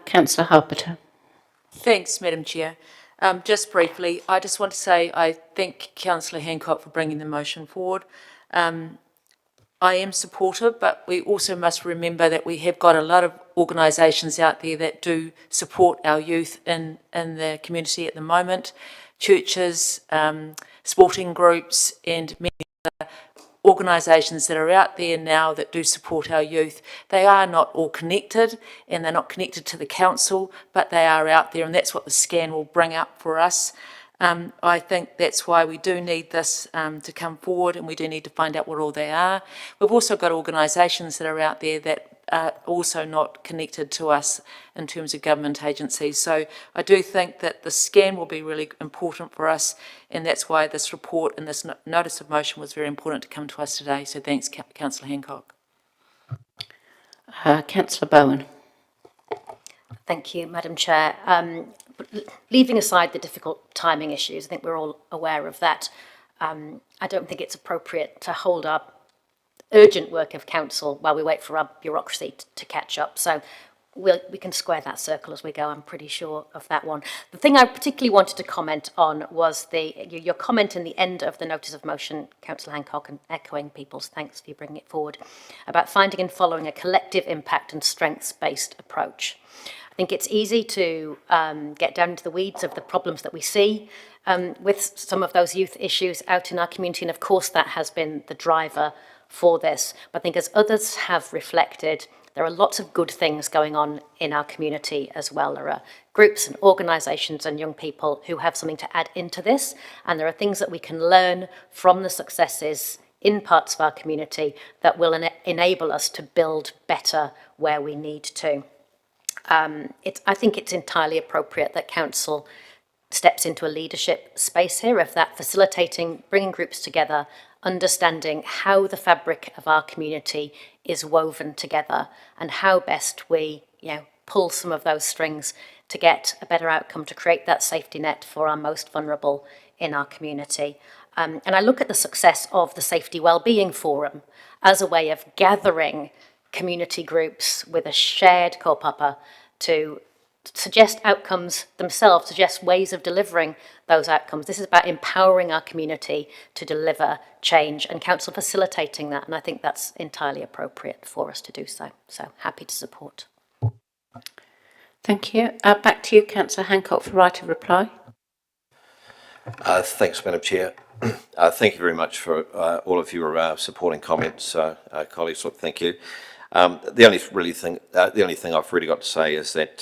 Councillor Harpeter. Thanks, Madam Chair. Just briefly, I just want to say I thank Councillor Hancock for bringing the motion forward. I am supportive, but we also must remember that we have got a lot of organisations out there that do support our youth in the community at the moment. Churches, sporting groups, and many other organisations that are out there now that do support our youth. They are not all connected, and they're not connected to the council, but they are out there, and that's what the scan will bring up for us. I think that's why we do need this to come forward, and we do need to find out what all they are. We've also got organisations that are out there that are also not connected to us in terms of government agencies. So I do think that the scan will be really important for us, and that's why this report and this notice of motion was very important to come to us today. So thanks, Councillor Hancock. Councillor Bowen. Thank you, Madam Chair. Leaving aside the difficult timing issues, I think we're all aware of that. I don't think it's appropriate to hold up urgent work of council while we wait for our bureaucracy to catch up. So we can square that circle as we go. I'm pretty sure of that one. The thing I particularly wanted to comment on was your comment in the end of the notice of motion, Councillor Hancock, and echoing people's thanks for you bringing it forward, about finding and following a collective impact and strengths-based approach. I think it's easy to get down into the weeds of the problems that we see with some of those youth issues out in our community, and of course that has been the driver for this. But I think as others have reflected, there are lots of good things going on in our community as well. There are groups and organisations and young people who have something to add into this, and there are things that we can learn from the successes in parts of our community that will enable us to build better where we need to. I think it's entirely appropriate that council steps into a leadership space here of that, facilitating, bringing groups together, understanding how the fabric of our community is woven together and how best we, pull some of those strings to get a better outcome, to create that safety net for our most vulnerable in our community. And I look at the success of the Safety Wellbeing Forum as a way of gathering community groups with a shared kaupapa to suggest outcomes themselves, suggest ways of delivering those outcomes. This is about empowering our community to deliver change, and council facilitating that, and I think that's entirely appropriate for us to do so. So happy to support. Thank you. Back to you, Councillor Hancock, for right of reply. Thanks, Madam Chair. Thank you very much for all of your supporting comments, colleagues. Look, thank you. The only thing I've really got to say is that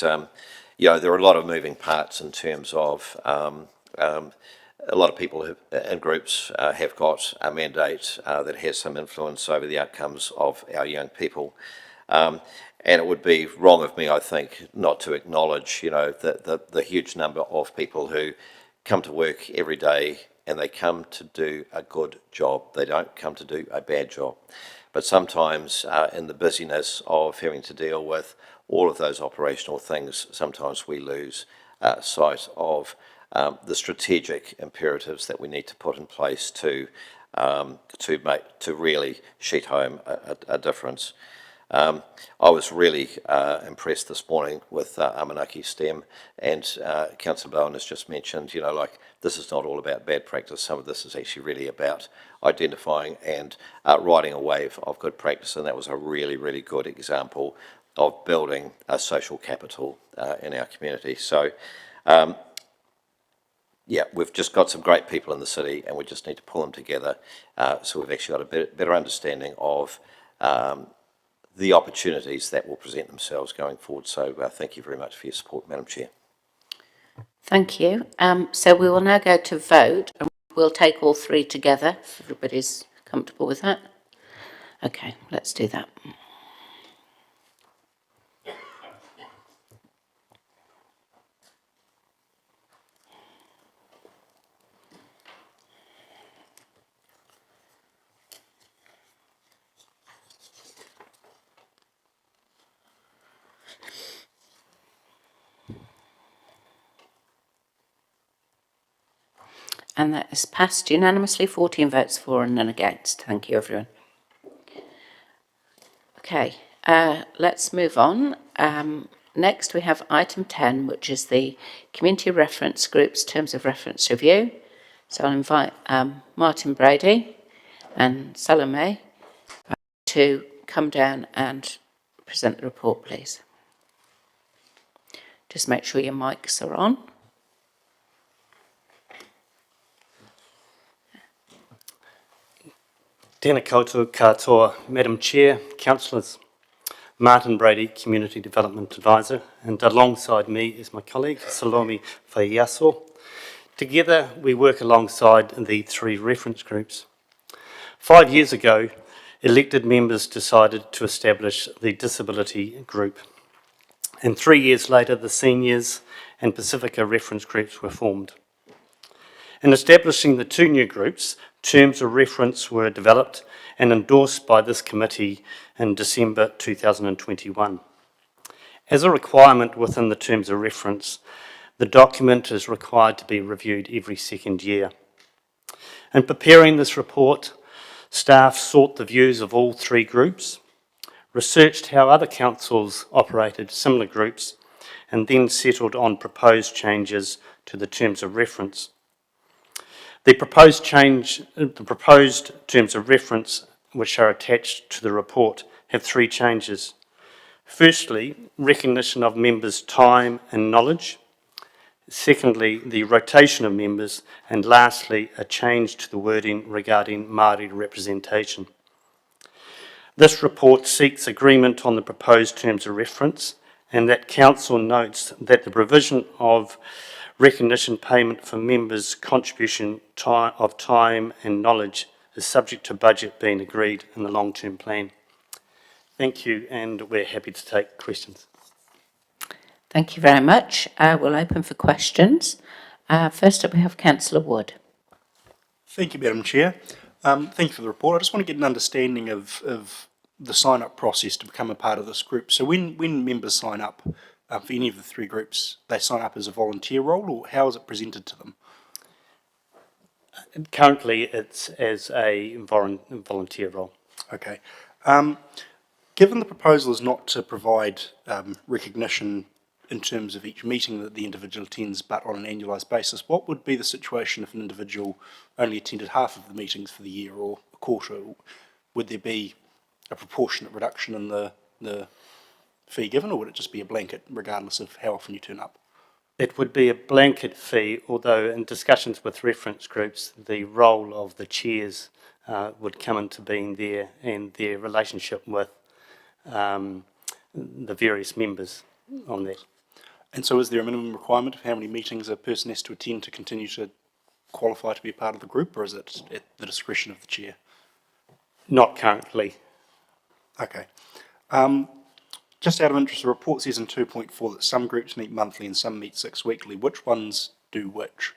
there are a lot of moving parts in terms of a lot of people and groups have got a mandate that has some influence over the outcomes of our young people. And it would be wrong of me, I think, not to acknowledge, the huge number of people who come to work every day and they come to do a good job. They don't come to do a bad job. But sometimes in the busyness of having to deal with all of those operational things, sometimes we lose sight of the strategic imperatives that we need to put in place to really sheet home a difference. I was really impressed this morning with Amanaki STEM, and Councillor Bowen has just mentioned, this is not all about bad practice. Some of this is actually really about identifying and riding a wave of good practice, and that was a really, really good example of building a social capital in our community. So, we've just got some great people in the city, and we just need to pull them together so we've actually got a better understanding of the opportunities that will present themselves going forward. So thank you very much for your support, Madam Chair. Thank you. So we will now go to vote, and we'll take all three together, if everybody's comfortable with that. Okay, let's do that. And that is passed unanimously, 14 votes for and none against. Thank you, everyone. Okay, let's move on. Next, we have item 10, which is the Community Reference Group's Terms of Reference Review. So I'll invite Martin Brady and Salome to come down and present the report, please. Just make sure your mics are on. Tēnā koutou katoa, Madam Chair, Councillors. Martin Brady, Community Development Advisor, and alongside me is my colleague, Salome Faiaso. Together, we work alongside the three reference groups. 5 years ago, elected members decided to establish the Disability Group. And 3 years later, the Seniors and Pacifica reference groups were formed. In establishing the two new groups, terms of reference were developed and endorsed by this committee in December 2021. As a requirement within the terms of reference, the document is required to be reviewed every second year. In preparing this report, staff sought the views of all three groups, researched how other councils operated similar groups, and then settled on proposed changes to the terms of reference. The proposed terms of reference, which are attached to the report, have three changes. Firstly, recognition of members' time and knowledge. Secondly, the rotation of members. And lastly, a change to the wording regarding Māori representation. This report seeks agreement on the proposed terms of reference, and that Council notes that the provision of recognition payment for members' contribution of time and knowledge is subject to budget being agreed in the long-term plan. Thank you, and we're happy to take questions. Thank you very much. We'll open for questions. First up, we have Councillor Wood. Thank you, Madam Chair. Thank you for the report. I just want to get an understanding of the sign-up process to become a part of this group. So when members sign up for any of the three groups, they sign up as a volunteer role, or how is it presented to them? Currently, it's as a volunteer role. Okay. Given the proposal is not to provide recognition in terms of each meeting that the individual attends, but on an annualised basis, what would be the situation if an individual only attended half of the meetings for the year or a quarter? Would there be a proportionate reduction in the fee given, or would it just be a blanket regardless of how often you turn up? It would be a blanket fee, although in discussions with reference groups, the role of the chairs would come into being there, and their relationship with the various members on that. And so is there a minimum requirement of how many meetings a person has to attend to continue to qualify to be a part of the group, or is it at the discretion of the chair? Not currently. Okay. Just out of interest, the report says in 2.4 that some groups meet monthly and some meet 6 weekly. Which ones do which?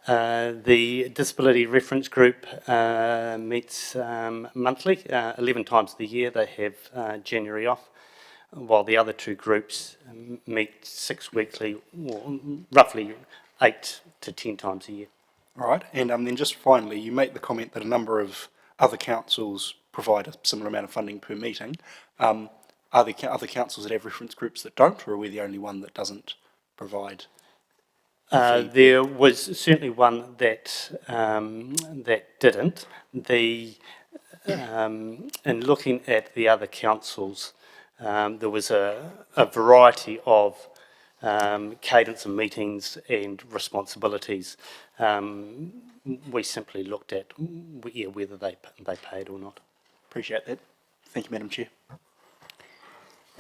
The Disability Reference Group meets monthly, 11 times of the year. They have January off, while the other two groups meet 6 weekly, or roughly 8 to 10 times a year. All right, and then just finally, you make the comment that a number of other councils provide a similar amount of funding per meeting. Are there other councils that have reference groups that don't, or are we the only one that doesn't provide? There was certainly one that that didn't. In looking at the other councils, there was a variety of cadence of meetings and responsibilities. We simply looked at whether they paid or not. Appreciate that. Thank you, Madam Chair.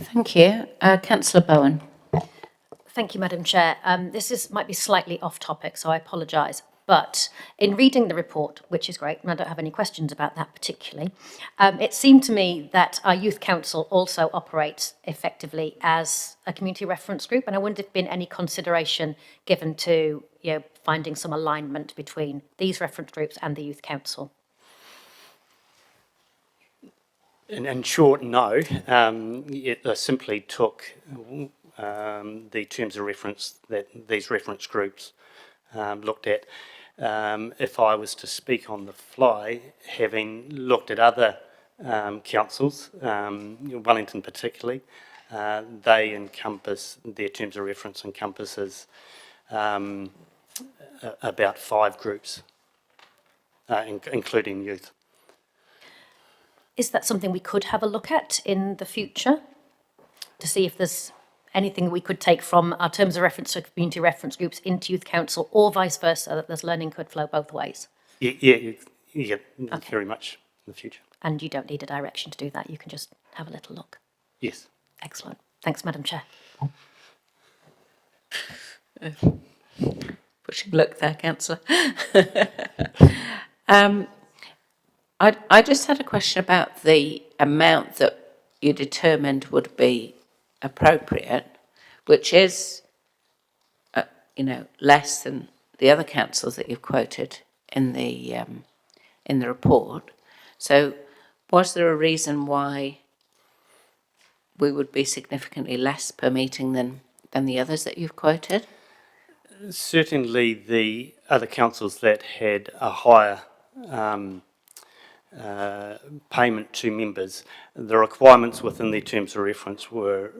Thank you. Councillor Bowen. Thank you, Madam Chair. Might be slightly off topic, so I apologise. But in reading the report, which is great, and I don't have any questions about that particularly, it seemed to me that our youth council also operates effectively as a community reference group, and I wondered if there'd been any consideration given to finding some alignment between these reference groups and the youth council. In short, no. It simply took the terms of reference that these reference groups looked at. If I was to speak on the fly, having looked at other councils, Wellington particularly, they encompass, their terms of reference encompasses about 5 groups, including youth. Is that something we could have a look at in the future to see if there's anything we could take from our terms of reference to community reference groups into youth council, or vice versa, that this learning could flow both ways? Yeah, Okay. very much in the future. And you don't need a direction to do that, you can just have a little look. Yes. Excellent. Thanks, Madam Chair. Pushing luck there, Councillor. I just had a question about the amount that you determined would be appropriate, which is, less than the other councils that you've quoted in the report. So, was there a reason why we would be significantly less per meeting than the others that you've quoted? Certainly, the other councils that had a higher payment to members, the requirements within their terms of reference were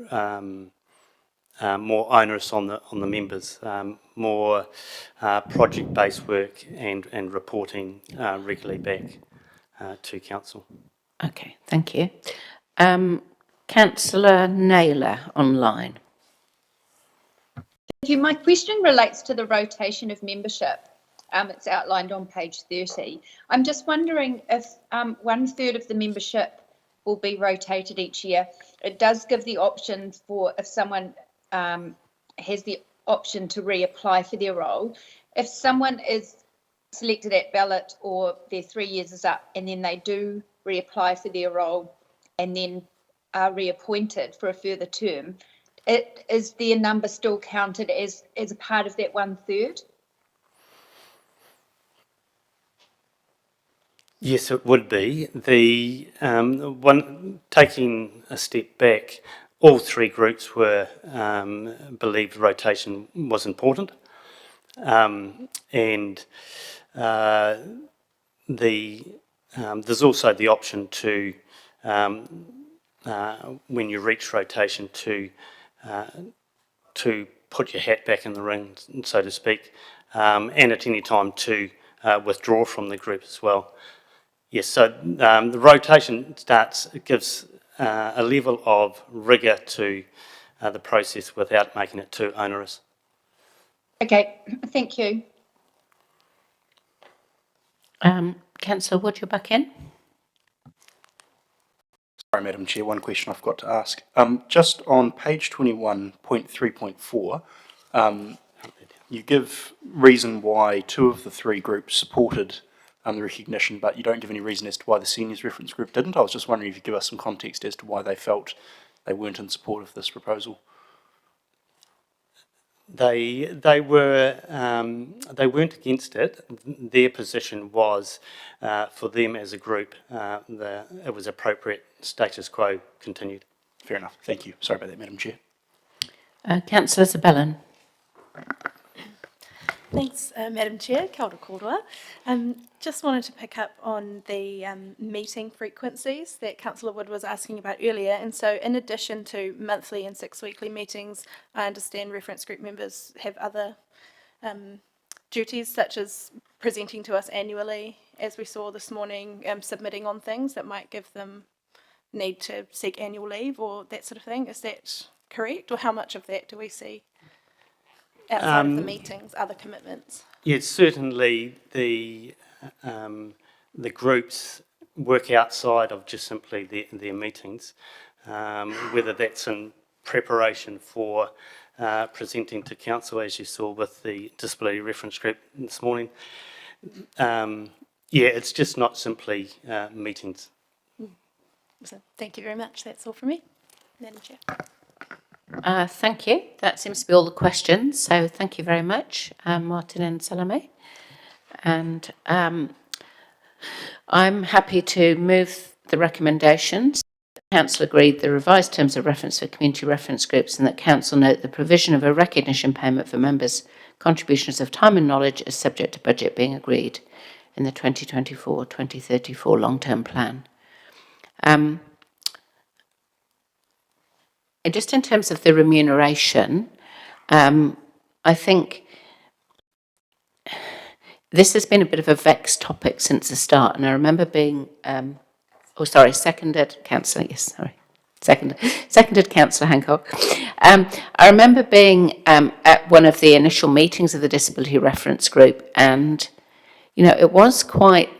more onerous on the members, more project-based work and reporting regularly back to council. Okay, thank you. Councillor Naylor online. Thank you. My question relates to the rotation of membership. It's outlined on page 30. I'm just wondering if 1/3 of the membership will be rotated each year. It does give the option for if someone has the option to reapply for their role. If someone is selected at ballot or their 3 years is up and then they do reapply for their role and then are reappointed for a further term, is their number still counted as a part of that 1/3? Yes, it would be. Taking a step back, all 3 groups were believed rotation was important, and there's also the option to, when you reach rotation, to put your hat back in the ring, so to speak, and at any time to withdraw from the group as well. Yes, so the rotation gives a level of rigour to the process without making it too onerous. Okay, thank you. Councillor Wood, you're back in. Sorry, Madam Chair, one question I've got to ask. Just on page 21.3.4, you give reason why 2 of the 3 groups supported the recognition, but you don't give any reason as to why the seniors reference group didn't. I was just wondering if you could give us some context as to why they felt they weren't in support of this proposal. They weren't against it. Their position was, for them as a group, it was appropriate status quo continued. Fair enough. Thank you. Sorry about that, Madam Chair. Councillor Zabellan. Thanks, Madam Chair. Kia ora kōrua. Just wanted to pick up on the meeting frequencies that Councillor Wood was asking about earlier. And so in addition to monthly and 6 weekly meetings, I understand reference group members have other duties, such as presenting to us annually, as we saw this morning, submitting on things that might give them need to seek annual leave or that sort of thing. Is that correct? Or how much of that do we see outside of the meetings, other commitments? Yes, certainly the groups work outside of just simply their meetings. whether that's in preparation for presenting to council, as you saw with the disability reference group this morning. Yeah, it's just not simply meetings. So thank you very much. That's all from me, Madam Chair. Thank you. That seems to be all the questions. So thank you very much, Martin and Salome. And I'm happy to move the recommendations. Council agreed the revised terms of reference for community reference groups, and that Council note the provision of a recognition payment for members' contributions of time and knowledge is subject to budget being agreed in the 2024-2034 long-term plan. And just in terms of the remuneration, I think this has been a bit of a vexed topic since the start, and I remember being, seconded Councillor Hancock. I remember being at one of the initial meetings of the Disability Reference Group, and, you know, it was quite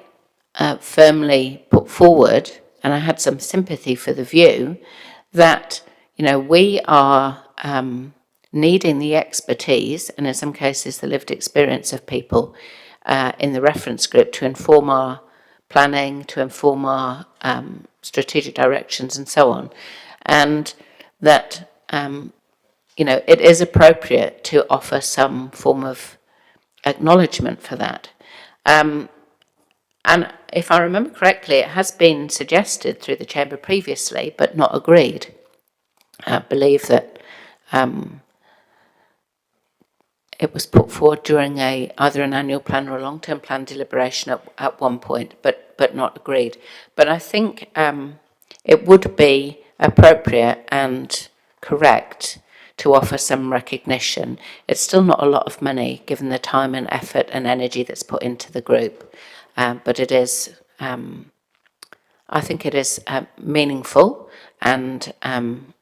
firmly put forward, and I had some sympathy for the view that, you know, we are needing the expertise, and in some cases the lived experience of people in the reference group to inform our planning, to inform our strategic directions and so on. And that, you know, it is appropriate to offer some form of acknowledgement for that. And if I remember correctly, it has been suggested through the Chamber previously, but not agreed. I believe that it was put forward during either an annual plan or a long-term plan deliberation at one point, but not agreed. But I think it would be appropriate and correct to offer some recognition. It's still not a lot of money, given the time and effort and energy that's put into the group, but it is, I think it is meaningful, and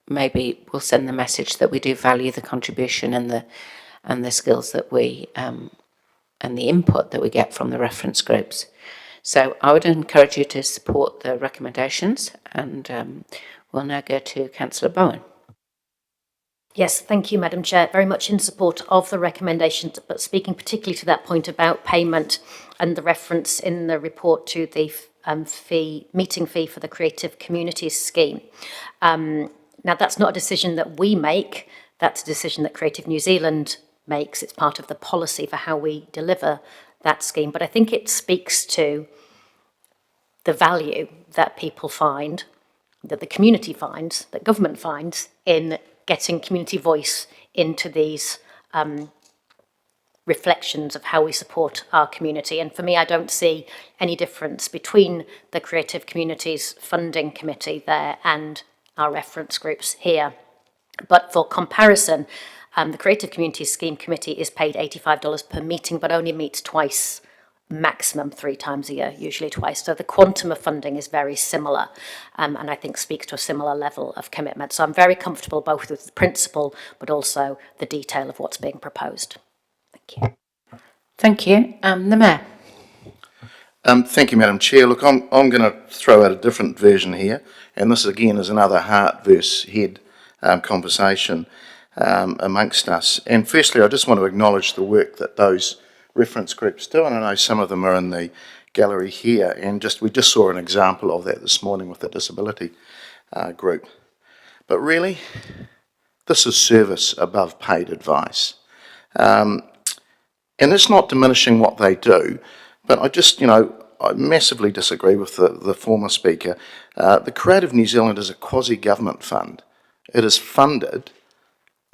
maybe we'll send the message that we do value the contribution and the skills that we and the input that we get from the reference groups. So I would encourage you to support the recommendations, and we'll now go to Councillor Bowen. Yes, thank you, Madam Chair. Very much in support of the recommendations, but speaking particularly to that point about payment and the reference in the report to the meeting fee for the Creative Communities scheme. Now, that's not a decision that we make. That's a decision that Creative New Zealand makes. It's part of the policy for how we deliver that scheme. But I think it speaks to the value that people find, that the community finds, that government finds in getting community voice into these reflections of how we support our community. And for me, I don't see any difference between the Creative Communities Funding Committee there and our reference groups here. But for comparison, the Creative Communities Scheme Committee is paid $85 per meeting, but only meets twice, maximum 3 times a year, usually twice. So the quantum of funding is very similar, and I think speaks to a similar level of commitment. So I'm very comfortable both with the principle, but also the detail of what's being proposed. Thank you. Thank you. The Mayor. Thank you, Madam Chair. Look, I'm going to throw out a different version here, and this again is another heart versus head conversation amongst us. And firstly, I just want to acknowledge the work that those reference groups do, and I know some of them are in the gallery here, and we just saw an example of that this morning with the disability group. But really, this is service above paid advice. And it's not diminishing what they do, but I massively disagree with the former speaker. The Creative New Zealand is a quasi-government fund. It is funded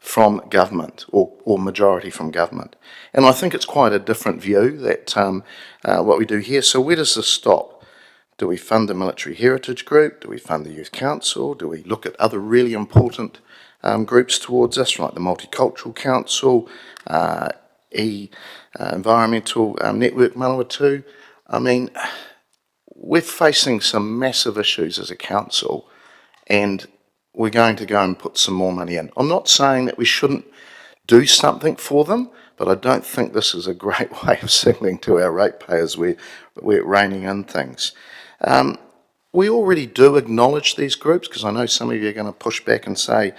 from government, or majority from government. And I think it's quite a different view that what we do here. So where does this stop? Do we fund the Military Heritage Group? Do we fund the Youth Council? Do we look at other really important groups towards us, like the Multicultural Council, Environmental Network Manawatu? I mean, we're facing some massive issues as a council, and we're going to go and put some more money in. I'm not saying that we shouldn't do something for them, but I don't think this is a great way of signalling to our ratepayers we're reining in things. we already do acknowledge these groups, because I know some of you are going to push back and say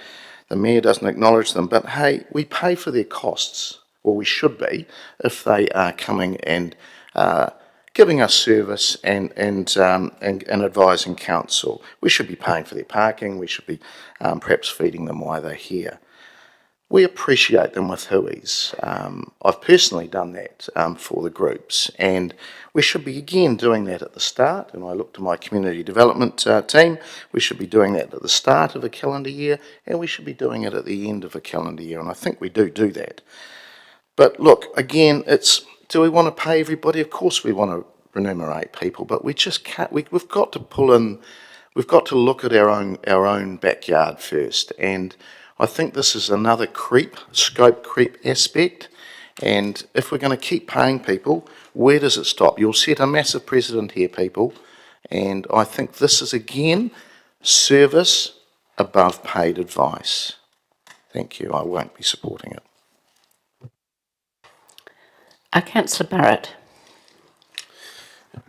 the Mayor doesn't acknowledge them, but hey, we pay for their costs, or we should be, if they are coming and giving us service and advising council. We should be paying for their parking, we should be perhaps feeding them while they're here. We appreciate them with hui's. I've personally done that for the groups, and we should be again doing that at the start. And I look to my community development team, we should be doing that at the start of a calendar year, and we should be doing it at the end of a calendar year, and I think we do that. But look, again, do we want to pay everybody? Of course we want to remunerate people, but we just can't. We've got to pull in. We've got to look at our own backyard first, and I think this is another scope creep aspect. And if we're going to keep paying people, where does it stop? You'll set a massive precedent here, people, and I think this is again service above paid advice. Thank you. I won't be supporting it. Councillor Barrett.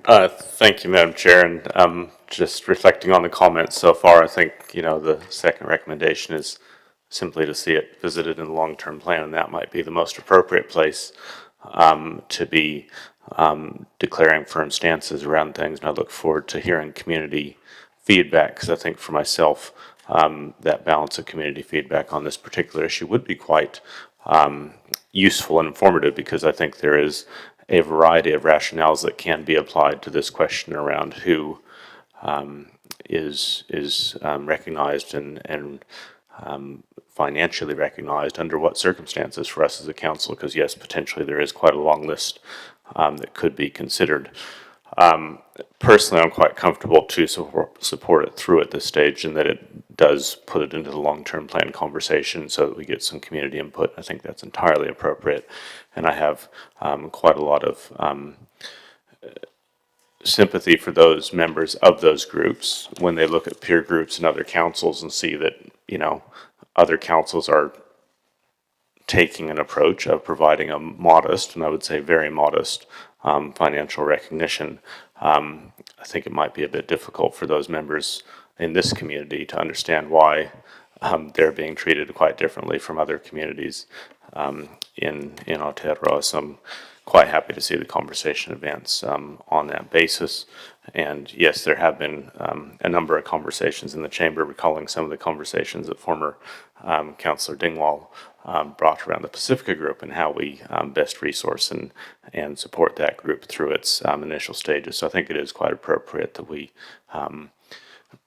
Thank you, Madam Chair, and just reflecting on the comments so far, I think, the second recommendation is simply to see it visited in the long-term plan, and that might be the most appropriate place to be declaring firm stances around things, and I look forward to hearing community feedback, because I think for myself, that balance of community feedback on this particular issue would be quite useful and informative, because I think there is a variety of rationales that can be applied to this question around who is recognized and financially recognized under what circumstances for us as a council, because yes, potentially there is quite a long list that could be considered. Personally, I'm quite comfortable to support it through at this stage, and that it does put it into the long-term plan conversation so that we get some community input. I think that's entirely appropriate, and I have quite a lot of sympathy for those members of those groups when they look at peer groups and other councils and see that, other councils are taking an approach of providing a modest, and I would say very modest, financial recognition. I think it might be a bit difficult for those members in this community to understand why they're being treated quite differently from other communities in Aotearoa. So I'm quite happy to see the conversation advance on that basis. And yes, there have been a number of conversations in the chamber, recalling some of the conversations that former Councillor Dingwall brought around the Pacifica group and how we best resource and support that group through its initial stages. So I think it is quite appropriate that we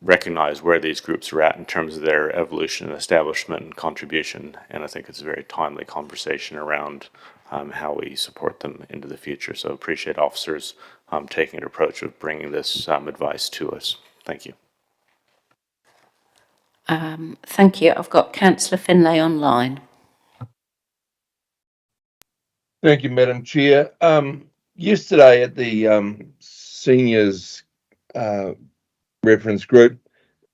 recognize where these groups are at in terms of their evolution and establishment and contribution. And I think it's a very timely conversation around how we support them into the future. So appreciate officers taking an approach of bringing this advice to us. Thank you. Thank you. I've got Councillor Finlay online. Thank you, Madam Chair. Yesterday at the seniors reference group,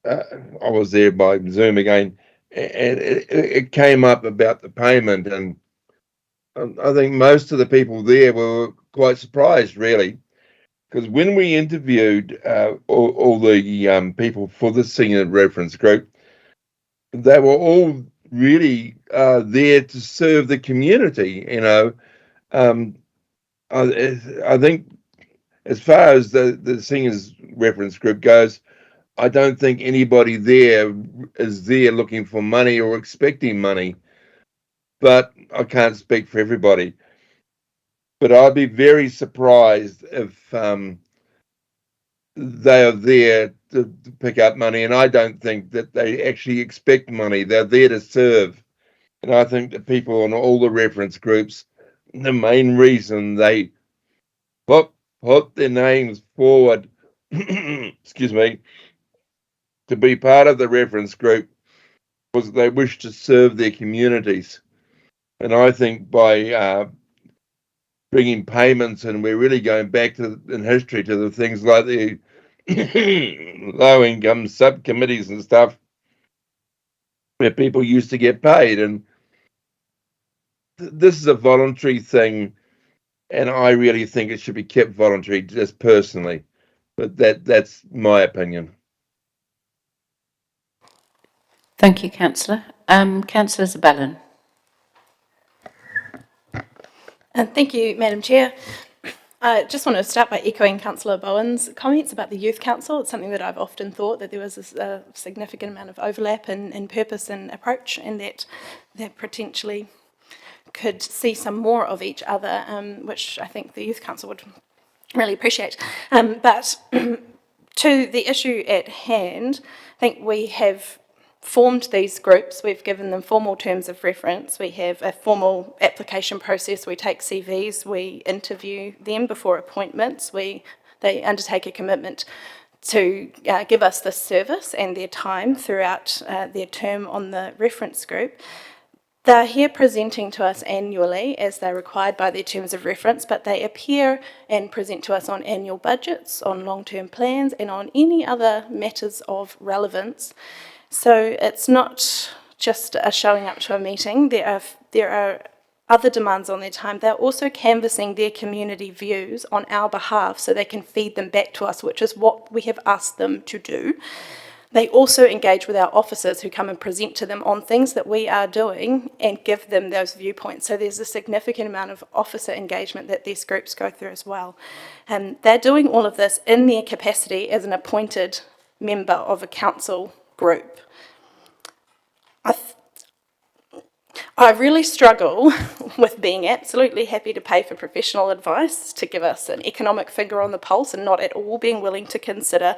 I was there by Zoom again, and it came up about the payment, and I think most of the people there were quite surprised, really, because when we interviewed all the people for the senior reference group, they were all really there to serve the community. I think as far as the seniors reference group goes, I don't think anybody there is there looking for money or expecting money, but I can't speak for everybody. But I'd be very surprised if they are there to pick up money, and I don't think that they actually expect money. They're there to serve. And I think the people on all the reference groups, the main reason they put their names forward, excuse me, to be part of the reference group was they wish to serve their communities. And I think by bringing payments, and we're really going back in history to the things like the low income subcommittees and stuff, where people used to get paid. And this is a voluntary thing, and I really think it should be kept voluntary, just personally. But that's my opinion. Thank you, Councillor. Councillor Zabellan. Thank you, Madam Chair. I just want to start by echoing Councillor Bowen's comments about the Youth Council. It's something that I've often thought that there was a significant amount of overlap in purpose and approach, and that potentially could see some more of each other, which I think the Youth Council would really appreciate. But to the issue at hand, I think we have formed these groups, we've given them formal terms of reference, we have a formal application process, we take CVs, we interview them before appointments, they undertake a commitment to give us this service and their time throughout their term on the reference group. They're here presenting to us annually as they're required by their terms of reference, but they appear and present to us on annual budgets, on long-term plans, and on any other matters of relevance. So it's not just a showing up to a meeting. There are other demands on their time. They're also canvassing their community views on our behalf so they can feed them back to us, which is what we have asked them to do. They also engage with our officers who come and present to them on things that we are doing and give them those viewpoints. So there's a significant amount of officer engagement that these groups go through as well. And they're doing all of this in their capacity as an appointed member of a council group. I really struggle with being absolutely happy to pay for professional advice to give us an economic finger on the pulse and not at all being willing to consider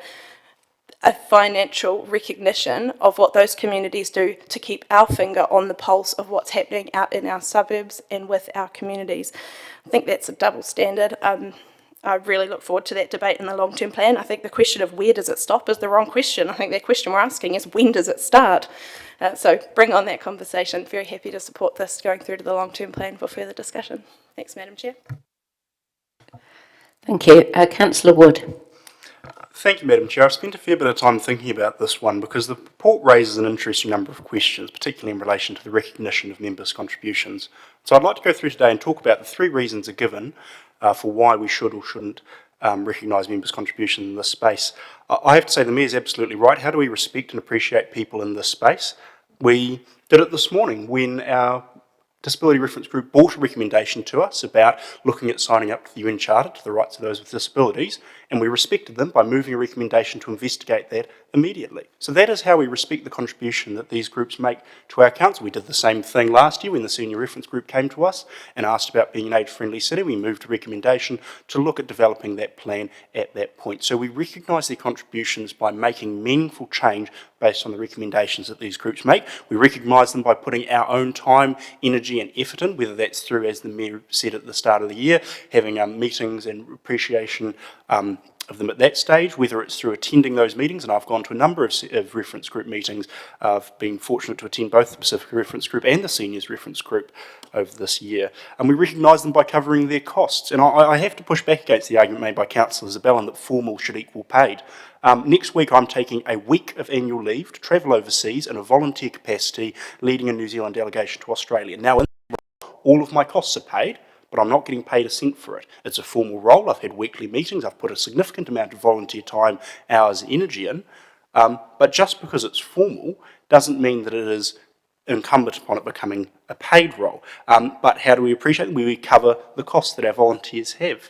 a financial recognition of what those communities do to keep our finger on the pulse of what's happening out in our suburbs and with our communities. I think that's a double standard. I really look forward to that debate in the long-term plan. I think the question of where does it stop is the wrong question. I think the question we're asking is when does it start? So bring on that conversation. Very happy to support this going through to the long-term plan for further discussion. Thanks, Madam Chair. Thank you. Councillor Wood. Thank you, Madam Chair. I've spent a fair bit of time thinking about this one because the report raises an interesting number of questions, particularly in relation to the recognition of members' contributions. So I'd like to go through today and talk about the three reasons are given for why we should or shouldn't recognise members' contribution in this space. I have to say the Mayor's absolutely right. How do we respect and appreciate people in this space? We did it this morning when our Disability Reference Group brought a recommendation to us about looking at signing up to the UN Charter, to the rights of those with disabilities, and we respected them by moving a recommendation to investigate that immediately. So that is how we respect the contribution that these groups make to our council. We did the same thing last year when the Senior Reference Group came to us and asked about being an age-friendly city. We moved a recommendation to look at developing that plan at that point. So we recognise their contributions by making meaningful change based on the recommendations that these groups make. We recognise them by putting our own time, energy and effort in, whether that's through, as the Mayor said at the start of the year, having meetings and appreciation of them at that stage, whether it's through attending those meetings, and I've gone to a number of reference group meetings. I've been fortunate to attend both the Pacifica Reference Group and the Seniors Reference Group over this year. And we recognise them by covering their costs. And I have to push back against the argument made by Councillor Zabellan that formal should equal paid. Next week I'm taking a week of annual leave to travel overseas in a volunteer capacity, leading a New Zealand delegation to Australia. Now, all of my costs are paid, but I'm not getting paid a cent for it. It's a formal role. I've had weekly meetings. I've put a significant amount of volunteer time, hours, and energy in. But just because it's formal doesn't mean that it is incumbent upon it becoming a paid role. But how do we appreciate it? We cover the costs that our volunteers have.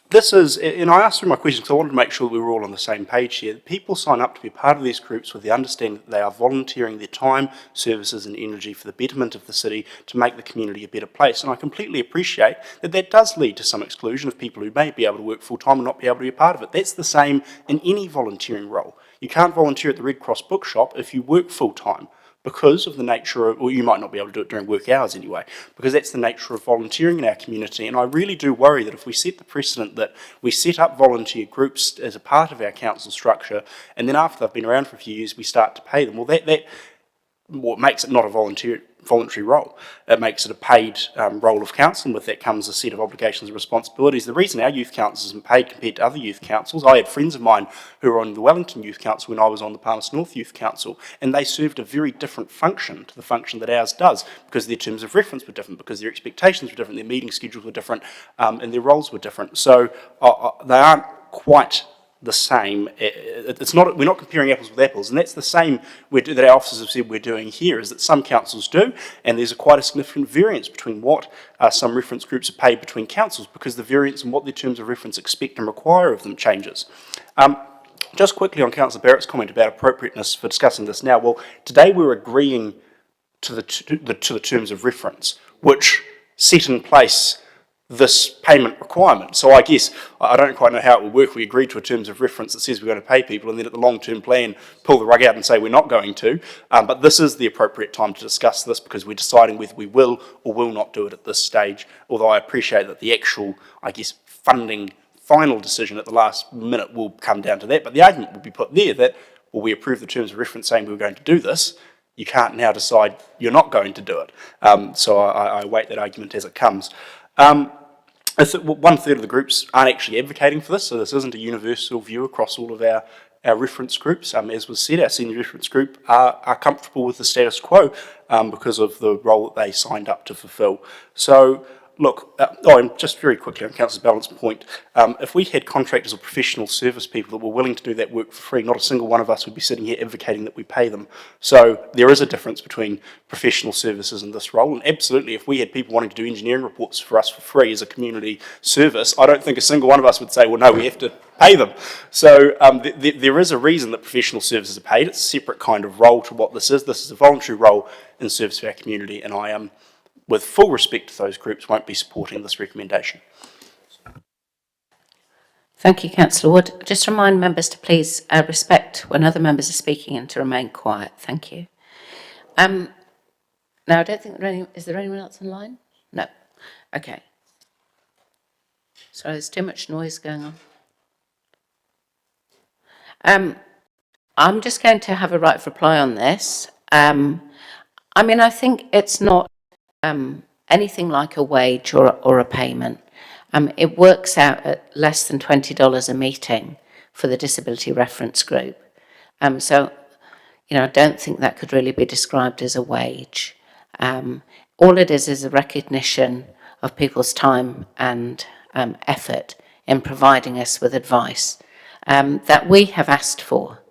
This is, and I asked through my questions because I wanted to make sure that we were all on the same page here. People sign up to be part of these groups with the understanding that they are volunteering their time, services and energy for the betterment of the city to make the community a better place. And I completely appreciate that that does lead to some exclusion of people who may be able to work full-time and not be able to be a part of it. That's the same in any volunteering role. You can't volunteer at the Red Cross Bookshop if you work full-time, because of the nature of, or you might not be able to do it during work hours anyway, because that's the nature of volunteering in our community. And I really do worry that if we set the precedent that we set up volunteer groups as a part of our council structure, and then after they've been around for a few years, we start to pay them, well, what makes it not a voluntary role. It makes it a paid role of council, and with that comes a set of obligations and responsibilities. The reason our youth council isn't paid compared to other youth councils, I had friends of mine who were on the Wellington Youth Council when I was on the Palmerston North Youth Council, and they served a very different function to the function that ours does, because their terms of reference were different, because their expectations were different, their meeting schedules were different, and their roles were different. So they aren't quite the same. It's not. We're not comparing apples with apples, and that's the same that our officers have said we're doing here. Is that some councils do, and there's quite a significant variance between what some reference groups are paid between councils, because the variance in what their terms of reference expect and require of them changes. Just quickly on Councillor Barrett's comment about appropriateness for discussing this now. Well, today we're agreeing to the terms of reference, which set in place this payment requirement. So I guess, I don't quite know how it will work. We agreed to a terms of reference that says we're going to pay people, and then at the long-term plan pull the rug out and say we're not going to. But this is the appropriate time to discuss this, because we're deciding whether we will or will not do it at this stage, although I appreciate that the actual, I guess, funding final decision at the last minute will come down to that. But the argument will be put there that, well, we approved the terms of reference saying we were going to do this. You can't now decide you're not going to do it. So I await that argument as it comes. 1/3 of the groups aren't actually advocating for this, so this isn't a universal view across all of our reference groups. As was said, our senior reference group are comfortable with the status quo because of the role that they signed up to fulfil. So, look, and just very quickly on Councillor Ballant's point, if we had contractors or professional service people that were willing to do that work for free, not a single one of us would be sitting here advocating that we pay them. So there is a difference between professional services and this role, and absolutely if we had people wanting to do engineering reports for us for free as a community service, I don't think a single one of us would say, well, no, we have to pay them. So there is a reason that professional services are paid. It's a separate kind of role to what this is. This is a voluntary role in service for our community, and I am, with full respect to those groups, won't be supporting this recommendation. Thank you, Councillor Wood. Just remind members to please respect when other members are speaking and to remain quiet. Thank you. Now, I don't think is there anyone else online? No. Okay. Sorry, there's too much noise going on. I'm just going to have a right of reply on this. I think it's not anything like a wage or a payment. It works out at less than $20 a meeting for the Disability Reference Group. So, I don't think that could really be described as a wage. All it is a recognition of people's time and effort in providing us with advice that we have asked for.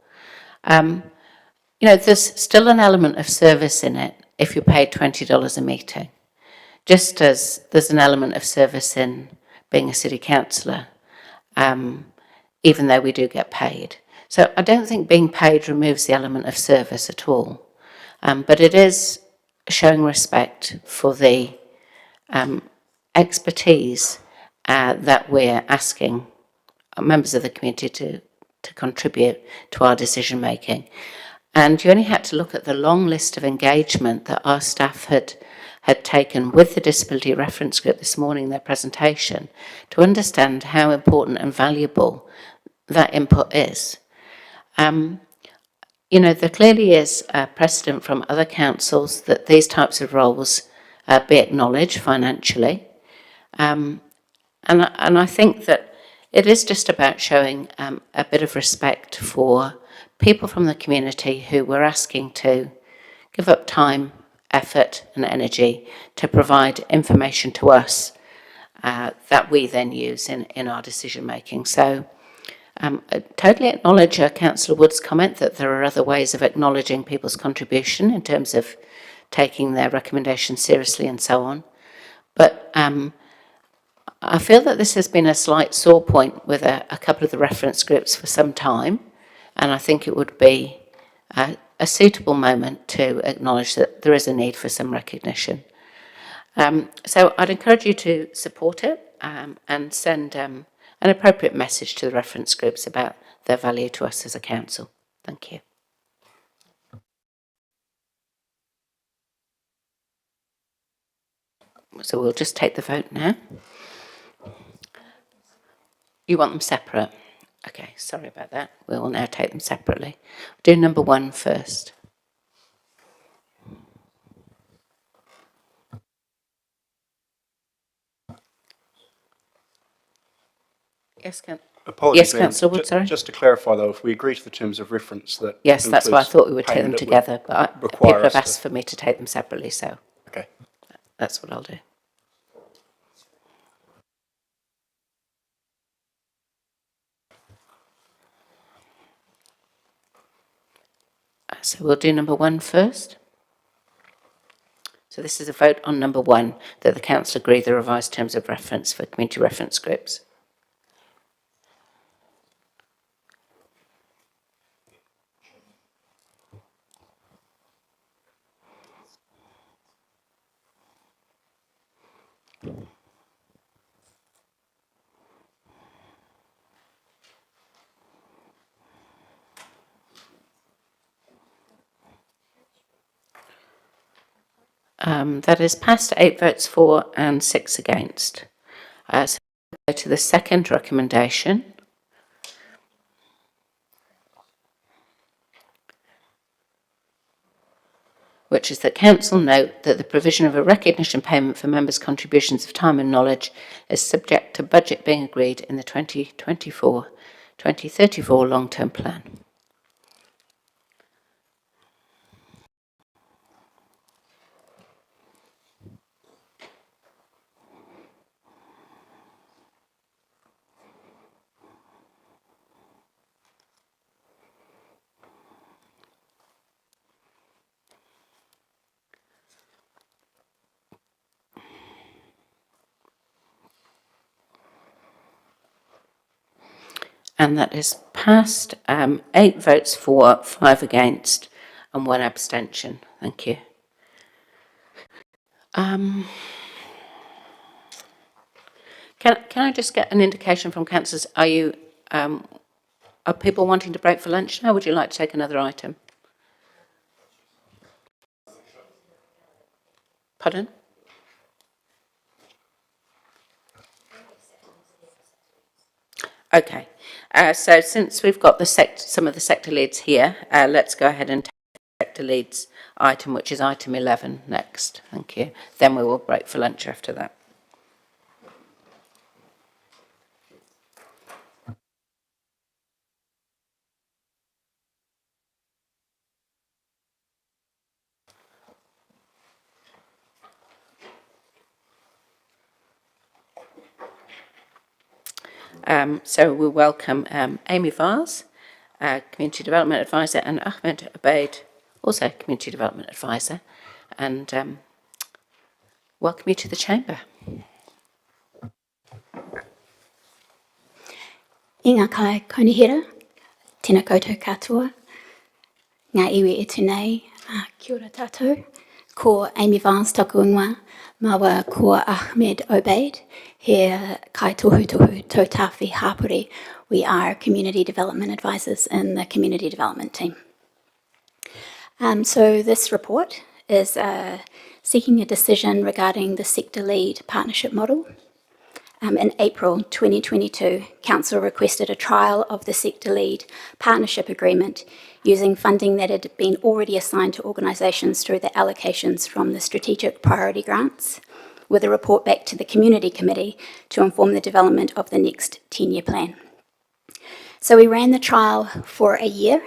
There's still an element of service in it if you're paid $20 a meeting, just as there's an element of service in being a city councillor, even though we do get paid. So I don't think being paid removes the element of service at all, but it is showing respect for the expertise that we're asking members of the community to contribute to our decision making. And you only had to look at the long list of engagement that our staff had taken with the Disability Reference Group this morning in their presentation to understand how important and valuable that input is. There clearly is a precedent from other councils that these types of roles be acknowledged financially. And I think that it is just about showing a bit of respect for people from the community who we're asking to give up time, effort and energy to provide information to us that we then use in our decision making. So I totally acknowledge Councillor Wood's comment that there are other ways of acknowledging people's contribution in terms of taking their recommendations seriously and so on. But I feel that this has been a slight sore point with a couple of the reference groups for some time, and I think it would be a suitable moment to acknowledge that there is a need for some recognition. So I'd encourage you to support it and send an appropriate message to the reference groups about their value to us as a council. Thank you. So we'll just take the vote now. You want them separate? Okay, sorry about that. We will now take them separately. Do number 1 first. Yes, Apologies, Yes, Madam. Councillor Wood, sorry. Just to clarify though, if we agree to the terms of reference that Yes, that's why I includes thought we would take them payment, it would together, but require people have us to- asked for me to take them separately, so Okay. that's what I'll do. So we'll do number 1 first. So this is a vote on number 1, that the council agree the revised terms of reference for community reference groups. That is passed 8 votes for and 6 against. So we'll go to the second recommendation. Which is that council note that the provision of a recognition payment for members' contributions of time and knowledge is subject to budget being agreed in the 2024-2034 long-term plan. And that is passed 8 votes for, 5 against and 1 abstention. Thank you. Can I just get an indication from councillors? Are people wanting to break for lunch now? Would you like to take another item? Pardon? Okay. So since we've got some of the sector leads here, let's go ahead and take the sector leads item, which is item 11 next. Thank you. Then we will break for lunch after that. So we welcome Amy Vaz, Community Development Advisor, and Ahmed Abeid, also Community Development Advisor, and welcome you to the Chamber. Inga kai konihira, tēnā koutou katoa, ngā iwi e tūnei, kia ora tātou, ko Amy Vaz taku ingoa, maua ko Ahmed Obeid, he kai tohu tohu tō tāwhi hāpuri. We are Community Development Advisors in the Community Development team. So this report is seeking a decision regarding the sector lead partnership model. In April 2022, Council requested a trial of the sector lead partnership agreement using funding that had been already assigned to organisations through the allocations from the strategic priority grants, with a report back to the Community Committee to inform the development of the next 10-year plan. So we ran the trial for a year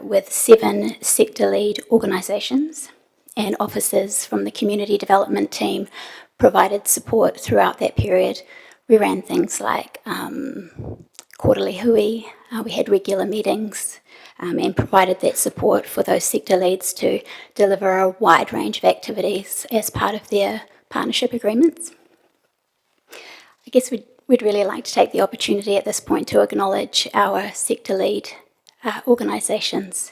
with 7 sector lead organisations, and officers from the Community Development team provided support throughout that period. We ran things like quarterly hui, we had regular meetings, and provided that support for those sector leads to deliver a wide range of activities as part of their partnership agreements. I guess we'd really like to take the opportunity at this point to acknowledge our sector lead organisations,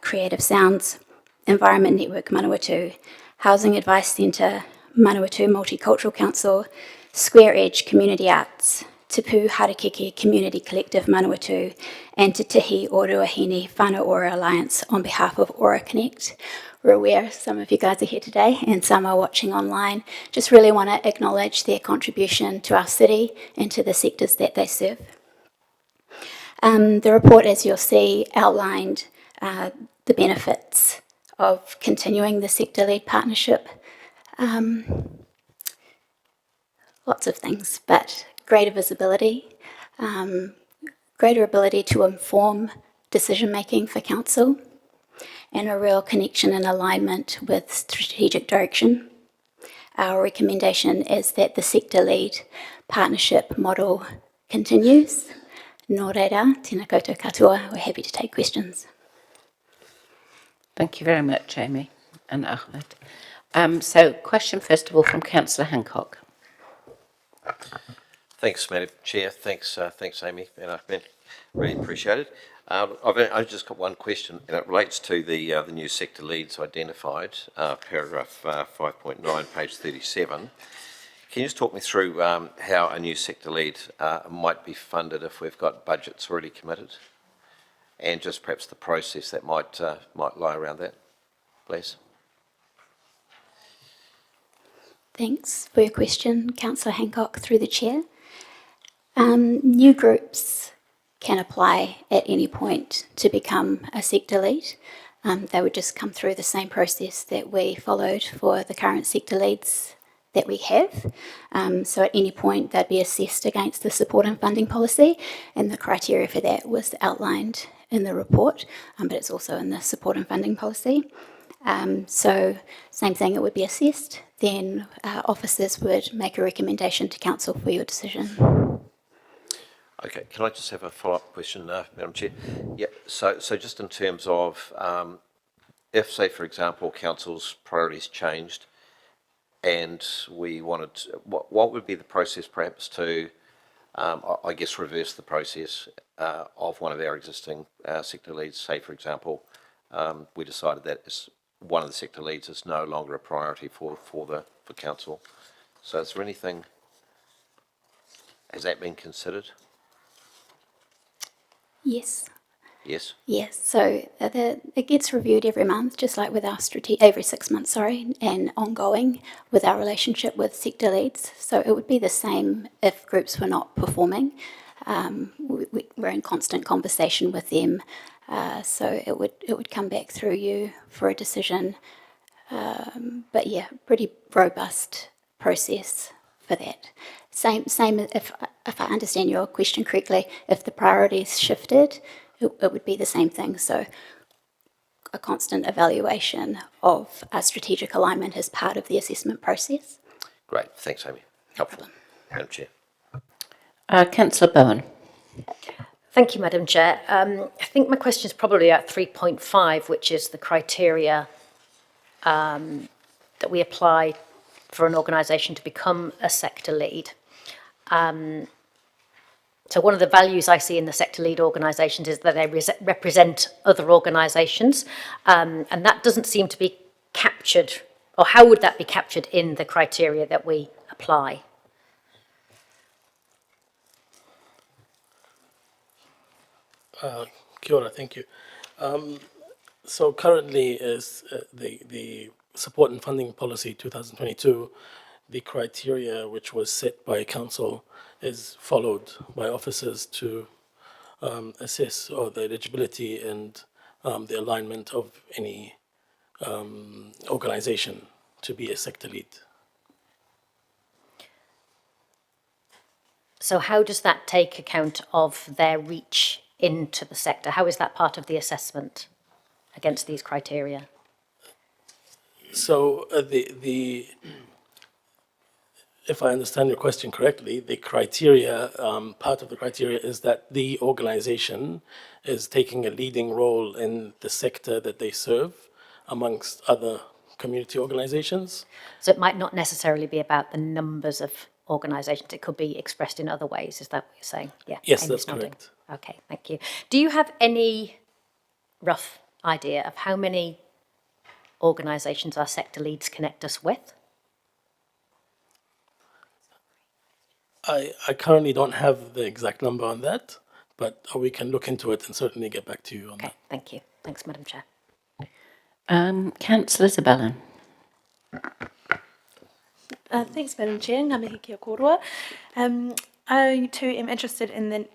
Creative Sounds, Environment Network Manawatu, Housing Advice Centre, Manawatu Multicultural Council, Square Edge Community Arts, Te Pū Harakeke Community Collective Manawatu, and Te Tihi o Ruahine Whānau Ora Alliance on behalf of Ora Connect. We're aware some of you guys are here today and some are watching online. Just really want to acknowledge their contribution to our city and to the sectors that they serve. The report, as you'll see, outlined the benefits of continuing the sector-led partnership. Lots of things, but greater visibility, greater ability to inform decision-making for council, and a real connection and alignment with strategic direction. Our recommendation is that the sector lead partnership model continues. Nō reira, tēnā koutou katoa. We're happy to take questions. Thank you very much, Amy and Ahmed. So, question first of all from Councillor Hancock. Thanks, Madam Chair. Thanks, Amy and Ahmed. Really appreciate it. I've just got one question, and it relates to the new sector leads identified, paragraph 5.9, page 37. Can you just talk me through how a new sector lead might be funded if we've got budgets already committed, and just perhaps the process that might lie around that, please? Thanks for your question, Councillor Hancock, through the chair. New groups can apply at any point to become a sector lead. They would just come through the same process that we followed for the current sector leads that we have. So at any point they'd be assessed against the support and funding policy, and the criteria for that was outlined in the report, but it's also in the support and funding policy. So same thing, it would be assessed, then officers would make a recommendation to council for your decision. Okay, can I just have a follow-up question, Madam Chair? Yeah, so just in terms of if, say, for example, council's priorities changed and we wanted, what would be the process perhaps to, I guess, reverse the process of one of our existing sector leads? Say, for example, we decided that one of the sector leads is no longer a priority for council. So is there anything, has that been considered? Yes. Yes. Yes, so it gets reviewed every month, just like with our every 6 months, and ongoing with our relationship with sector leads. So it would be the same if groups were not performing. We're in constant conversation with them, so it would come back through you for a decision. But yeah, pretty robust process for that. Same if I understand your question correctly, if the priorities shifted, it would be the same thing. So a constant evaluation of our strategic alignment as part of the assessment process. Great, thanks, Amy. Helpful. Madam Chair. Councillor Bowen. Thank you, Madam Chair. I think my question is probably at 3.5, which is the criteria that we apply for an organisation to become a sector lead. So one of the values I see in the sector lead organisations is that they represent other organisations, and that doesn't seem to be captured, or how would that be captured in the criteria that we apply? Kia ora, thank you. So currently is the support and funding policy 2022, the criteria which was set by council is followed by officers to assess the eligibility and the alignment of any organisation to be a sector lead. So how does that take account of their reach into the sector? How is that part of the assessment against these criteria? So if I understand your question correctly, the criteria, part of the criteria is that the organization is taking a leading role in the sector that they serve amongst other community organizations. So it might not necessarily be about the numbers of organizations, it could be expressed in other ways, is that what you're saying? Yeah. Yes, Amy's that's nodding. correct. Okay, thank you. Do you have any rough idea of how many organisations our sector leads connect us with? I currently don't have the exact number on that, but we can look into it and certainly get back to you on that. Okay, thank you. Thanks, Madam Chair. Councillor Isabella. Thanks, Madam Chair. Ngā mihi kia kōrua. I too am interested in the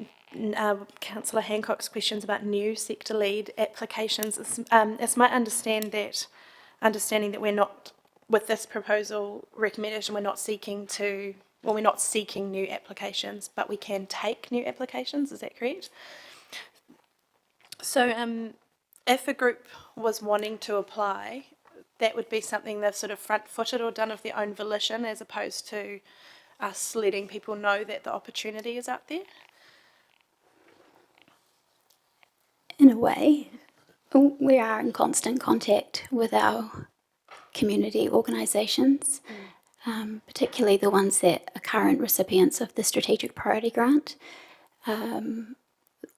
Councillor Hancock's questions about new sector lead applications. It's my understanding that we're not, with this proposal recommendation, we're not seeking to we're not seeking new applications, but we can take new applications. Is that correct? So if a group was wanting to apply, that would be something they've sort of front-footed or done of their own volition, as opposed to us letting people know that the opportunity is out there? In a way, we are in constant contact with our community organisations, particularly the ones that are current recipients of the Strategic Priority Grant.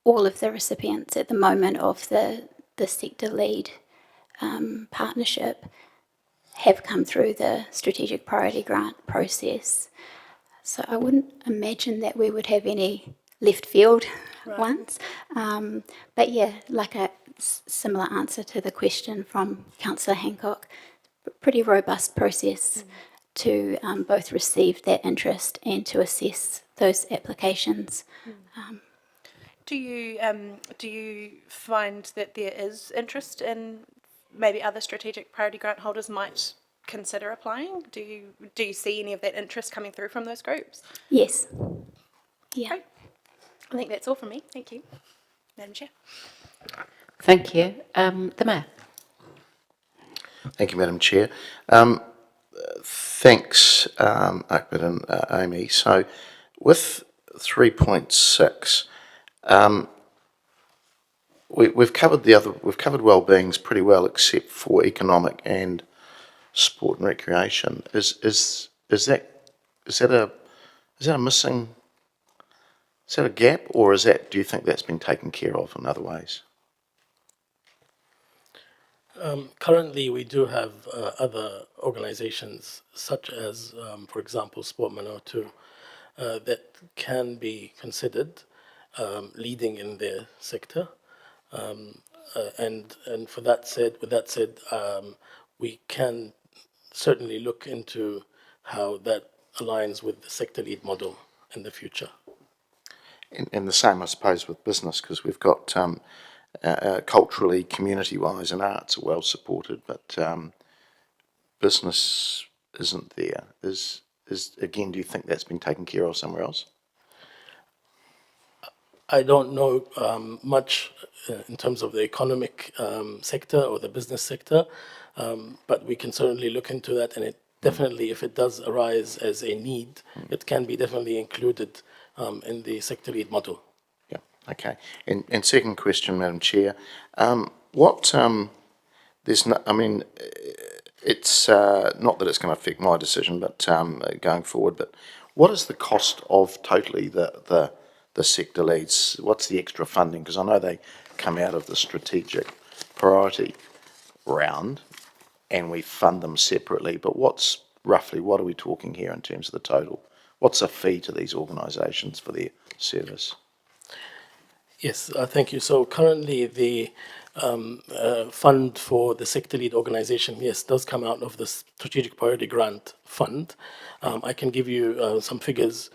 All of the recipients at the moment of the sector lead partnership have come through the Strategic Priority Grant process. So I wouldn't imagine that we would have any left field ones. But yeah, like a similar answer to the question from Councillor Hancock, pretty robust process to both receive that interest and to assess those applications. Do you find that there is interest in maybe other strategic priority grant holders might consider applying? Do you see any of that interest coming through from those groups? Yes. Yeah. Great. I think that's all from me. Thank you, Madam Chair. Thank you. The Mayor. Thank you, Madam Chair. Thanks, Ahmed and Amy. So, with 3.6, we've covered wellbeings pretty well, except for economic and sport and recreation. Is that a missing? Is that a gap, or do you think that's been taken care of in other ways? Currently, we do have other organisations, such as, for example, Sport Manawatu, that can be considered leading in their sector. And with that said, we can certainly look into how that aligns with the sector lead model in the future. And the same, I suppose, with business, because we've got culturally, community-wise, and arts are well supported, but business isn't there. Is again, do you think that's been taken care of somewhere else? I don't know much in terms of the economic sector or the business sector, but we can certainly look into that, and it definitely, if it does arise as a need, it can be definitely included in the sector lead model. Yeah, okay. And second question, Madam Chair, it's not that it's going to affect my decision, but going forward, but what is the cost of totally the sector leads? What's the extra funding? Because I know they come out of the strategic priority round and we fund them separately, but what are we talking here in terms of the total? What's a fee to these organisations for their service? Yes, thank you. So currently the fund for the sector lead organisation, yes, does come out of the Strategic Priority Grant Fund. I can give you some figures.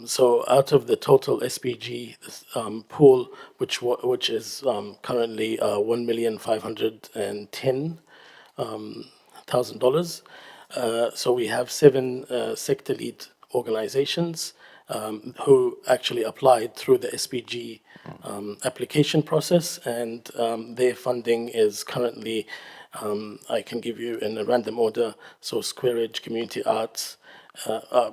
So out of the total SPG pool, which is currently $1,510,000, so we have 7 sector lead organizations who actually applied through the SPG application process, and their funding is currently, I can give you in a random order, so Square Edge Community Arts.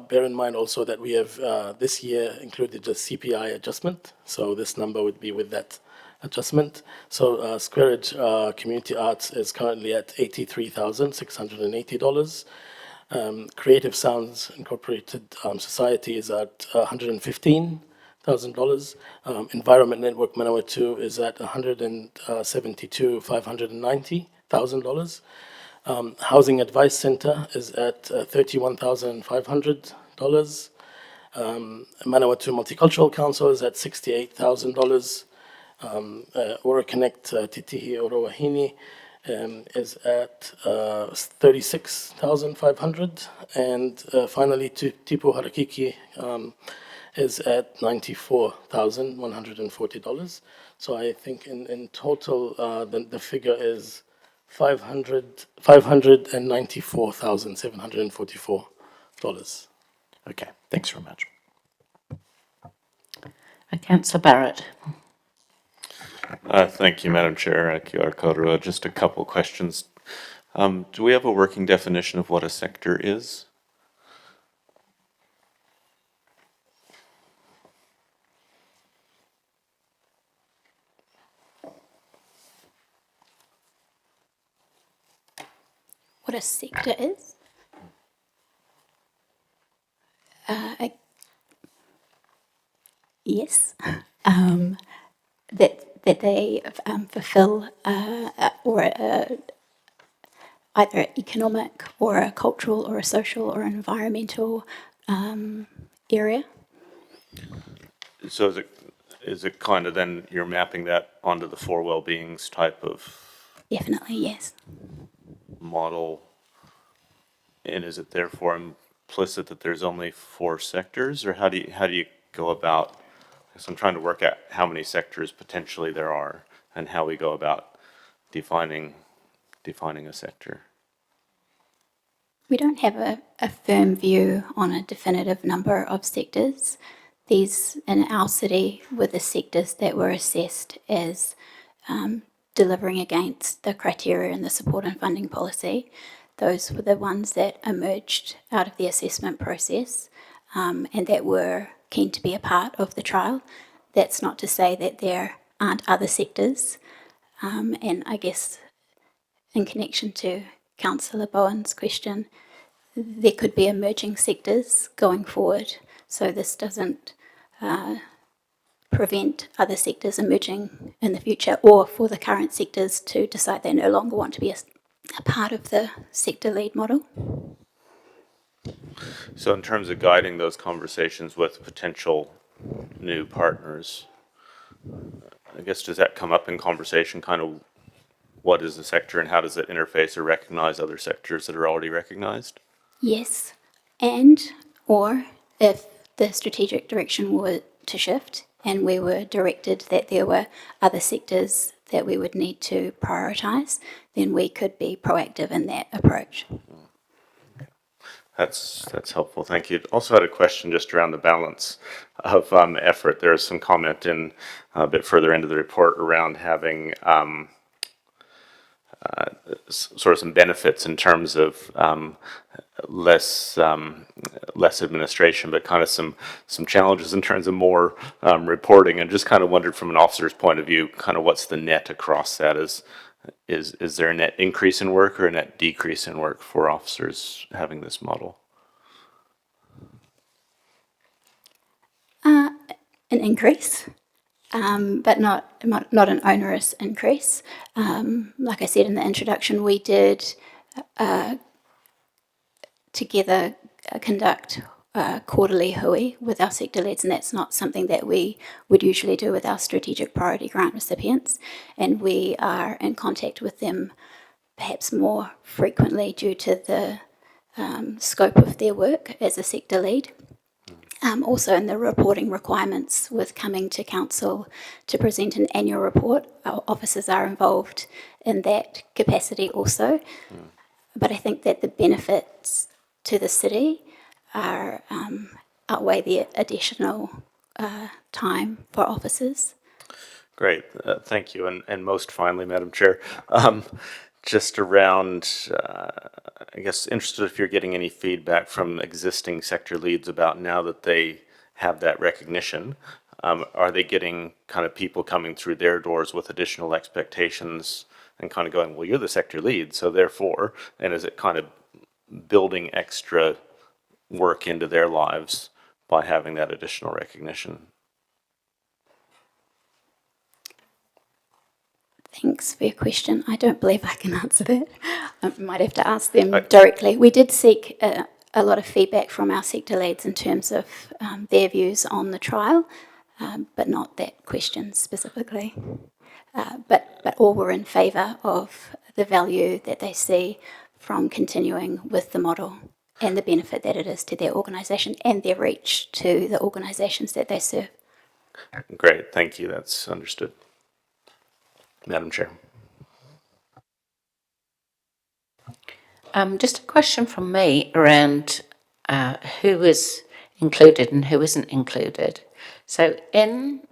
Bear in mind also that we have this year included a CPI adjustment, so this number would be with that adjustment. So Square Edge Community Arts is currently at $83,680. Creative Sounds Incorporated Society is at $115,000. Environment Network Manawatu is at $172,590,000. Housing Advice Center is at $31,500. Manawatu Multicultural Council is at $68,000. Ora Connect Titihi Orowahini is at $36,500, and finally Tipu Harakiki is at $94,140. So I think in total the figure is $594,744. Okay, thanks very much. Councillor Barrett. Thank you, Madam Chair. Kia ora koutou. Just a couple questions. Do we have a working definition of what a sector is? What a sector is? Yes. That they fulfill either economic or a cultural or a social or environmental area. So is it kind of then you're mapping that onto the four well-beings type of Definitely, yes. model? And is it therefore implicit that there's only 4 sectors, or how do you go about? So I'm trying to work out how many sectors potentially there are and how we go about defining a sector. We don't have a firm view on a definitive number of sectors. These in our city were the sectors that were assessed as delivering against the criteria in the support and funding policy. Those were the ones that emerged out of the assessment process and that were keen to be a part of the trial. That's not to say that there aren't other sectors. And I guess in connection to Councillor Bowen's question, there could be emerging sectors going forward. So this doesn't prevent other sectors emerging in the future or for the current sectors to decide they no longer want to be a part of the sector lead model. So in terms of guiding those conversations with potential new partners, I guess does that come up in conversation, kind of what is the sector and how does it interface or recognize other sectors that are already recognized? Yes, and or if the strategic direction were to shift and we were directed that there were other sectors that we would need to prioritise, then we could be proactive in that approach. That's helpful, thank you. Also had a question just around the balance of effort. There is some comment in a bit further into the report around having sort of some benefits in terms of less administration, but kind of some challenges in terms of more reporting, and just kind of wondered from an officer's point of view, kind of what's the net across that? Is there a net increase in work or a net decrease in work for officers having this model? An increase, but not an onerous increase. Like I said in the introduction, we did together conduct quarterly hui with our sector leads, and that's not something that we would usually do with our strategic priority grant recipients. And we are in contact with them perhaps more frequently due to the scope of their work as a sector lead. Also in the reporting requirements with coming to council to present an annual report, our officers are involved in that capacity also. But I think that the benefits to the city are outweigh the additional time for officers. Great, thank you. And most finally, Madam Chair, just around, I guess, interested if you're getting any feedback from existing sector leads about now that they have that recognition, are they getting kind of people coming through their doors with additional expectations and kind of going, well, you're the sector lead, so therefore, and is it kind of building extra work into their lives by having that additional recognition? Thanks for your question. I don't believe I can answer that. I might have to ask them directly. We did seek a lot of feedback from our sector leads in terms of their views on the trial, but not that question specifically. But all were in favour of the value that they see from continuing with the model and the benefit that it is to their organisation and their reach to the organisations that they serve. Great, thank you. That's understood. Madam Chair. Just a question from me around who is included and who isn't included. So in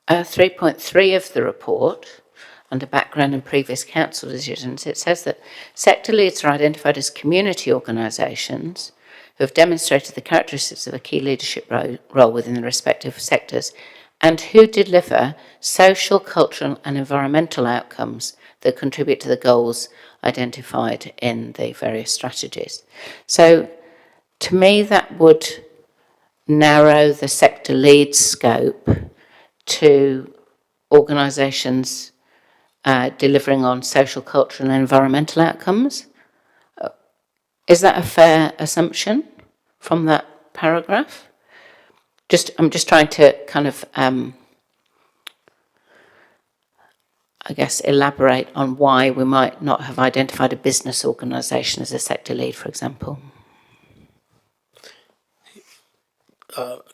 3.3 of the report, under background and previous council decisions, it says that sector leads are identified as community organisations who have demonstrated the characteristics of a key leadership role within the respective sectors and who deliver social, cultural and environmental outcomes that contribute to the goals identified in the various strategies. So to me that would narrow the sector lead scope to organisations delivering on social, cultural and environmental outcomes. Is that a fair assumption from that paragraph? I'm just trying to kind of, I guess, elaborate on why we might not have identified a business organisation as a sector lead, for example.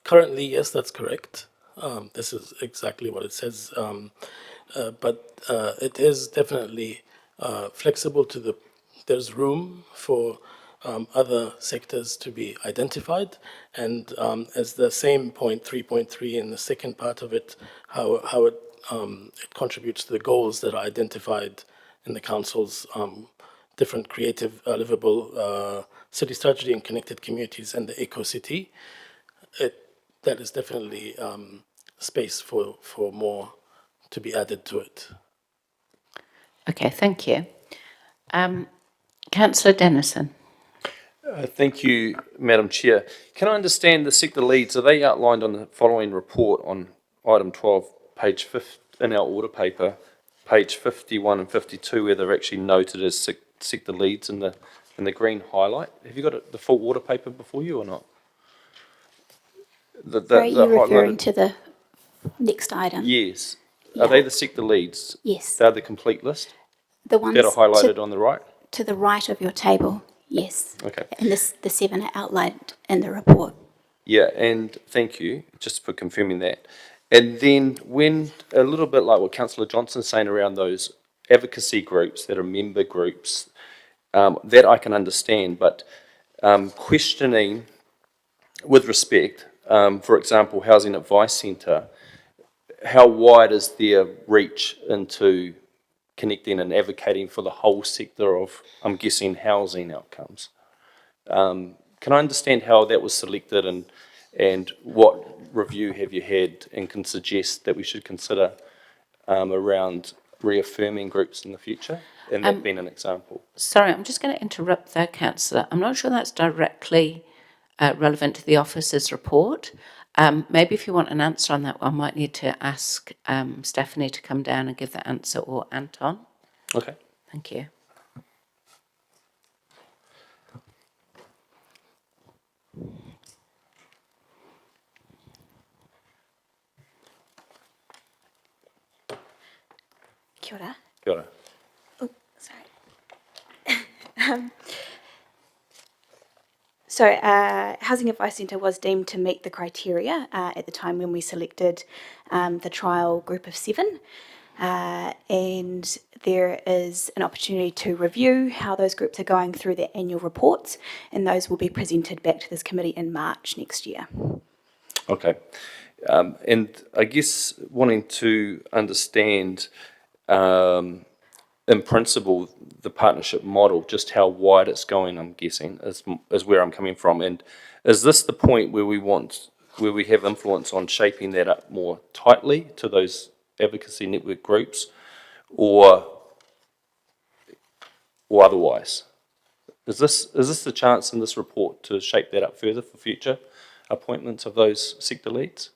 Currently, yes, that's correct. This is exactly what it says. But it is definitely flexible there's room for other sectors to be identified. And as the same point, 3.3 in the second part of it, how it contributes to the goals that are identified in the council's different creative, livable city strategy and connected communities and the eco-city. That is definitely space for more to be added to it. Okay, thank you. Councillor Dennison. Thank you, Madam Chair. Can I understand the sector leads? Are they outlined on the following report on item 12, page 50, in our order paper, page 51 and 52, where they're actually noted as sector leads in the green highlight? Have you got the full order paper before you or not? Are you referring to the next item? Yes. Yeah. Are they the sector leads? Yes. They're the complete list? The ones that are highlighted on the right? To the right of your table, yes. Okay. And the 7 are outlined in the report. Yeah, and thank you, just for confirming that. And then when, a little bit like what Councillor Johnson's saying around those advocacy groups that are member groups, that I can understand, but questioning with respect, for example, Housing Advice Centre, how wide is their reach into connecting and advocating for the whole sector of, I'm guessing, housing outcomes? Can I understand how that was selected and what review have you had and can suggest that we should consider around reaffirming groups in the future, and that being an example? Sorry, I'm just going to interrupt there, Councillor. I'm not sure that's directly relevant to the officer's report. Maybe if you want an answer on that, I might need to ask Stephanie to come down and give that answer, or Anton. Okay. Thank you. Kia ora. Kia ora. Oh, sorry. So, Housing Advice Centre was deemed to meet the criteria at the time when we selected the trial group of 7. And there is an opportunity to review how those groups are going through their annual reports, and those will be presented back to this committee in March next year. Okay. And I guess wanting to understand, in principle, the partnership model, just how wide it's going, I'm guessing, is where I'm coming from. And is this the point where we have influence on shaping that up more tightly to those advocacy network groups, or otherwise? Is this the chance in this report to shape that up further for future appointments of those sector leads?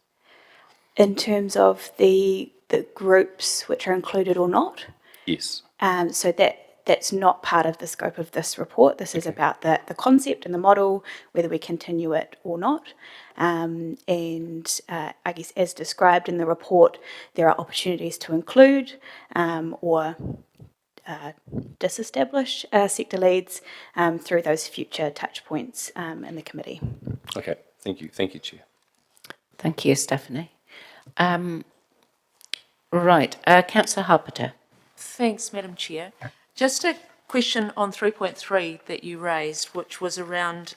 In terms of the groups which are included or not? Yes. So that's not part of the scope of this report. This is about the concept and the model, whether we continue it or not. And I guess as described in the report, there are opportunities to include or disestablish sector leads through those future touch points in the committee. Okay, thank you. Thank you, Chair. Thank you, Stephanie. Right, Councillor Harpeter. Thanks, Madam Chair. Just a question on 3.3 that you raised, which was around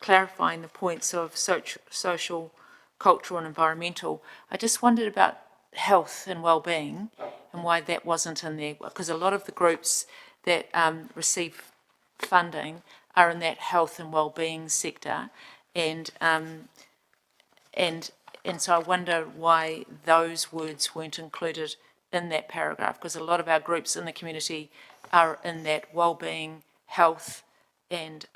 clarifying the points of social, cultural and environmental, I just wondered about health and well-being and why that wasn't in there, because a lot of the groups that receive funding are in that health and well-being sector, and so I wonder why those words weren't included in that paragraph, because a lot of our groups in the community are in that well-being, health, and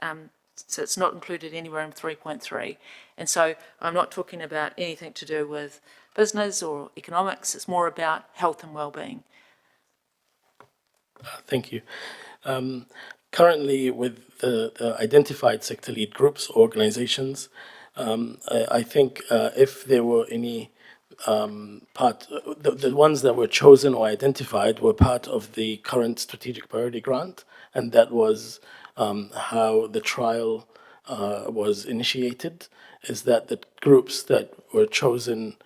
so it's not included anywhere in 3.3. And so I'm not talking about anything to do with business or economics, it's more about health and well-being. Thank you. Currently, with the identified sector lead groups, organizations, I think if there were any the ones that were chosen or identified were part of the current strategic priority grant, and that was how the trial was initiated, is that the groups that were chosen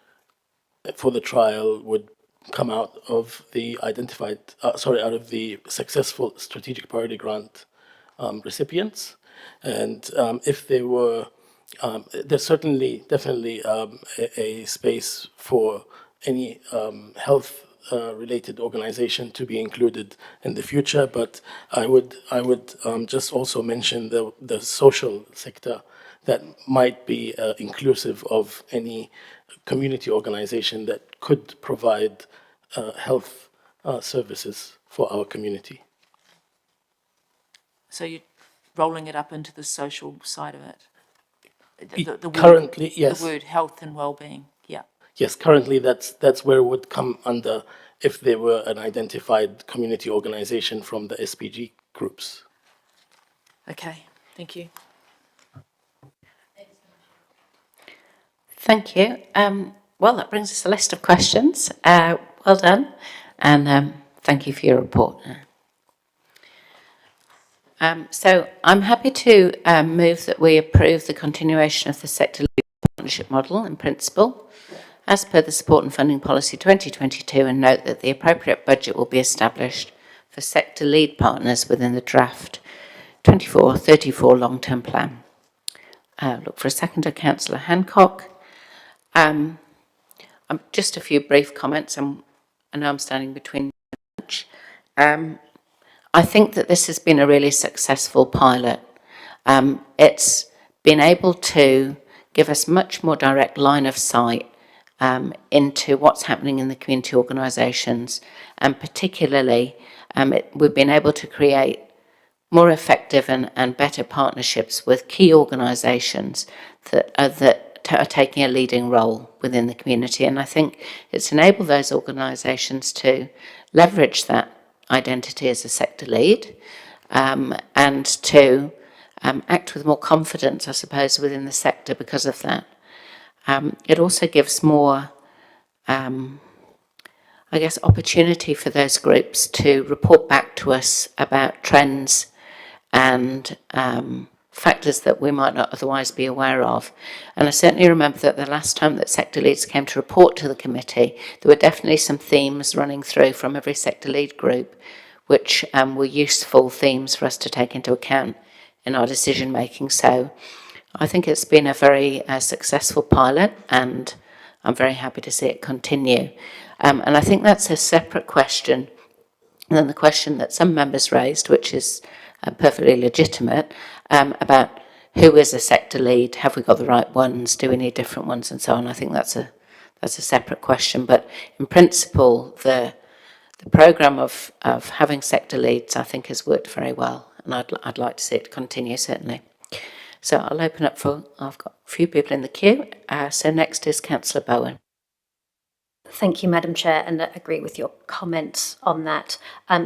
for the trial would come out of the identified, out of the successful strategic priority grant recipients. And if they were, there's definitely a space for any health related organization to be included in the future, but I would just also mention the social sector that might be inclusive of any community organization that could provide health services for our community. So you're rolling it up into the social side of it? The Currently, word, yes. The word health and well-being, yeah. Yes, currently that's where it would come under if there were an identified community organization from the SPG groups. Okay, thank you. Thank you. Well, that brings us a list of questions. Well done, and thank you for your report. So I'm happy to move that we approve the continuation of the sector lead partnership model in principle, as per the Support and Funding Policy 2022, and note that the appropriate budget will be established for sector lead partners within the draft 24-34 long-term plan. Look for a seconder, Councillor Hancock. Just a few brief comments. I know I'm standing between lunch. I think that this has been a really successful pilot. It's been able to give us much more direct line of sight into what's happening in the community organisations, and particularly we've been able to create more effective and better partnerships with key organisations that are taking a leading role within the community. And I think it's enabled those organisations to leverage that identity as a sector lead and to act with more confidence, I suppose, within the sector because of that. It also gives more, opportunity for those groups to report back to us about trends and factors that we might not otherwise be aware of. And I certainly remember that the last time that sector leads came to report to the committee, there were definitely some themes running through from every sector lead group, which were useful themes for us to take into account in our decision making. So I think it's been a very successful pilot, and I'm very happy to see it continue. And I think that's a separate question than the question that some members raised, which is perfectly legitimate, about who is a sector lead, have we got the right ones, do we need different ones, and so on. I think that's a separate question. But in principle, the programme of having sector leads, I think, has worked very well, and I'd like to see it continue, certainly. So I'll open up I've got a few people in the queue. So next is Councillor Bowen. Thank you, Madam Chair, and I agree with your comments on that.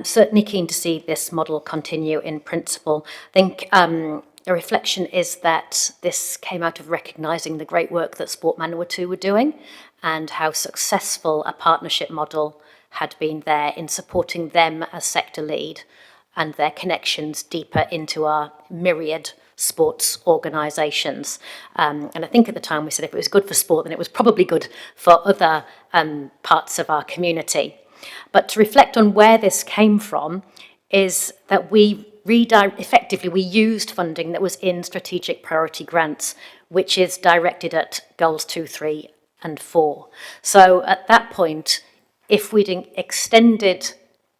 Certainly keen to see this model continue in principle. I think the reflection is that this came out of recognising the great work that Sport Manawatu were doing and how successful a partnership model had been there in supporting them as sector lead and their connections deeper into our myriad sports organisations. And I think at the time we said if it was good for sport, then it was probably good for other parts of our community. But to reflect on where this came from is that we effectively, we used funding that was in strategic priority grants, which is directed at goals 2, 3, and 4. So at that point, if we'd extended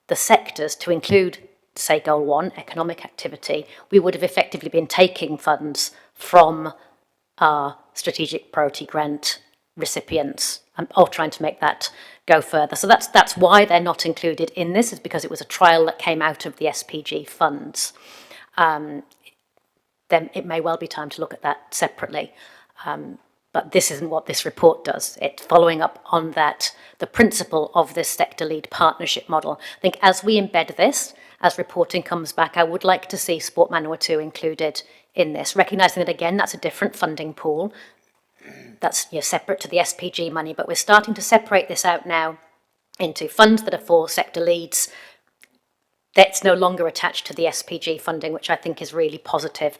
the sectors to include, say, goal 1, economic activity, we would have effectively been taking funds from our strategic priority grant recipients, or trying to make that go further. So that's why they're not included in this, is because it was a trial that came out of the SPG funds. Then it may well be time to look at that separately. But this isn't what this report does. It's following up on that, the principle of this sector lead partnership model. I think as we embed this, as reporting comes back, I would like to see Sport Manawatu included in this, recognising that, again, that's a different funding pool. That's separate to the SPG money, but we're starting to separate this out now into funds that are for sector leads. That's no longer attached to the SPG funding, which I think is really positive,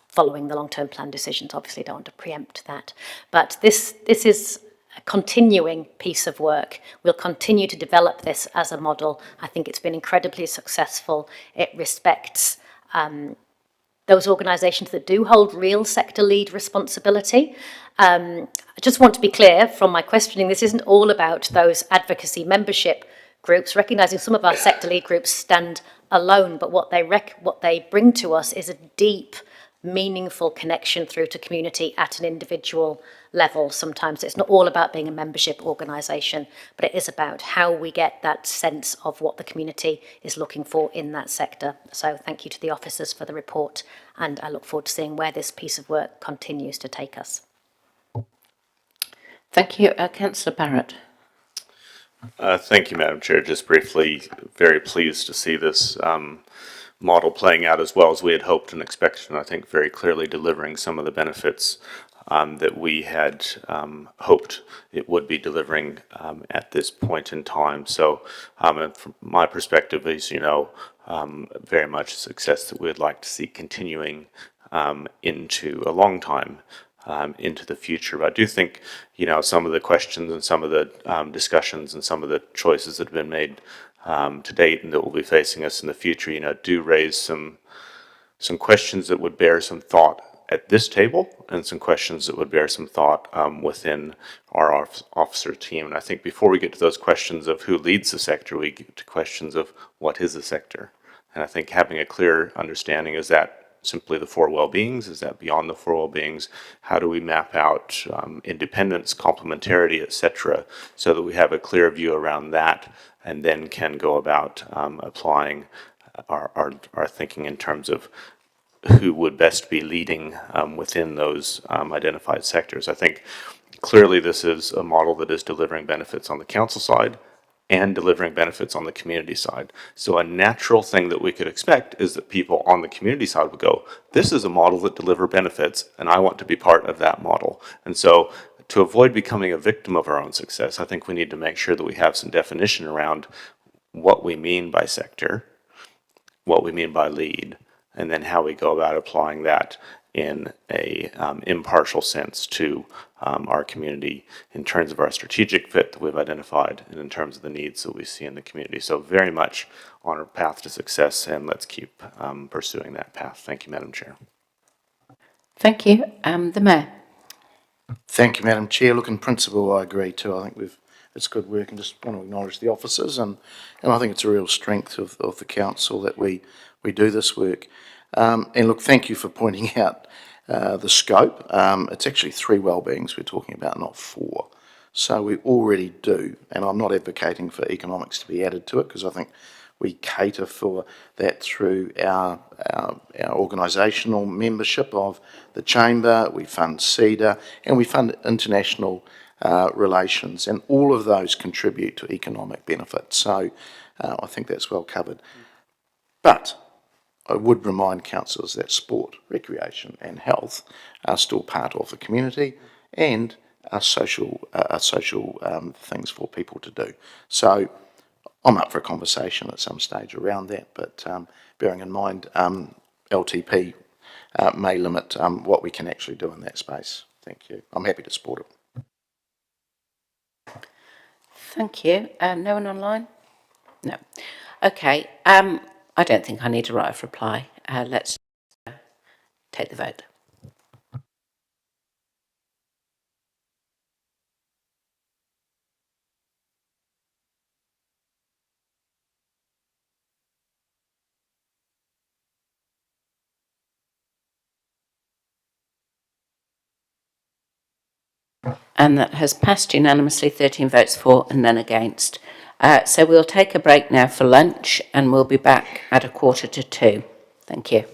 following the long-term plan decisions. Obviously, don't want to preempt that. But this is a continuing piece of work. We'll continue to develop this as a model. I think it's been incredibly successful. It respects those organisations that do hold real sector lead responsibility. I just want to be clear from my questioning, this isn't all about those advocacy membership groups, recognising some of our sector lead groups stand alone, but what they bring to us is a deep, meaningful connection through to community at an individual level. Sometimes it's not all about being a membership organisation, but it is about how we get that sense of what the community is looking for in that sector. So thank you to the officers for the report, and I look forward to seeing where this piece of work continues to take us. Thank you. Councillor Barrett. Thank you, Madam Chair. Just briefly, very pleased to see this model playing out as well as we had hoped and expected, and I think very clearly delivering some of the benefits that we had hoped it would be delivering at this point in time. So from my perspective, as you know, very much a success that we'd like to see continuing into a long time into the future. But I do think, some of the questions and some of the discussions and some of the choices that have been made to date and that will be facing us in the future, do raise some questions that would bear some thought at this table and some questions that would bear some thought within our officer team. And I think before we get to those questions of who leads the sector, we get to questions of what is the sector. And I think having a clear understanding, is that simply the 4 well-beings? Is that beyond the 4 well-beings? How do we map out independence, complementarity, etc., so that we have a clear view around that, and then can go about applying our thinking in terms of who would best be leading within those identified sectors. I think clearly this is a model that is delivering benefits on the council side and delivering benefits on the community side. So a natural thing that we could expect is that people on the community side would go, this is a model that delivers benefits, and I want to be part of that model. And so to avoid becoming a victim of our own success, I think we need to make sure that we have some definition around what we mean by sector, what we mean by lead, and then how we go about applying that in a impartial sense to our community in terms of our strategic fit that we've identified and in terms of the needs that we see in the community. So very much on our path to success, and let's keep pursuing that path. Thank you, Madam Chair. Thank you. The Mayor. Thank you, Madam Chair. Look, in principle, I agree too. I think it's good work, and just want to acknowledge the officers, and I think it's a real strength of the council that we do this work. And look, thank you for pointing out the scope. It's actually 3 well-beings we're talking about, not 4. So we already do, and I'm not advocating for economics to be added to it, because I think we cater for that through our organisational membership of the Chamber. We fund CEDA, and we fund international relations, and all of those contribute to economic benefit. So I think that's well covered. But I would remind councillors that sport, recreation and health are still part of the community and are social things for people to do. So I'm up for a conversation at some stage around that, but bearing in mind LTP may limit what we can actually do in that space. Thank you. I'm happy to support it. Thank you. No one online? No. Okay. I don't think I need a right of reply. Let's take the vote. And that has passed unanimously, 13 votes for and none against. So we'll take a break now for lunch and we'll be back at 1:45. Thank you.